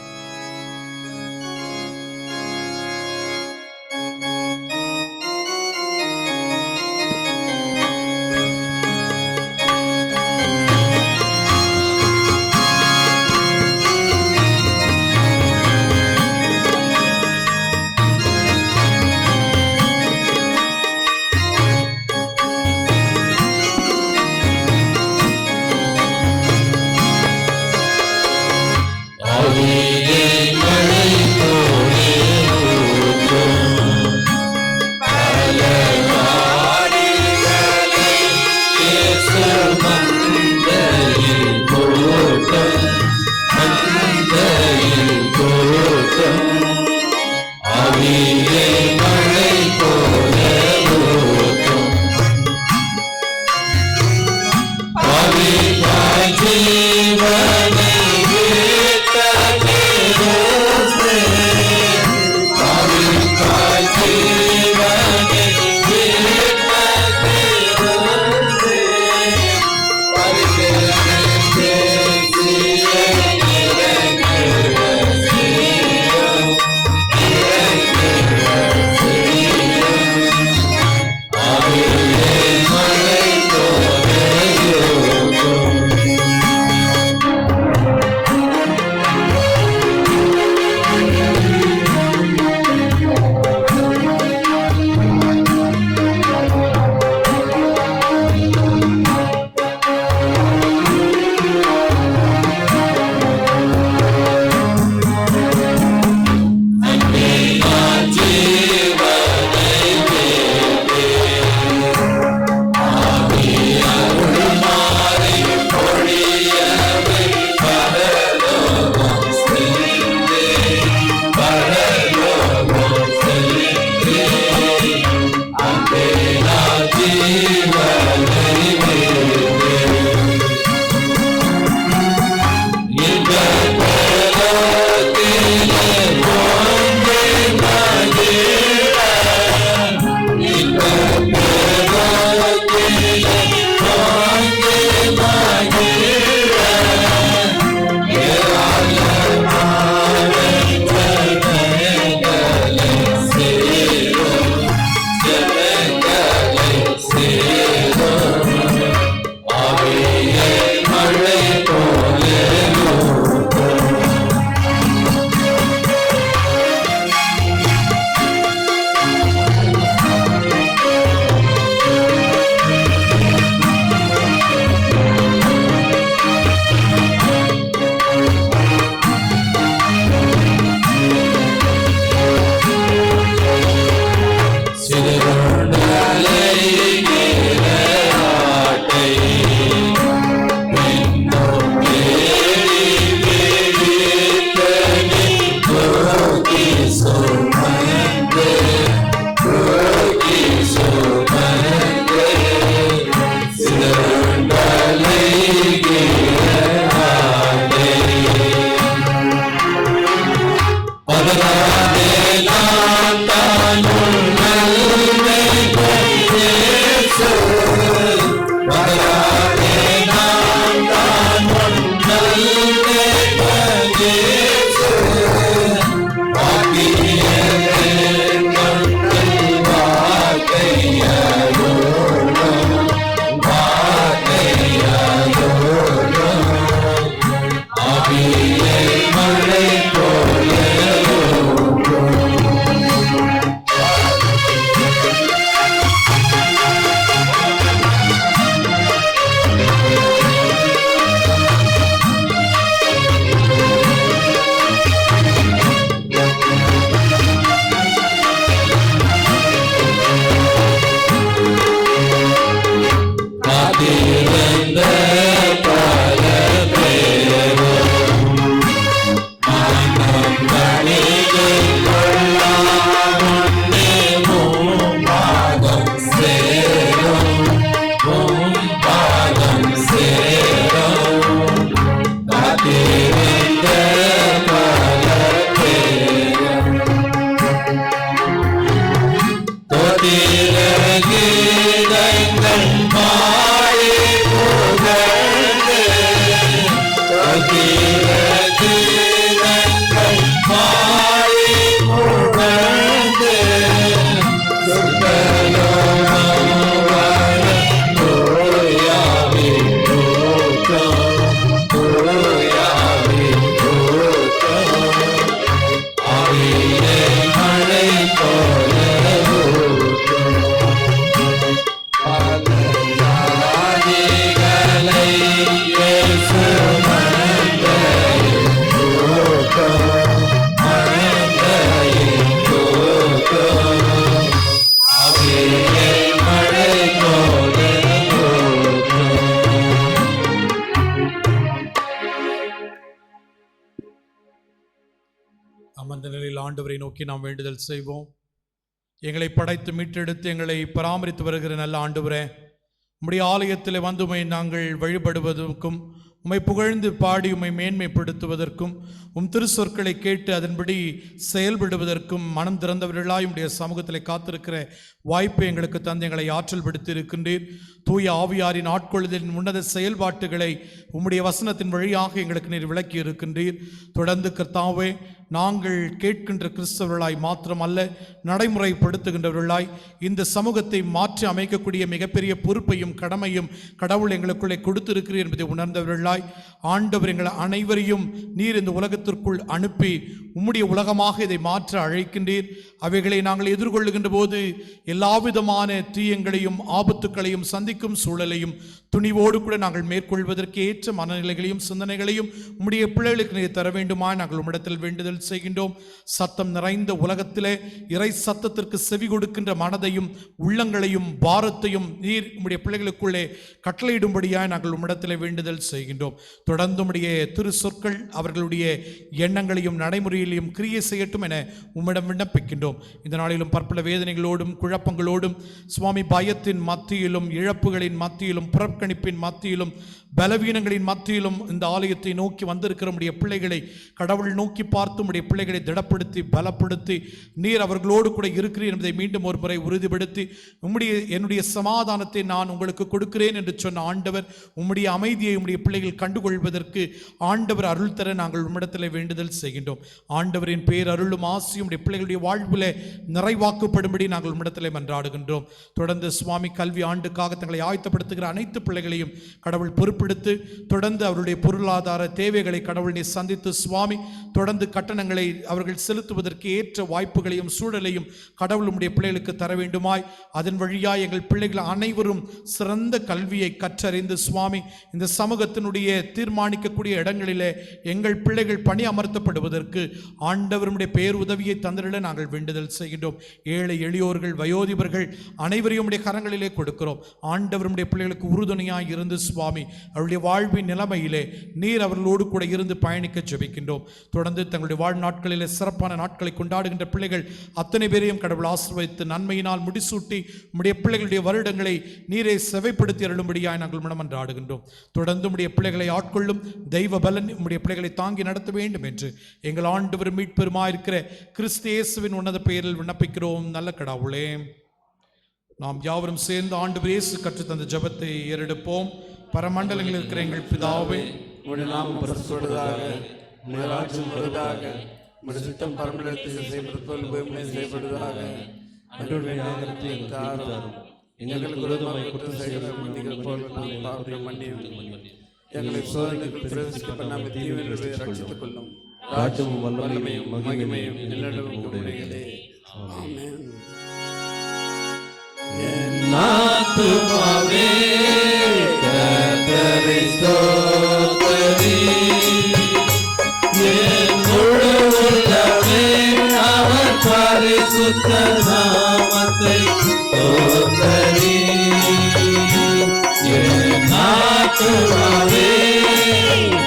Amen. அமர்ந்த நிலையில் ஆண்டவரை நோக்கி நாம் வேண்டுதல் செய்வோம். எங்களை படைத்து மீட்டெடுத்து எங்களை பராமரித்து வருகிற நல்ல ஆண்டவரே, உம்முடைய ஆலயத்தில் வந்து உம்மை நாங்கள் வழிபடுவதற்கும் உம்மை புகழ்ந்து பாடி உம்மை மேன்மைப்படுத்துவதற்கும் திருச்சொற்களை கேட்டு அதன்படி செயல்படுவதற்கும் மனம் திறந்தவர்களாய் உம்முடைய சமூகத்தில் காத்திருக்கிற வாய்ப்பை எங்களுக்கு தந்து எங்களை ஆற்றல் படுத்தி இருக்கின்றீர். தூய ஆவியாரின் ஆட்கொள்ளுதலின் உன்னத செயல்பாட்டுகளை உம்முடைய வசனத்தின் வழியாக எங்களுக்கு நீர் விளக்கி இருக்கின்றீர். தொடர்ந்து கர்த்தாவே, நாங்கள் கேட்கின்ற கிறிஸ்தவர்களாய் மாத்திரமல்ல, நடைமுறைப்படுத்துகின்றவர்களாய் இந்த சமூகத்தை மாற்றி அமைக்கக்கூடிய மிகப்பெரிய பொறுப்பையும் கடமையும் கடவுள் எங்களுக்குள்ளே கொடுத்திருக்கிறீர் என்பதை உணர்ந்தவர்களாய், ஆண்டவர் எங்கள் அனைவரையும் நீர் இந்த உலகத்திற்குள் அனுப்பி உம்முடைய உலகமாக இதை மாற்ற அழைக்கின்றீர். அவைகளை நாங்கள் எதிர்கொள்ளுகின்ற போது எல்லாவிதமான தீயங்களையும் ஆபத்துக்களையும் சந்திக்க சந்திக்கும் சூழலையும் துணிவோடு கூட நாங்கள் மேற்கொள்வதற்கு ஏற்ற மனநிலைகளையும் சிந்தனைகளையும் உம்முடைய பிள்ளைகளுக்கு நீர் தர வேண்டுமா நாங்கள் உம்மிடத்தில் வேண்டுதல் செய்கின்றோம். சத்தம் நிறைந்த உலகத்திலே இறை சத்தத்திற்கு செவி கொடுக்கின்ற மனதையும் உள்ளங்களையும் பாரத்தையும் நீர் உம்முடைய பிள்ளைகளுக்குள்ளே கட்டளையிடும்படியாய் நாங்கள் உம்மிடத்தில் வேண்டுதல் செய்கின்றோம். தொடர்ந்து உம்முடைய திரு சொற்கள் அவர்களுடைய எண்ணங்களையும் நடைமுறையிலையும் கிரியை செய்யட்டும் என உம்மிடம் விண்ணப்பிக்கின்றோம். இந்த நாளிலும் பற்பல வேதனைகளோடும் குழப்பங்களோடும் சுவாமி பயத்தின் மத்தியிலும் இழப்புகளின் மத்தியிலும் புறக்கணிப்பின் மத்தியிலும் பலவீனங்களின் மத்தியிலும் இந்த ஆலயத்தை நோக்கி வந்திருக்கிற உடைய பிள்ளைகளை கடவுள் நோக்கி பார்த்து உடைய பிள்ளைகளை திடப்படுத்தி பலப்படுத்தி நீர் அவர்களோடு கூட இருக்கிறீர் என்பதை மீண்டும் ஒரு முறை உறுதிப்படுத்தி என்னுடைய சமாதானத்தை நான் உங்களுக்கு கொடுக்கிறேன் என்று சொன்ன ஆண்டவர் உம்முடைய அமைதியை உம்முடைய பிள்ளைகள் கண்டுகொள்வதற்கு ஆண்டவர் அருள் தர நாங்கள் உம்மிடத்தில் வேண்டுதல் செய்கின்றோம். ஆண்டவரின் பேர் அருளும் ஆசியும் உடைய பிள்ளைகளுடைய வாழ்வில் நிறைவாக்குப்படும்படி நாங்கள் உம்மிடத்தில் மன்றாடுகின்றோம். தொடர்ந்து சுவாமி கல்வி ஆண்டுக்காக தங்களை ஆயத்தப்படுத்துகிற அனைத்து பிள்ளைகளையும் கடவுள் பொறுப்படுத்து தொடர்ந்து அவருடைய பொருளாதார தேவைகளை கடவுள் நீ சந்தித்து சுவாமி தொடர்ந்து கட்டணங்களை அவர்கள் செலுத்துவதற்கு ஏற்ற வாய்ப்புகளையும் சூழலையும் கடவுள் உம்முடைய பிள்ளைகளுக்கு தர வேண்டுமாய் அதன் வழியாய் எங்கள் பிள்ளைகள் அனைவரும் சிறந்த கல்வியை கற்றறிந்து சுவாமி இந்த சமூகத்தினுடைய தீர்மானிக்கக்கூடிய இடங்களிலே எங்கள் பிள்ளைகள் பணி அமர்த்தப்படுவதற்கு ஆண்டவருடைய பேர் உதவியை தந்திட நாங்கள் வேண்டுதல் செய்கின்றோம். ஏழை எளியோர்கள் வயோதிபர்கள் அனைவரையும் உடைய கரங்களிலே கொடுக்கிறோம். ஆண்டவருடைய பிள்ளைகளுக்கு உறுதுணையாய் இருந்து சுவாமி அவருடைய வாழ்வின் நிலைமையிலே நீர் அவர்களோடு கூட இருந்து பயணிக்க ஜெபிக்கின்றோம். தொடர்ந்து தங்களுடைய வாழ்நாட்களிலே சிறப்பான நாட்களை கொண்டாடுகின்ற பிள்ளைகள் அத்தனை பேரையும் கடவுள் ஆசீர்வதித்து நன்மையினால் முடிசூட்டி உம்முடைய பிள்ளைகளுடைய வருடங்களை நீரை செவைப்படுத்தி அருளும்படியாய் நாங்கள் மனமன்றாடுகின்றோம். தொடர்ந்து உம்முடைய பிள்ளைகளை ஆட்கொள்ளும் தெய்வ பலன் உம்முடைய பிள்ளைகளை தாங்கி நடத்த வேண்டும் என்று எங்கள் ஆண்டவர் மீட்பெருமாயிருக்கிற கிறிஸ்து இயேசுவின் உன்னத பெயரில் விண்ணப்பிக்கிறோம். நல்ல கடவுளே, நாம் யாவரும் சேர்ந்து ஆண்டவர் இயேசு கற்றுத்தந்த ஜெபத்தை ஏறெடுப்போம். பரமண்டலங்களில் இருக்கிற எங்கள் பிதாவே, உம்முடைய நாமம் பரிசுத்தப்படுவதாக, உம்முடைய ராஜ்யம் வருவதாக, உம்முடைய சித்தம் பரமண்டலத்தில் செய்யப்படுவது போல் பூமியிலும் செய்யப்படுவதாக. அன்றைய ஆகாரத்தை எங்களுக்கு தாரும். எங்களுக்கு விரோதமாய் குற்றம் செய்கிறவர்களை மன்னிக்கிறது போல் நாங்கள் பாவங்களை மன்னியும். எங்களை சோதனைக்கு பிரவேசிக்க பண்ணாமல் தீவிர ரட்சித்துக் கொள்ளும். ராஜ்யமும் வல்லமையும் மகிமையும் நிலநடுவும் உடையதே. ஆமென். ஆத்துமாவே கர்த்தரை ஸ்தோத்திரி, என் முழு உள்ளமே அவர் பரிசுத்த நாமத்தை ஸ்தோத்திரி. என் ஆத்துமாவே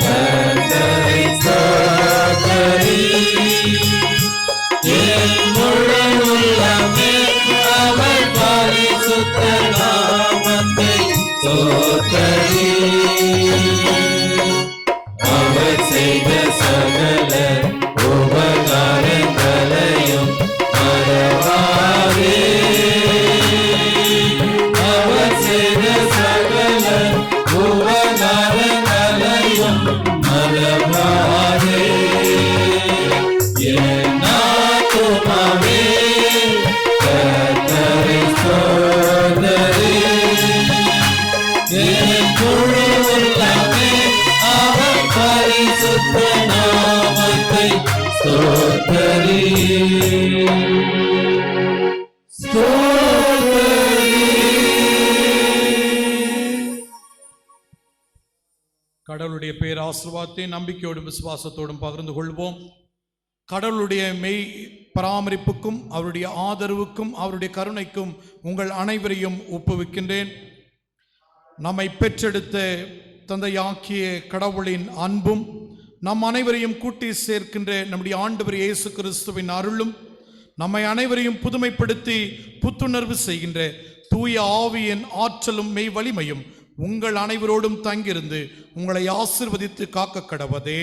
கர்த்தரை ஸ்தோத்திரி, என் முழு உள்ளமே அவர் பரிசுத்த நாமத்தை ஸ்தோத்திரி. அவர் செய்த சகல உபகாரங்களையும் மறவாதே. அவர் செய்த சகல உபகாரங்களையும் மறவாதே. என் ஆத்துமாவே கர்த்தரை ஸ்தோத்திரி, என் முழு உள்ளமே அவர் பரிசுத்த நாமத்தை ஸ்தோத்திரி. கடவுளுடைய பேர் ஆசீர்வாதத்தை நம்பிக்கையோடும் விசுவாசத்தோடும் பகிர்ந்து கொள்வோம். கடவுளுடைய மெய் பராமரிப்புக்கும் அவருடைய ஆதரவுக்கும் அவருடைய கருணைக்கும் உங்கள் அனைவரையும் ஒப்புவிக்கின்றேன். நம்மை பெற்றெடுத்த தந்தையாக்கிய கடவுளின் அன்பும் நம் அனைவரையும் கூட்டி சேர்க்கின்ற நம்முடைய ஆண்டவர் இயேசு கிறிஸ்துவின் அருளும் நம்மை அனைவரையும் புதுமைப்படுத்தி புத்துணர்வு செய்கின்ற தூய ஆவியின் ஆற்றலும் மெய் வலிமையும் உங்கள் அனைவரோடும் தங்கியிருந்து உங்களை ஆசீர்வதித்து காக்க கடவதே.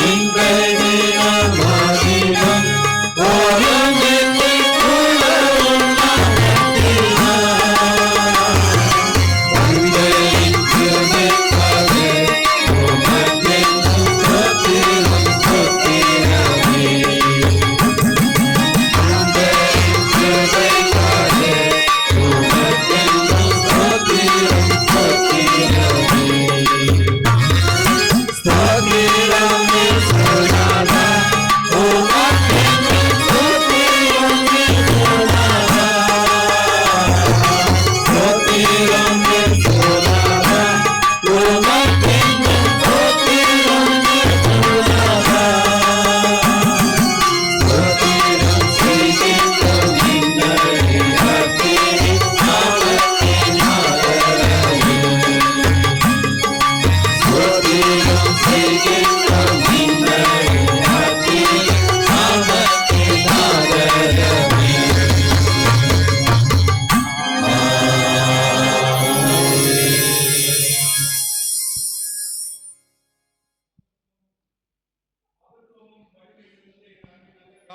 இன்ப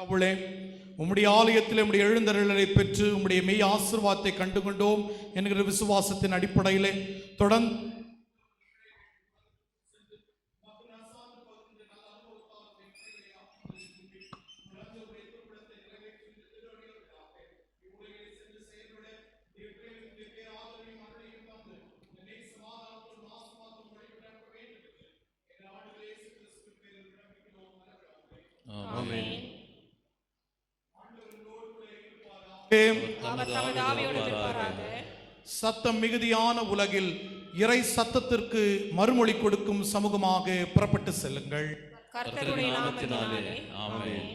கடவுளே, உம்முடைய ஆலயத்தில் உம்முடைய எழுந்தருளலை பெற்று உம்முடைய மெய் ஆசீர்வாதத்தை கண்டுகொண்டோம் என்கிற விசுவாசத்தின் அடிப்படையிலே தொடர்ந்து சத்தம் மிகுதியான உலகில் இறை சத்தத்திற்கு மறுமொழி கொடுக்கும் சமூகமாக புறப்பட்டு செல்லுங்கள். கர்த்தருடைய நாமத்தினாலே ஆமென்.